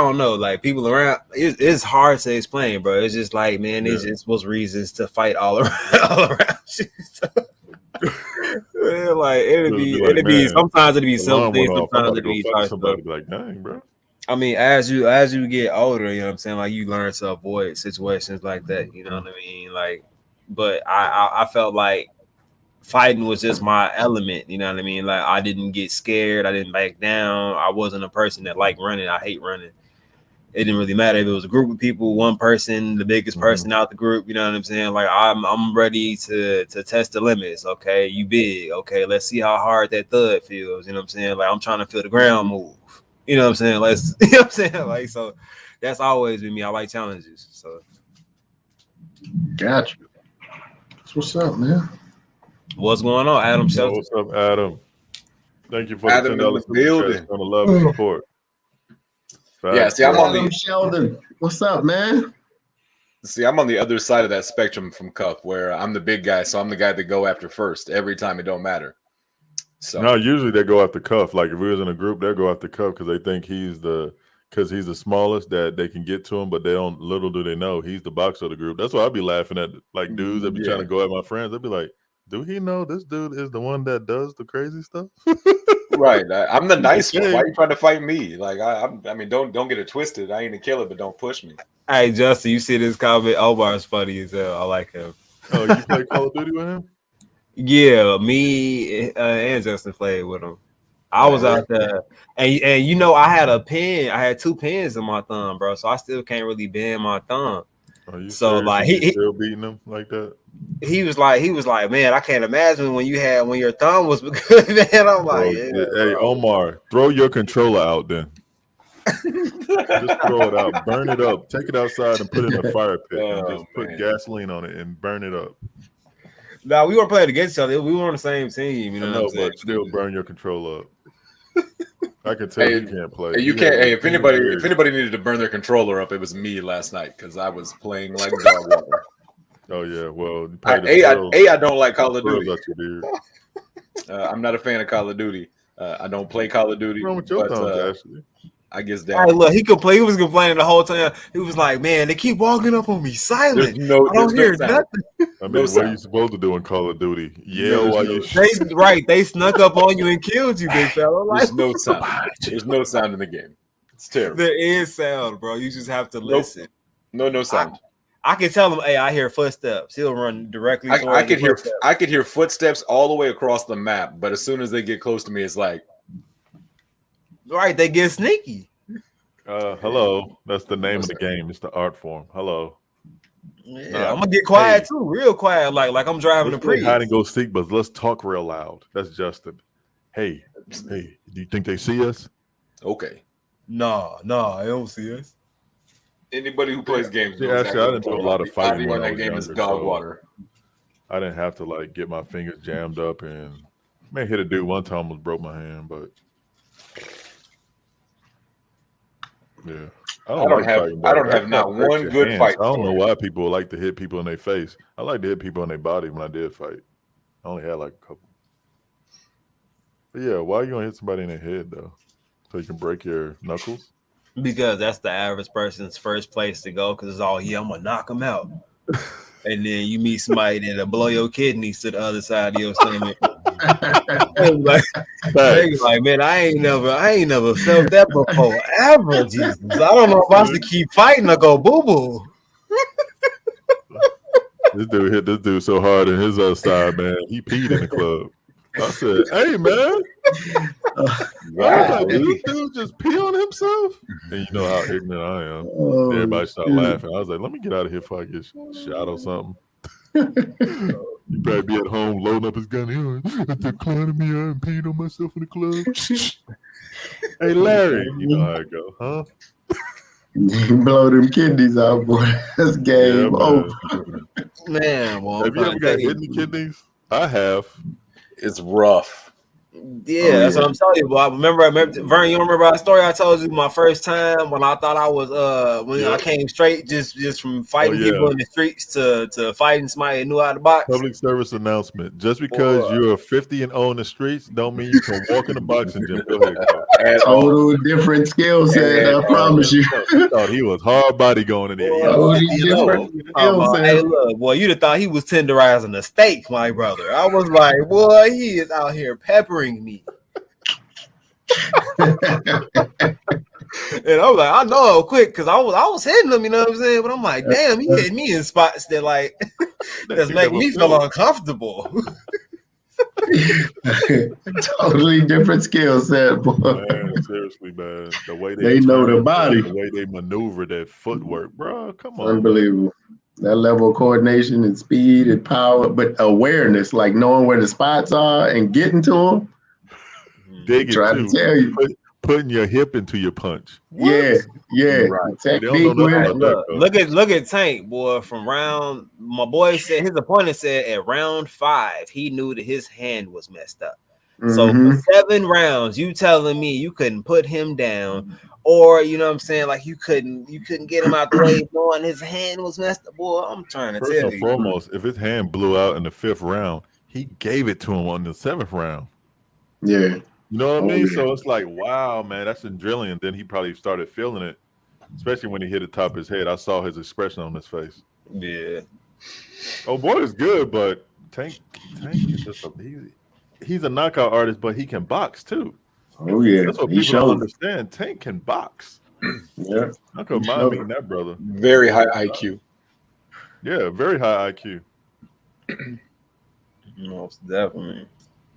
don't know, like people around. It's hard to explain, bro. It's just like, man, it's just was reasons to fight all around you. So, yeah, like it'd be sometimes it'd be something, sometimes it'd be somebody be like, dang, bro. I mean, as you get older, you know what I'm saying, like you learn to avoid situations like that, you know what I mean? Like, but I felt like fighting was just my element, you know what I mean? Like I didn't get scared, I didn't back down. I wasn't a person that liked running. I hate running. It didn't really matter if it was a group of people, one person, the biggest person out the group, you know what I'm saying? Like I'm ready to test the limits. Okay, you big. Okay, let's see how hard that thud feels. You know what I'm saying? Like I'm trying to feel the ground move. You know what I'm saying? You know what I'm saying? Like, so that's always been me. I like challenges. So Gotcha. What's up, man? What's going on, Adam Shelton? What's up, Adam? Thank you for Adam the $10 in the building. On the love and support. Yeah, see, I'm on Adam Sheldon. What's up, man? See, I'm on the other side of that spectrum from Cuff, where I'm the big guy, so I'm the guy that go after first every time. It don't matter. So no, usually they go after Cuff. Like if we was in a group, they'll go after Cuff because they think he's the smallest that they can get to him, but they don't. Little do they know he's the boxer of the group. That's why I'd be laughing at like dudes that be trying to go at my friends. They'd be like, "Do he know this dude is the one that does the crazy stuff?" Right, I'm the nice one. Why are you trying to fight me? Like I mean, don't get it twisted. I ain't a killer, but don't push me. Hey, Justin, you see this comment? Omar's funny as hell. I like him. Oh, you play Call of Duty with him? Yeah, me and Justin played with him. I was out there, and you know, I had a pen. I had 2 pins in my thumb, bro. So I still can't really bend my thumb. Are you So serious? like You still beating them like that? he was like, man, I can't imagine when your thumb was good, man. I'm Bro, like, yeah, hey, bro. Omar, throw your controller out then. Just throw it out, burn it up, take it outside and put it in a fire pit and just put man. gasoline on it and burn it up. Now we weren't playing against each other. We were on the same team. You know I what know, I'm saying? but still burn your controller up. I can tell Hey, you can't play. Hey, you have can't. a Hey, if clean anybody beard. needed to burn their controller up, it was me last night because I was playing like dog water. Oh yeah, well, you pay the bills. I don't like Call of Bills Duty. out your beard. I'm not a fan of Call of Duty. I don't play Call of Duty. What's wrong with your But thumbs, Ashley? I guess Hey, that look, he was complaining the whole time. He was like, man, they keep walking up on me there's silent. no I don't hear sound. nothing. I mean, No what are sound. you supposed to do in Call of Duty? Yell there's while no- you They snuck up on you and killed you, big fella. Like, There's no sound. There's no sound in the game. It's terrible. there is sound, bro. You just have to listen. No sound. I can tell him, hey, I hear footsteps. He'll run directly. I towards could the hear footsteps. I could hear footsteps all the way across the map, but as soon as they get close to me, it's like Right, they get sneaky. hello. That's the name of the game. It's the art form. Hello. Yeah, Nah, I'm gonna get quiet hey. too, real quiet, like I'm driving a Let's play Prius. hide and go seek, but let's talk real loud. That's Justin. Hey, do you think they see us? okay. Nah, I don't see us. Anybody who plays games, See, knows actually, I exactly didn't do what a lot of the fighting audio when in I that was game is younger, dog so- water. I didn't have to like get my fingers jammed up and man hit a dude one time, almost broke my hand, but yeah. I don't like fighting, I though. don't That have not stuff hurts one your good hands. fight I don't know story. why people like to hit people in their face. I like to hit people in their body when I did fight. I only had like a couple. But yeah, why are you gonna hit somebody in the head though? So you can break your knuckles? Because that's the average person's first place to go. Because it's all, yeah, I'm gonna knock him out, and then you meet somebody that'll blow your kidneys to the other side of your stomach. They like, man, I ain't never felt that before ever. Jesus, I don't know if I should keep fighting or go boo boo. This dude hit this dude so hard in his other side, man. He peed in the club. I said, "Hey, man." I was like, "Did this dude just pee on himself?" And you know how ignorant I am. Oh, Everybody started shoot. laughing. I was like, "Let me get out of here before I get shot or something." He probably be at home loading up his gun. They're clowning me. I peed on myself in the club. Hey, Larry, you know how it go, huh? Blow them kidneys out, boy. That's game man. over. Man, well, Have you ever got hit in the kidneys? I have. It's rough. Yeah, that's what I'm telling you. But I remember, Vern, you remember that story I told you my first time when I thought I was when I came straight just from fighting people in the streets to fighting somebody who knew how to box. Public service announcement. Just because you're 50 and own the streets don't mean you can walk in the boxing gym. Go ahead, Carl. Total different skill set, I promise you. He thought he was hard body going in there. Totally different skill Hey, set. look, boy, you'd have thought he was tenderizing a steak, my brother. I was like, boy, he is out here peppering me. And I was like, I know quick because I was hitting him, you know what I'm saying? But I'm like, damn, he hit me in spots that like that's make me feel uncomfortable. Totally different skill set, boy. Man, seriously, man. The way They know turn, the body. the way they maneuver that footwork, bro. Come on. Unbelievable. That level of coordination and speed and power, but awareness, like knowing where the spots are and getting to them. Dig it Try too. to tell you. Putting your hip into your punch. Yeah. Right. They don't Technique know with nothing it. about that, though. Look at Tank, boy. From round, my boy said his opponent said at round 5 he knew that his hand was messed up. So for 7 rounds, you telling me you couldn't put him down, or you know what I'm saying, like you couldn't get him out the way knowing his hand was messed up. Boy, I'm trying to First tell and you. foremost, if his hand blew out in the 5th round, he gave it to him on the 7th round. Yeah. You know what I Oh, mean? yeah. So it's like, wow, man, that's adrenaline. Then he probably started feeling it, especially when he hit the top of his head. I saw his expression on his face. Yeah. Oh, boy, is good, but Tank is just he's a knockout artist, but he can box too. Oh yeah. That's what He people don't showed. understand. Tank can box. Yeah. I could He mind showed. meeting that brother. Very high IQ. Yeah, very high IQ. Most definitely.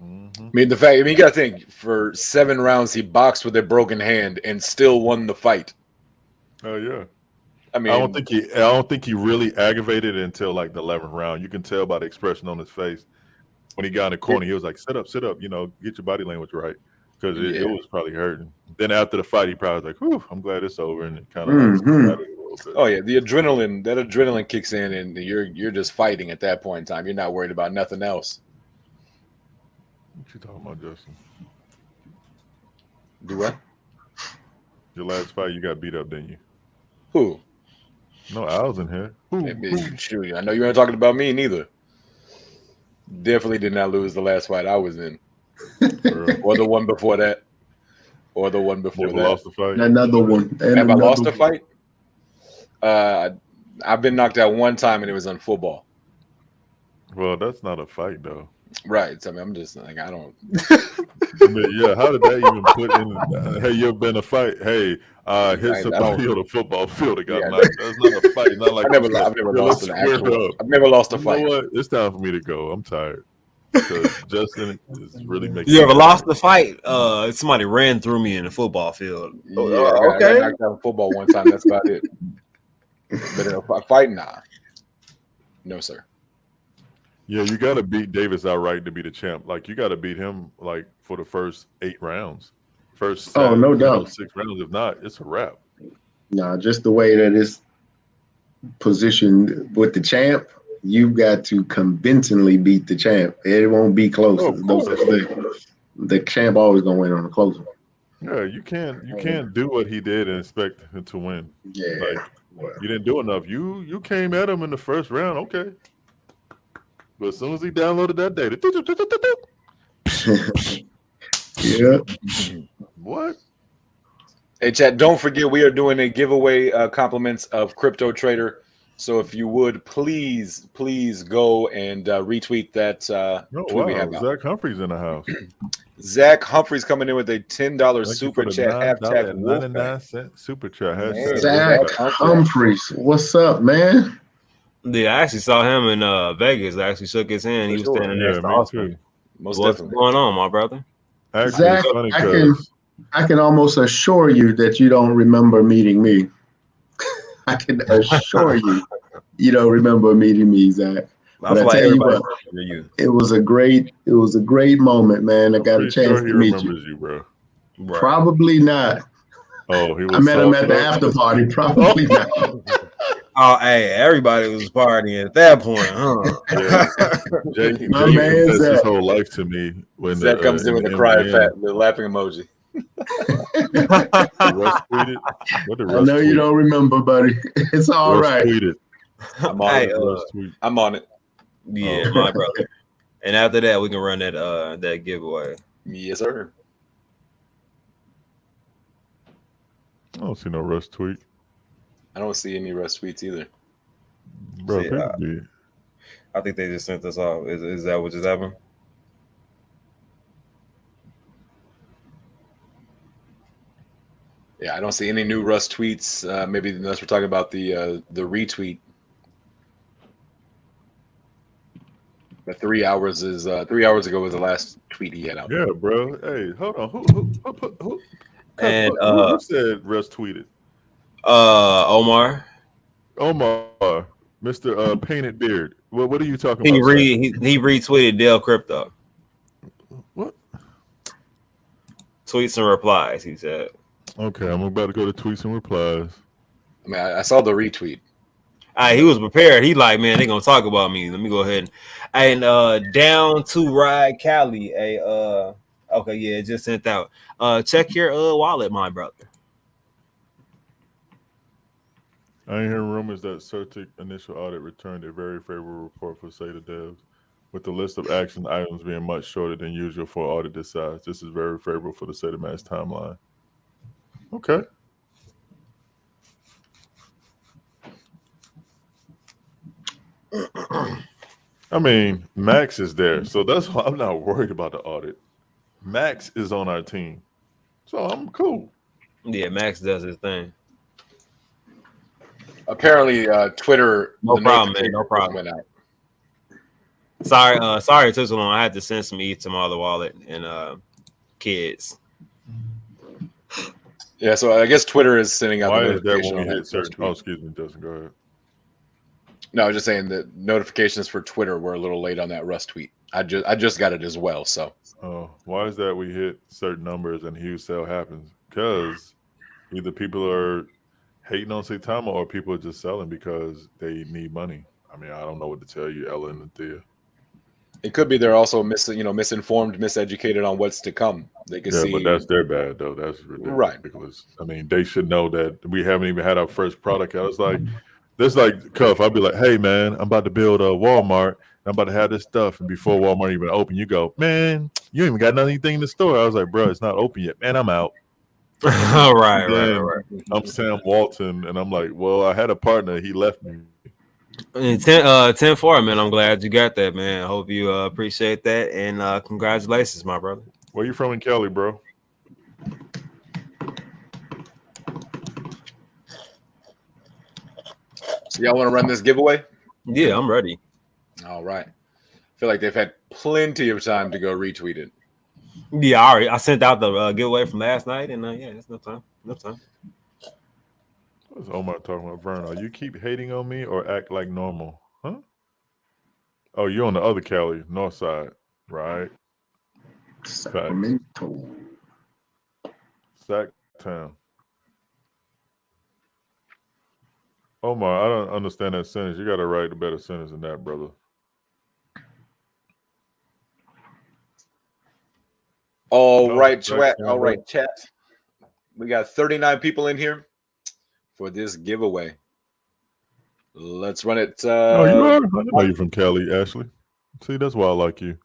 Mhm. I mean, the fact. I mean, you got to think. For 7 rounds, he boxed with a broken hand and still won the fight. Oh yeah. I I mean, don't think he really aggravated it until like the 11th round. You can tell by the expression on his face when he got in the corner. He was like, sit up, you know, get your body language right. Because it yeah. was probably hurting. Then after the fight, he probably was like, whew, I'm glad it's over. And it kind of like Mhm. got it a little bit. Oh yeah, the adrenaline. That adrenaline kicks in, and you're just fighting at that point in time. You're not worried about nothing else. What you talking about, Justin? Do what? Your last fight, you got beat up, didn't you? Who? No, I was in here. Shoot, I know you weren't talking about me neither. Definitely did not lose the last fight I was in, or the one before that, or the one before Never that. lost the fight. Another one. And Have I another lost a one. fight? I've been knocked out one time, and it was on football. Well, that's not a fight, though. Right. So I mean, I'm just like, I don't. I mean, yeah, how did that even put in? Hey, you ever been a fight? Hey, hit somebody on the football field that got knocked. That's not a fight. Not like I've never lost an actual. I've never lost a fight. You know what? It's time for me to go. I'm tired. Because Justin is really making. You ever lost the fight? Somebody ran through me in the football field. Yeah, I got knocked out in football one time. That's about it. But in a fight, nah. No, sir. Yeah, you got to beat Davis outright to be the champ. Like, you got to beat him, like, for the first 8 rounds. First 7, no doubt. 6 rounds. If not, it's a wrap. Nah, just the way that it's positioned with the champ, you've got to convincingly beat the champ. It won't be close. Oh, of No course. such thing. The champ always gonna win on the close one. Yeah, you can't do what he did and expect him to win. Yeah. Like, you didn't do enough. You came at him in the first round, okay. But as soon as he downloaded that data, Yeah. what? Hey, chat, don't forget we are doing a giveaway compliments of Crypto Trader. So if you would, please go and retweet that tweet we have out. Zach Humphrey's in the house. Zach Humphrey's coming in with a $10 Thank super you for the chat. Hashtag Wolfpack. 99-cent super chat. Hashtag Zach Wolfpack. Humphreys, what's up, man? Yeah, I actually saw him in Vegas. I actually shook his hand. He was standing next to me Austin. too. Most What's definitely. going on, my brother? Actually, Zach, it's funny because I can almost assure you that you don't remember meeting me. I can assure you, you don't remember meeting me, Zach. But I tell you what, it was a great moment, man. I got a chance to meet you. You, bro. Right. Probably not. Oh, he was. I met him at the after party. Probably not. Oh, hey, everybody was partying at that point, huh? Yeah. Jake My man confessed his Zach. whole life to me when Zach comes in with the crying fat, the laughing emoji. Russ tweeted. What did I Russ know you tweet? don't remember, buddy. It's all Russ right. tweeted. I'm on Hey, it. Russ tweet. I'm on it. Yeah, my brother. And after that, we can run that giveaway. Yes, sir. I don't see no Russ tweet. I don't see any Russ tweets either. Bro, See, people be- I think they just sent us off. Is that what just happened? Yeah, I don't see any new Russ tweets. Maybe unless we're talking about the retweet. But 3 hours is 3 hours ago was the last tweet he had out. Yeah, bro. Hey, hold on. Who said Russ tweeted? Omar. Omar, Mr. Painted Beard. What are you talking He about? he retweeted Dell Crypto. What? Tweets and replies, he said. Okay, I'm about to go to tweets and replies. I mean, I saw the retweet. He was prepared. He like, man, they gonna talk about me. Let me go ahead and down to Ride Cali. Okay, yeah, it just sent out. Check your wallet, my brother. I ain't hearing rumors that Certic initial audit returned a very favorable report for SATA devs, with the list of action items being much shorter than usual for audit this size. This is very favorable for the SATA Max timeline. Okay. I mean, Max is there, so that's why I'm not worried about the audit. Max is on our team, so I'm cool. Yeah, Max does his thing. Apparently, Twitter. No the problem, man. notification No problem. went out. Sorry it took so long. I had to send some ETH to my other wallet and kids. Yeah, so I guess Twitter is sending out Why the is that notification when on we that hit certain? first tweet. Oh, excuse me, Dustin. Go ahead. No, I was just saying that notifications for Twitter were a little late on that Russ tweet. I just got it as well. So Why is that we hit certain numbers and huge sale happens? Because either people are hating on Saitama or people are just selling because they need money. I mean, I don't know what to tell you, Ella and Thea. it could be they're also misinformed, miseducated on what's to come. They could Yeah, see. but that's their bad though. That's ridiculous. Right. I mean, they should know that we haven't even had our first product out. It's like this, like Cuff. I'd be like, "Hey, man, I'm about to build a Walmart. I'm about to have this stuff." And before Walmart even open, you go, "Man, you ain't even got anything in the store." I was like, "Bro, it's not open yet, man. I'm out." right. I'm Sam Walton, and I'm like, "Well, I had a partner. He left me." And 10-4, man. I'm glad you got that, man. I hope you appreciate that, and congratulations, my brother. Where you from in Cali, bro? So y'all want to run this giveaway? Yeah, I'm ready. All right. I feel like they've had plenty of time to go retweet it. Yeah, I sent out the giveaway from last night, and yeah, it's no time. What's Omar talking about, Vernon? You keep hating on me or act like normal, huh? Oh, you're on the other Cali, north side, right? Sacramento. Sacktown. Omar, I don't understand that sentence. You got to write a better sentence than that, brother. All No, right, Sacktown, All right, bro. chat. We got 39 people in here for this giveaway. Let's run it. Oh, you are? I didn't know you're from Cali, Ashley. See, that's why I like you.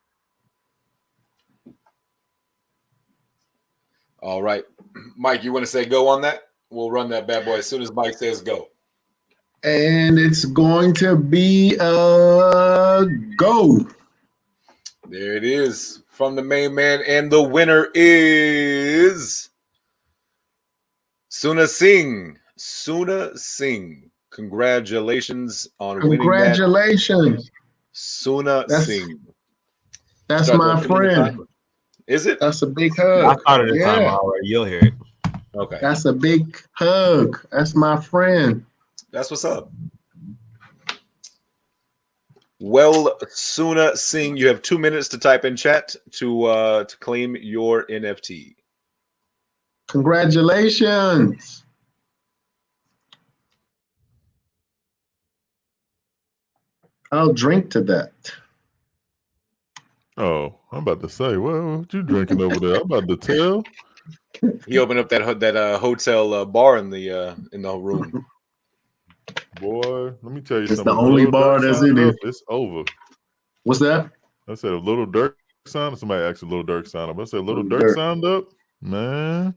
All right. Mike, you want to say go on that? We'll run that bad boy as soon as Mike says go. And it's going to be a go. There it is from the main man. And the winner is Suna Singh. Suna Singh. Congratulations on winning that. Congratulations. Suna Singh. That's Start my that 2-minute friend. timer. Is it? That's a big I hug. started the time already. You'll hear it. Okay. That's a big hug. That's my friend. That's what's up. Well, Suna Singh, you have 2 minutes to type in chat to claim your NFT. Congratulations. I'll drink to that. Oh, I'm about to say, what you drinking over there? I'm about to tell. He opened up that hotel bar in the room. Boy, let me tell you It's something. the only Little bar Dirk that's signed in up, it. it's over. What's that? I said, Little Dirk signed up. Somebody asked Little Dirk signed up. I said, Little Dirk Dirk. signed up? Man,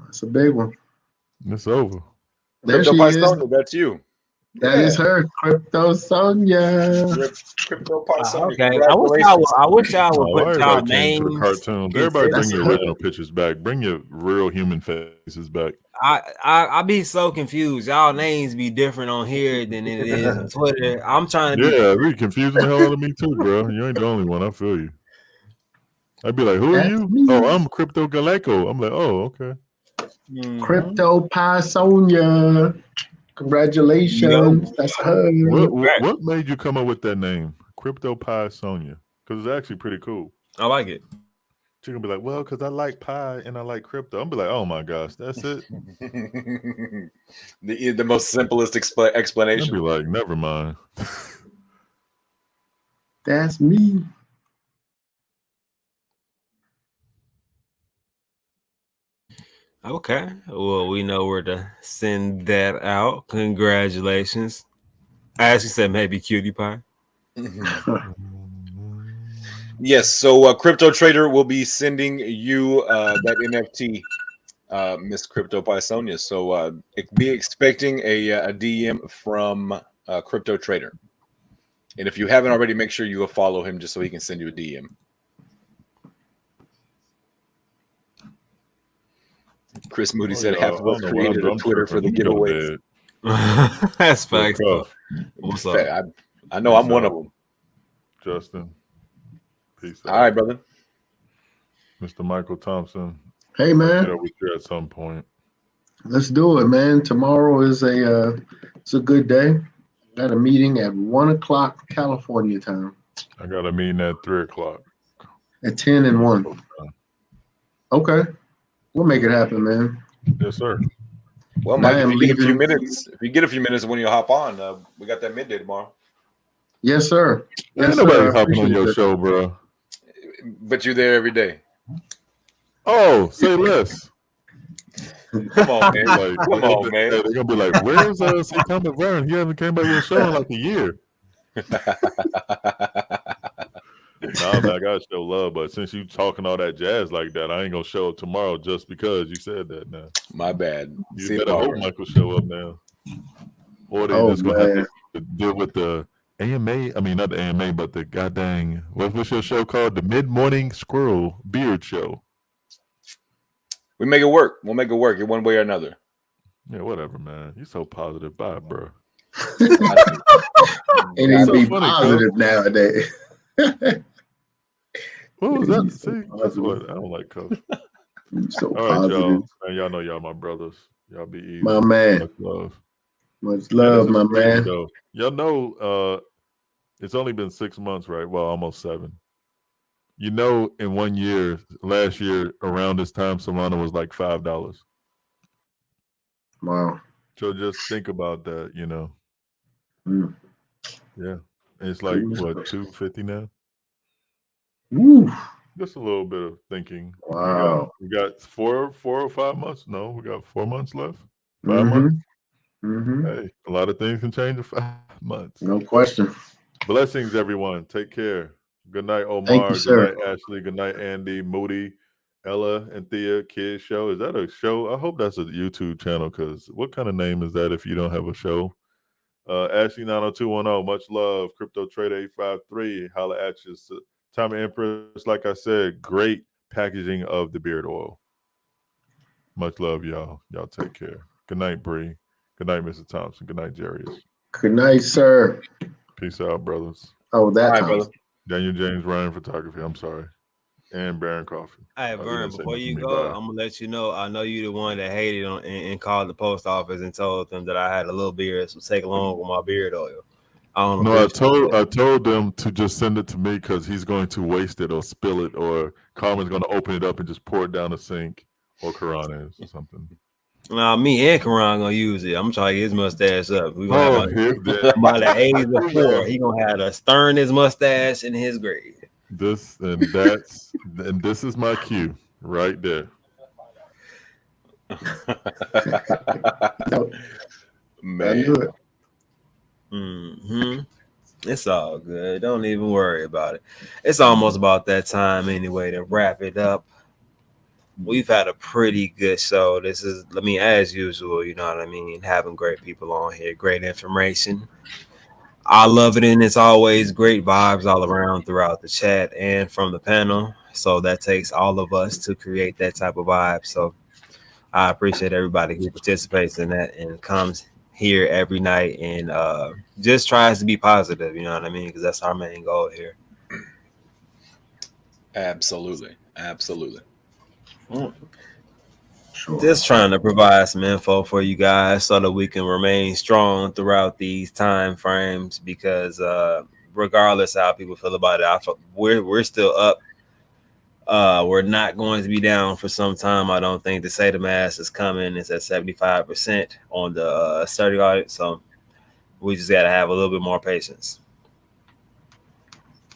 That's a big one. it's over. There Crypto she is. Pysonia, that's you. That is her, Crypto Sonia. Crypto Pysonia. Okay. I wish y'all would Why put y'all everybody change to the names. cartoons? Everybody bring That's your her. original pictures back. Bring your real human faces back. I be so confused. Y'all names be different on here than it is on Twitter. I'm trying to be. Yeah, really confusing the hell out of me too, bro. You ain't the only one. I feel you. I'd be like, who are That's you? me. Oh, I'm Crypto Galeko. I'm like, oh, okay. Crypto Pysonia. Congratulations. That's her. What made you come up with that name, Crypto Pie Sonia? Because it's actually pretty cool. I like it. She's gonna be like, well, because I like pie and I like crypto. I'm be like, oh my gosh, that's it. the most simplest I'd explanation. be like, never mind. That's me. Okay. Well, we know where to send that out. Congratulations. I actually said maybe Cutie Pie. Yes, so Crypto Trader will be sending you that NFT, Miss Crypto Pysonia. So be expecting a DM from Crypto Trader. And if you haven't already, make sure you go follow him just so he can send you a DM. Chris Moody said half of us created a Twitter for the Justin. Peace All out. right, brother. Mr. Michael Thompson. Hey, I'll man. get up with you at some point. Let's do it, man. Tomorrow is it's a good day. Got a meeting at 1:00 California time. I got a meeting at 3:00. At 10 and 1. Okay. We'll make it happen, man. Yes, sir. Well, I Mike, am if you get a few leaving- minutes, when you hop on, we got that midday tomorrow. Yes, sir. Ain't Yes, nobody sir. I hopping on appreciate your that. show, bro. But you're there every day. Oh, say less. Come on, man. Like, Come on, man. They're gonna be like, "Where's C. Thomas Vernon? He hasn't came by your show in like a year." Nah, man, I gotta show love. But since you talking all that jazz like that, I ain't gonna show up tomorrow just because you said that. Now My bad. you See you better hope tomorrow. Michael show up now, or they Oh, just gonna have man. to deal with the AMA. I mean, not the AMA, but the goddamn what's your show called? The Mid Morning Squirrel Beard Show. We make it work. We'll make it work in one way or another. Yeah, whatever, man. You so positive, bye, bro. Ain't even so be funny, positive nowadays. What was that? He's so See, that's positive. what I don't like, Coach. You're so All right, positive. y'all. Man, y'all know y'all my brothers. Y'all be easy. My man. Much love. Much Man, love, this my is crazy, man. though. Y'all know it's only been 6 months, right? Well, almost 7. You know, in 1 year, last year, around this time, Solana was like $5. Wow. So just think about that, you know. Mm. Yeah. It's like, Goodness what, gracious. 250 now? Woo. Just a little bit of thinking. Wow. We got 4 or 5 months. No, we got 4 months left. 5 Mm-hmm. months. Mm-hmm. Hey, a lot of things can change in 5 months. No question. Blessings, everyone. Take care. Good night, Omar. Thank you, Good sir. night, Ashley. Good night, Andy, Moody, Ella, and Thea. Kids Show. Is that a show? I hope that's a YouTube channel, because what kind of name is that if you don't have a show? Ashley 90210. Much love. Crypto Trader 853. Holla at you. Tommy Empress, like I said, great packaging of the beard oil. Much love, y'all. Y'all take care. Good night, Bree. Good night, Mr. Thompson. Good night, Jarius. Good night, sir. Peace out, brothers. Oh, that All right, time. brother. Daniel James Ryan Photography. I'm sorry. And Baron Coffee. Hey, You Vern, didn't say before nothing you to me, go, bye. I'm gonna let you know. I know you the one that hated on and called the post office and told them that I had a little beard, so take along with my beard oil. I don't No, I appreciate that. told them to just send it to me because he's going to waste it or spill it, or Carmen's going to open it up and just pour it down the sink, or Karan is or something. Nah, me and Karan gonna use it. I'm trying to get his mustache up. We gonna Oh, have here, by the age of 4, he gonna have the sternest mustache in his grade. this and this is my cue right there. I Man. knew it. Hmm. It's all good. Don't even worry about it. It's almost about that time anyway to wrap it up. We've had a pretty good show. This is, I mean, as usual, you know what I mean? Having great people on here, great information. I love it, and it's always great vibes all around throughout the chat and from the panel. So that takes all of us to create that type of vibe. So I appreciate everybody who participates in that and comes here every night and just tries to be positive, you know what I mean? Because that's our main goal here. Absolutely. Absolutely. Sure. Just trying to provide some info for you guys so that we can remain strong throughout these time frames, because regardless how people feel about it, we're still up. We're not going to be down for some time. I don't think the SATA mass is coming. It's at 75% on the study audit, so we just got to have a little bit more patience.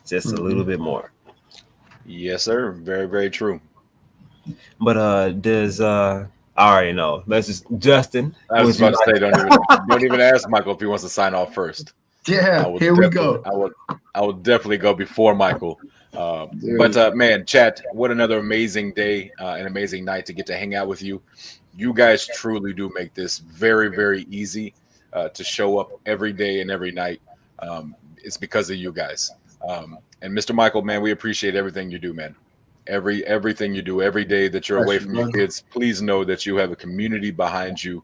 Just a little bit more. Yes, sir. Very, very true. But does I already know. Let's just Justin. I was about to say, don't even ask Michael if he wants to sign off first. Yeah, here we go. I will definitely go before Michael. But man, chat, what another amazing day, an amazing night to get to hang out with you. You guys truly do make this very, very easy to show up every day and every night. It's because of you guys. And Mr. Michael, man, we appreciate everything you do, man. Everything you do every day that you're away from your kids. Please know that you have a community behind you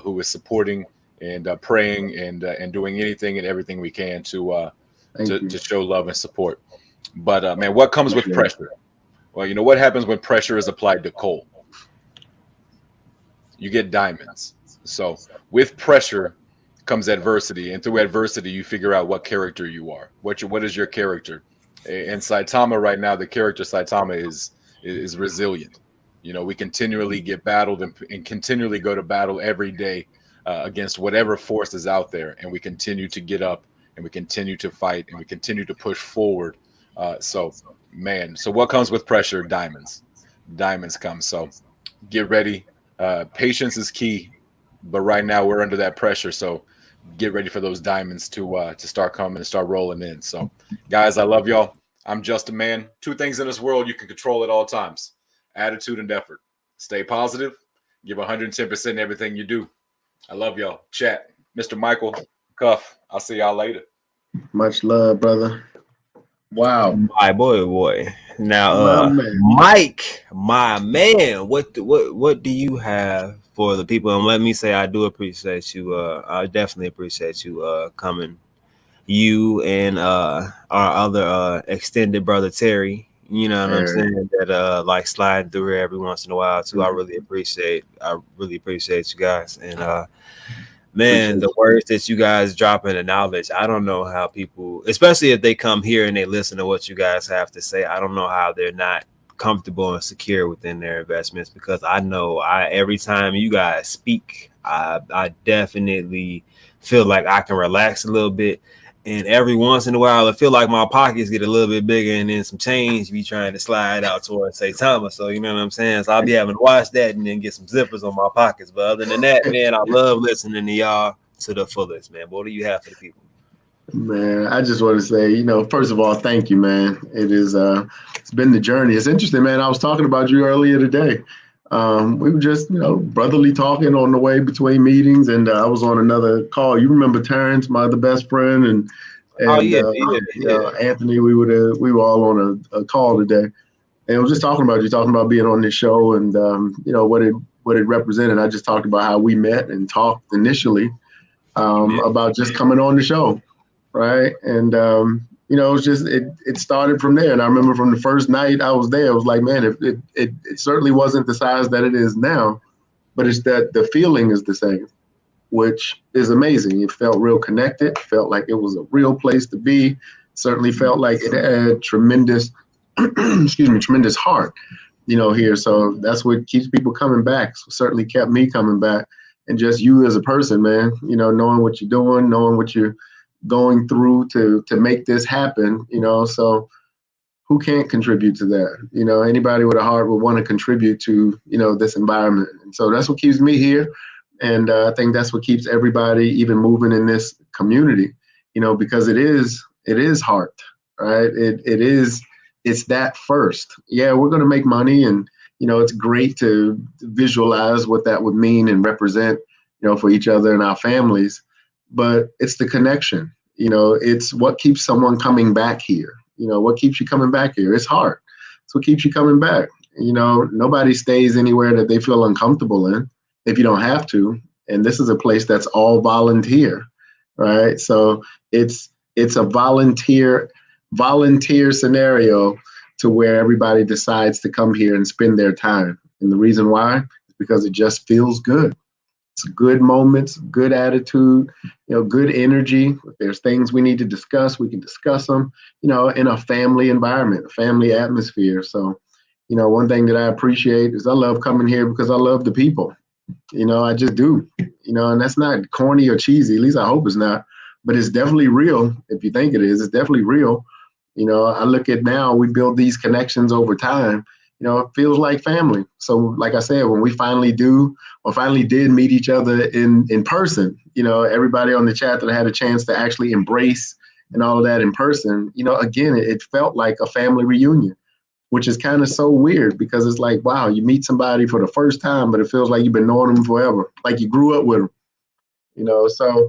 who is supporting and praying and doing anything and everything we can to Thank you. to show love and support. But man, what comes with pressure? Well, you know what happens when pressure is applied to coal? You get diamonds. So with pressure comes adversity, and through adversity, you figure out what character you are. What is your character? And Saitama right now, the character Saitama is resilient. You know, we continually get battled and continually go to battle every day against whatever force is out there, and we continue to get up and we continue to fight and we continue to push forward. So what comes with pressure? Diamonds come. So get ready. Patience is key, but right now we're under that pressure. So get ready for those diamonds to start coming and start rolling in. So guys, I love y'all. I'm just a man. Two things in this world you can control at all times: attitude and effort. Stay positive. Give 110% in everything you do. I love y'all. Chat. Mr. Michael Cuff, I'll see y'all later. Much love, brother. Wow. My boy. Now, My man. Mike, my man, what do you have for the people? And let me say, I do appreciate you. I definitely appreciate you coming. You and our other extended brother Terry. You know what I'm saying? That like sliding through here every once in a while too. I really appreciate you guys. And man, the words that you guys drop in the knowledge, I don't know how people, especially if they come here and they listen to what you guys have to say, I don't know how they're not comfortable and secure within their investments, because I know every time you guys speak, I definitely feel like I can relax a little bit. And every once in a while, I feel like my pockets get a little bit bigger, and then some change be trying to slide out towards Saitama. So you know what I'm saying? So I'll be having to watch that and then get some zippers on my pockets. But other than that, man, I love listening to y'all to the fullest, man. What do you have for the people? Man, I just want to say, first of all, thank you, man. It's been the journey. It's interesting, man. I was talking about you earlier today. We were just, brotherly talking on the way between meetings, and I was on another call. You remember Terrence, my other best friend, and Anthony. We were all on a call today, and I was just talking about being on this show, and what it represented. I just talked about how we met and talked initially about just coming on the show, right? And it started from there. And I remember from the first night I was there, I was like, man, it certainly wasn't the size that it is now, but it's that the feeling is the same, which is amazing. It felt real connected, felt like it was a real place to be. Certainly felt like it had tremendous, tremendous heart, here. So that's what keeps people coming back. So certainly kept me coming back. And just you as a person, man, knowing what you're doing, knowing what you're going through to make this happen, so who can't contribute to that? Anybody with a heart would want to contribute to, this environment. And so that's what keeps me here. And I think that's what keeps everybody even moving in this community, because it is heart, right? It's that first. Yeah, we're going to make money, and, it's great to visualize what that would mean and represent, for each other and our families. But it's the connection, it's what keeps someone coming back here. What keeps you coming back here? It's heart. It's what keeps you coming back. Nobody stays anywhere that they feel uncomfortable in if you don't have to. And this is a place that's all volunteer, right? So it's a volunteer scenario to where everybody decides to come here and spend their time. And the reason why is because it just feels good. It's good moments, good attitude, good energy. If there's things we need to discuss, we can discuss them, in a family environment, a family atmosphere. So, one thing that I appreciate is I love coming here because I love the people. I just do, and that's not corny or cheesy. At least I hope it's not, but it's definitely real. If you think it is, it's definitely real. I look at now, we build these connections over time. It feels like family. So like I said, when we finally did meet each other in person, everybody on the chat that I had a chance to actually embrace and all of that in person, again, it felt like a family reunion, which is kind of so weird because it's like, wow, you meet somebody for the first time, but it feels like you've been knowing them forever, like you grew up with them, so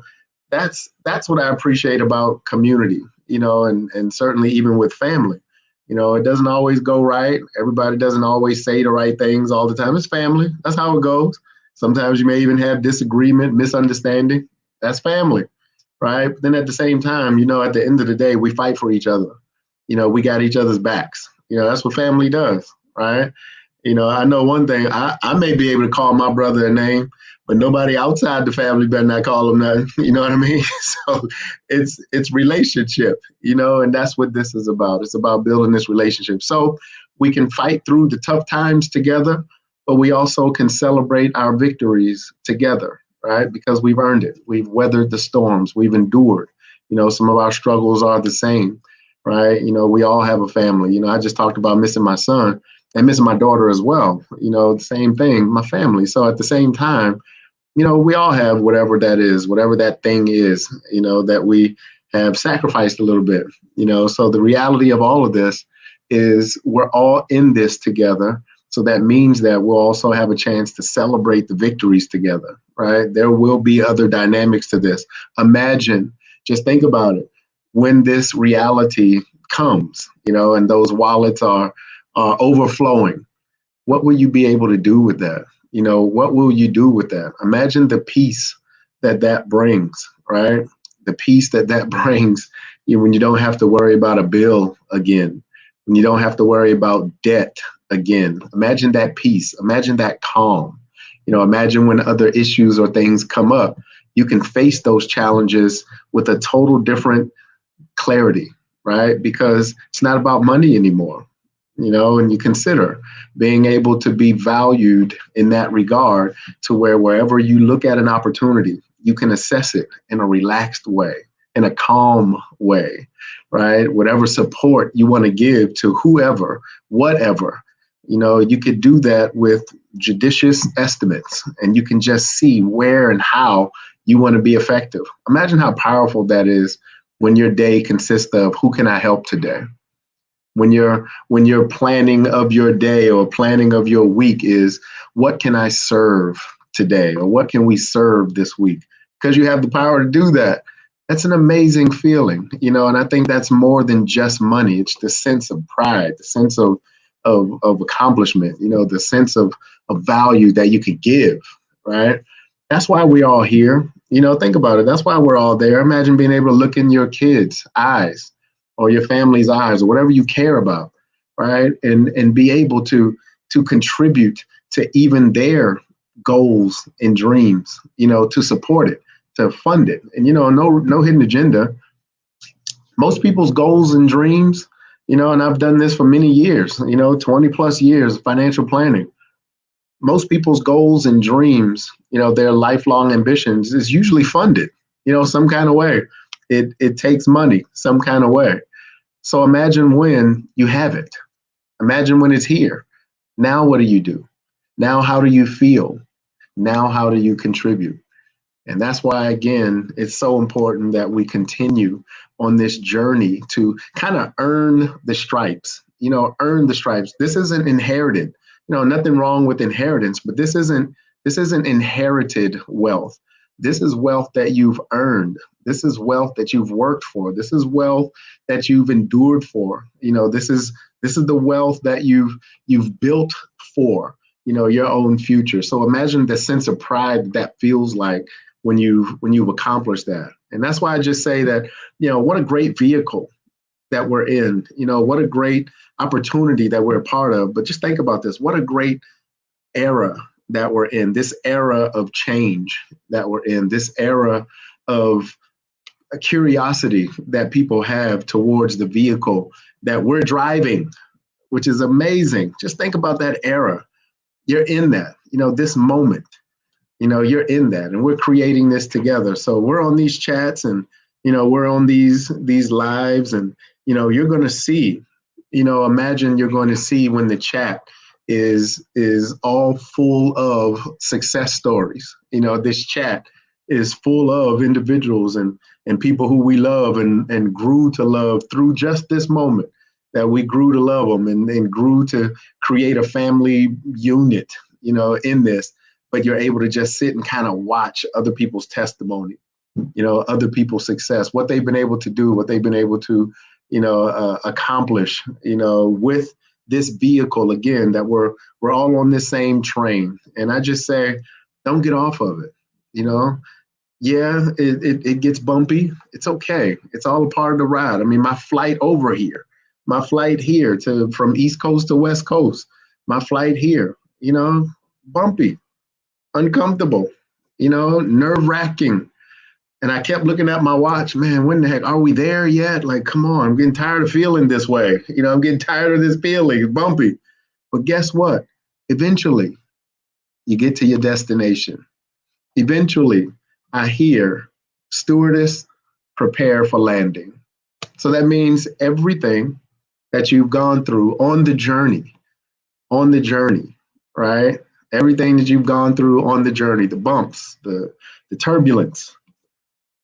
that's what I appreciate about community, and certainly even with family. It doesn't always go right. Everybody doesn't always say the right things all the time. It's family. That's how it goes. Sometimes you may even have disagreement, misunderstanding. That's family. right? But then at the same time, at the end of the day, we fight for each other. We got each other's backs. That's what family does, right? I know one thing. I may be able to call my brother a name, but nobody outside the family better not call him nothing. You know what I mean? So it's relationship, and that's what this is about. It's about building this relationship. So we can fight through the tough times together, but we also can celebrate our victories together, right? Because we've earned it. We've weathered the storms. We've endured. Some of our struggles are the same, right? We all have a family. I just talked about missing my son and missing my daughter as well. The same thing, my family. So at the same time, we all have whatever that is, whatever that thing is, that we have sacrificed a little bit, So the reality of all of this is we're all in this together. So that means that we'll also have a chance to celebrate the victories together, right? There will be other dynamics to this. Imagine, just think about it, when this reality comes, and those wallets are overflowing, what will you be able to do with that? What will you do with that? Imagine the peace that brings, right? The peace that brings when you don't have to worry about a bill again, when you don't have to worry about debt again. Imagine that peace. Imagine that calm. Imagine when other issues or things come up, you can face those challenges with a total different clarity, right? Because it's not about money anymore. And you consider being able to be valued in that regard to where wherever you look at an opportunity, you can assess it in a relaxed way, in a calm way, right? Whatever support you want to give to whoever, whatever, you could do that with judicious estimates, and you can just see where and how you want to be effective. Imagine how powerful that is when your day consists of who can I help today? When you're planning of your day or planning of your week is what can I serve today, or what can we serve this week? Because you have the power to do that. That's an amazing feeling, and I think that's more than just money. It's the sense of pride, the sense of accomplishment, the sense of value that you could give, right? That's why we're all here. Think about it. That's why we're all there. Imagine being able to look in your kids' eyes or your family's eyes, or whatever you care about, right? And be able to contribute to even their goals and dreams, to support it, to fund it. And, no hidden agenda. Most people's goals and dreams, and I've done this for many years, 20 plus years of financial planning. Most people's goals and dreams, their lifelong ambitions is usually funded, some kind of way. It takes money some kind of way. So imagine when you have it. Imagine when it's here. Now what do you do? Now how do you feel? Now how do you contribute? And that's why, again, it's so important that we continue on this journey to kind of earn the stripes, earn the stripes. This isn't inherited, nothing wrong with inheritance, but this isn't inherited wealth. This is wealth that you've earned. This is wealth that you've worked for. This is wealth that you've endured for. This is the wealth that you've built for, your own future. So imagine the sense of pride that feels like when you've accomplished that. And that's why I just say that, what a great vehicle that we're in, what a great opportunity that we're a part of. But just think about this. What a great era that we're in, this era of change that we're in, this era of a curiosity that people have towards the vehicle that we're driving, which is amazing. Just think about that era. You're in that, this moment, you're in that, and we're creating this together. So we're on these chats, and, we're on these lives, and, you're going to see, imagine you're going to see when the chat is all full of success stories. This chat is full of individuals and people who we love and grew to love through just this moment, that we grew to love them and grew to create a family unit, in this. But you're able to just sit and kind of watch other people's testimony, other people's success, what they've been able to do, what they've been able to, accomplish, with this vehicle, again, that we're all on this same train. And I just say, don't get off of it. Yeah, it gets bumpy. It's okay. It's all a part of the ride. I mean, my flight over here, my flight here to from East Coast to West Coast, my flight here, bumpy, uncomfortable, nerve wracking. And I kept looking at my watch, man, when the heck are we there yet? Like, come on, I'm getting tired of feeling this way. I'm getting tired of this feeling. It's bumpy. But guess what? Eventually, you get to your destination. Eventually, I hear stewardess prepare for landing. So that means everything that you've gone through on the journey, right? Everything that you've gone through on the journey, the bumps, the turbulence.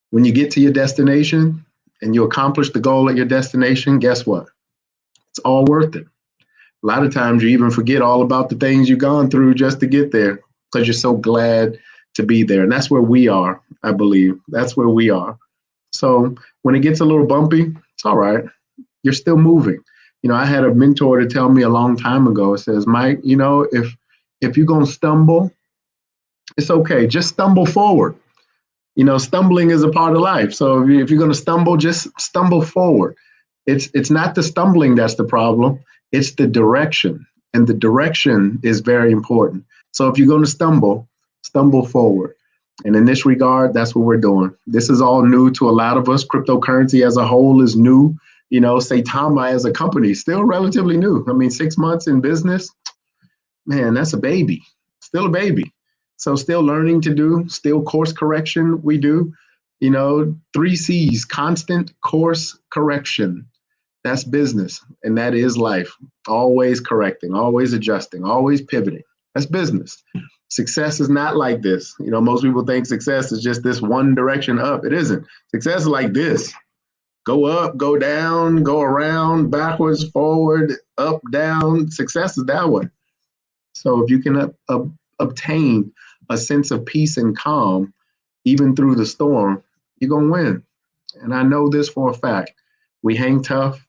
When you get to your destination and you accomplish the goal at your destination, guess what? It's all worth it. A lot of times you even forget all about the things you've gone through just to get there because you're so glad to be there. And that's where we are, I believe. That's where we are. So when it gets a little bumpy, it's all right. You're still moving. I had a mentor to tell me a long time ago. It says, Mike, if you're gonna stumble, it's okay. Just stumble forward. Stumbling is a part of life. So if you're gonna stumble, just stumble forward. It's not the stumbling that's the problem. It's the direction. And the direction is very important. So if you're gonna stumble forward. And in this regard, that's what we're doing. This is all new to a lot of us. Cryptocurrency as a whole is new. Saitama as a company, still relatively new. I mean, 6 months in business, man, that's a baby, still a baby. So still learning to do, still course correction we do. 3 C's, constant course correction. That's business, and that is life. Always correcting, always adjusting, always pivoting. That's business. Success is not like this. Most people think success is just this one direction up. It isn't. Success is like this. Go up, go down, go around, backwards, forward, up, down. Success is that way. So if you can obtain a sense of peace and calm, even through the storm, you're going to win. And I know this for a fact. We hang tough.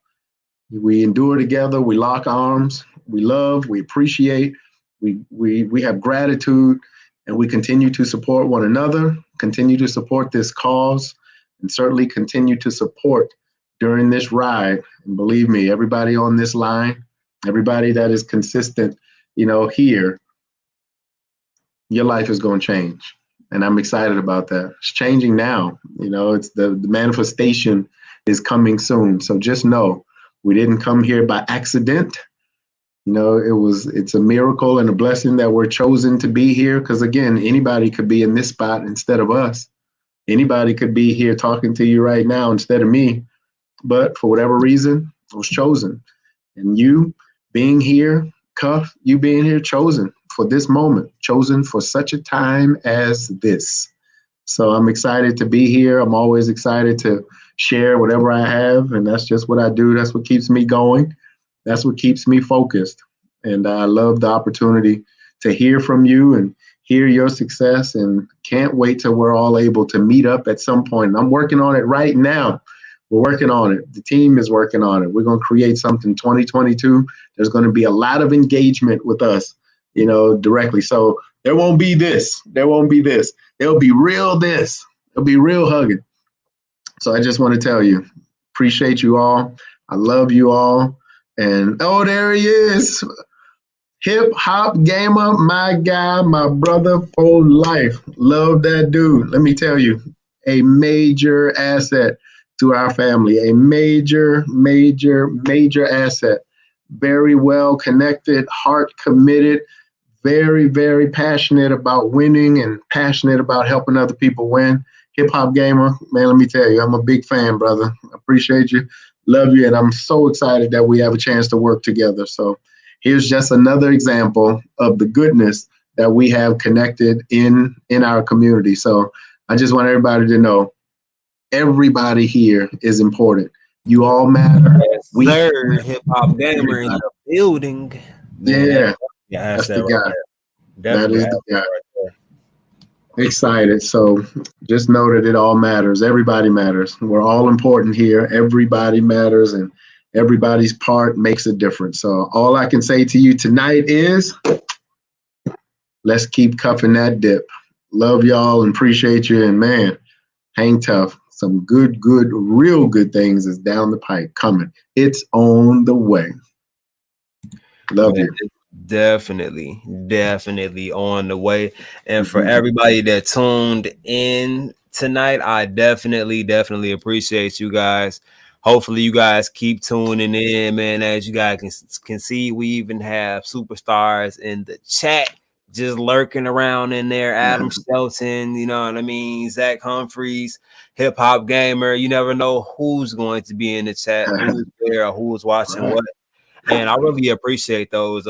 We endure together. We lock arms. We love. We appreciate. We have gratitude. And we continue to support one another, continue to support this cause, and certainly continue to support during this ride. And believe me, everybody on this line, everybody that is consistent, here, your life is going to change. And I'm excited about that. It's changing now. It's the manifestation is coming soon. So just know we didn't come here by accident. It's a miracle and a blessing that we're chosen to be here. Because again, anybody could be in this spot instead of us. Anybody could be here talking to you right now instead of me. But for whatever reason, I was chosen. And you being here, Cuff, you being here, chosen for this moment, chosen for such a time as this. So I'm excited to be here. I'm always excited to share whatever I have. And that's just what I do. That's what keeps me going. That's what keeps me focused. And I love the opportunity to hear from you and hear your success, and can't wait till we're all able to meet up at some point. And I'm working on it right now. We're working on it. The team is working on it. We're going to create something 2022. There's going to be a lot of engagement with us, directly. So there won't be this. There won't be this. There'll be real this. There'll be real hugging. So I just want to tell you, appreciate you all. I love you all. And oh, there he is. Hip Hop Gamer, my guy, my brother for life. Love that dude. Let me tell you, a major asset to our family, a major, major, major asset. Very well connected, heart committed, very, very passionate about winning and passionate about helping other people win. Hip Hop Gamer, man, let me tell you, I'm a big fan, brother. I appreciate you, love you, and I'm so excited that we have a chance to work together. So here's just another example of the goodness that we have connected in our community. So I just want everybody to know, everybody here is important. You all matter. Yes, sir. Hip Hop Gamer in the building. Man, Yeah, that's the right guy. there. That is the guy. Right there. Excited. So just know that it all matters. Everybody matters. We're all important here. Everybody matters, and everybody's part makes a difference. So all I can say to you tonight is, let's keep cuffing that dip. Love y'all and appreciate you. And man, hang tough. Some good, real good things is down the pipe coming. It's on the way. Love Man, you. definitely on the way. And for everybody that tuned in tonight, I definitely appreciate you guys. Hopefully you guys keep tuning in, man. As you guys can see, we even have superstars in the chat just lurking around in there. Adam Shelton, you know what I mean? Zach Humphreys, Hip Hop Gamer. You never know who's going to be in the chat, who's there, or who's watching Right. what. And I really appreciate those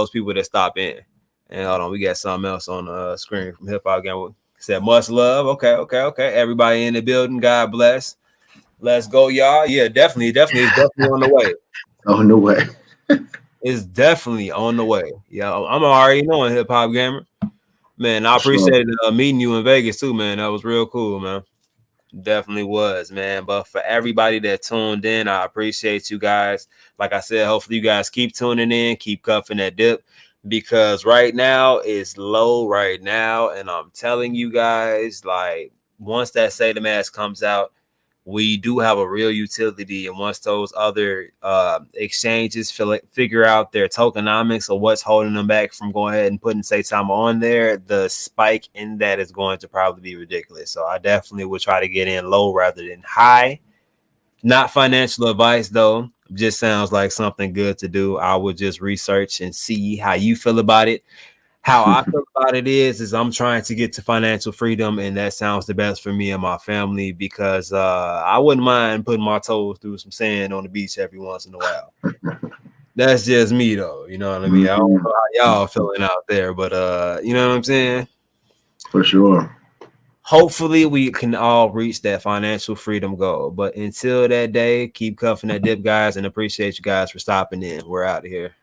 people that stop in. And hold on, we got something else on the screen from Hip Hop Game. Said much love. Okay. Everybody in the building, God bless. Let's go, y'all. Yeah, definitely. It's definitely on the way. On the way. It's definitely on the way. Yeah, I'm already knowing Hip Hop Gamer. Man, I appreciated meeting you in Vegas too, man. That was real cool, man. Definitely was, man. But for everybody that tuned in, I appreciate you guys. Like I said, hopefully you guys keep tuning in, keep cuffing that dip, because right now it's low right now. And I'm telling you guys, like, once that Say the Mask comes out, we do have a real utility. And once those other exchanges figure out their tokenomics or what's holding them back from going ahead and putting Saitama on there, the spike in that is going to probably be ridiculous. So I definitely would try to get in low rather than high. Not financial advice, though. Just sounds like something good to do. I would just research and see how you feel about it. How I feel about it is I'm trying to get to financial freedom, and that sounds the best for me and my family, because I wouldn't mind putting my toes through some sand on the beach every once in a while. That's just me, though. You know what I mean? I don't know how y'all feeling out there, but you know what I'm saying? For sure. Hopefully we can all reach that financial freedom goal. But until that day, keep cuffing that dip, guys, and appreciate you guys for stopping in. We're out of here.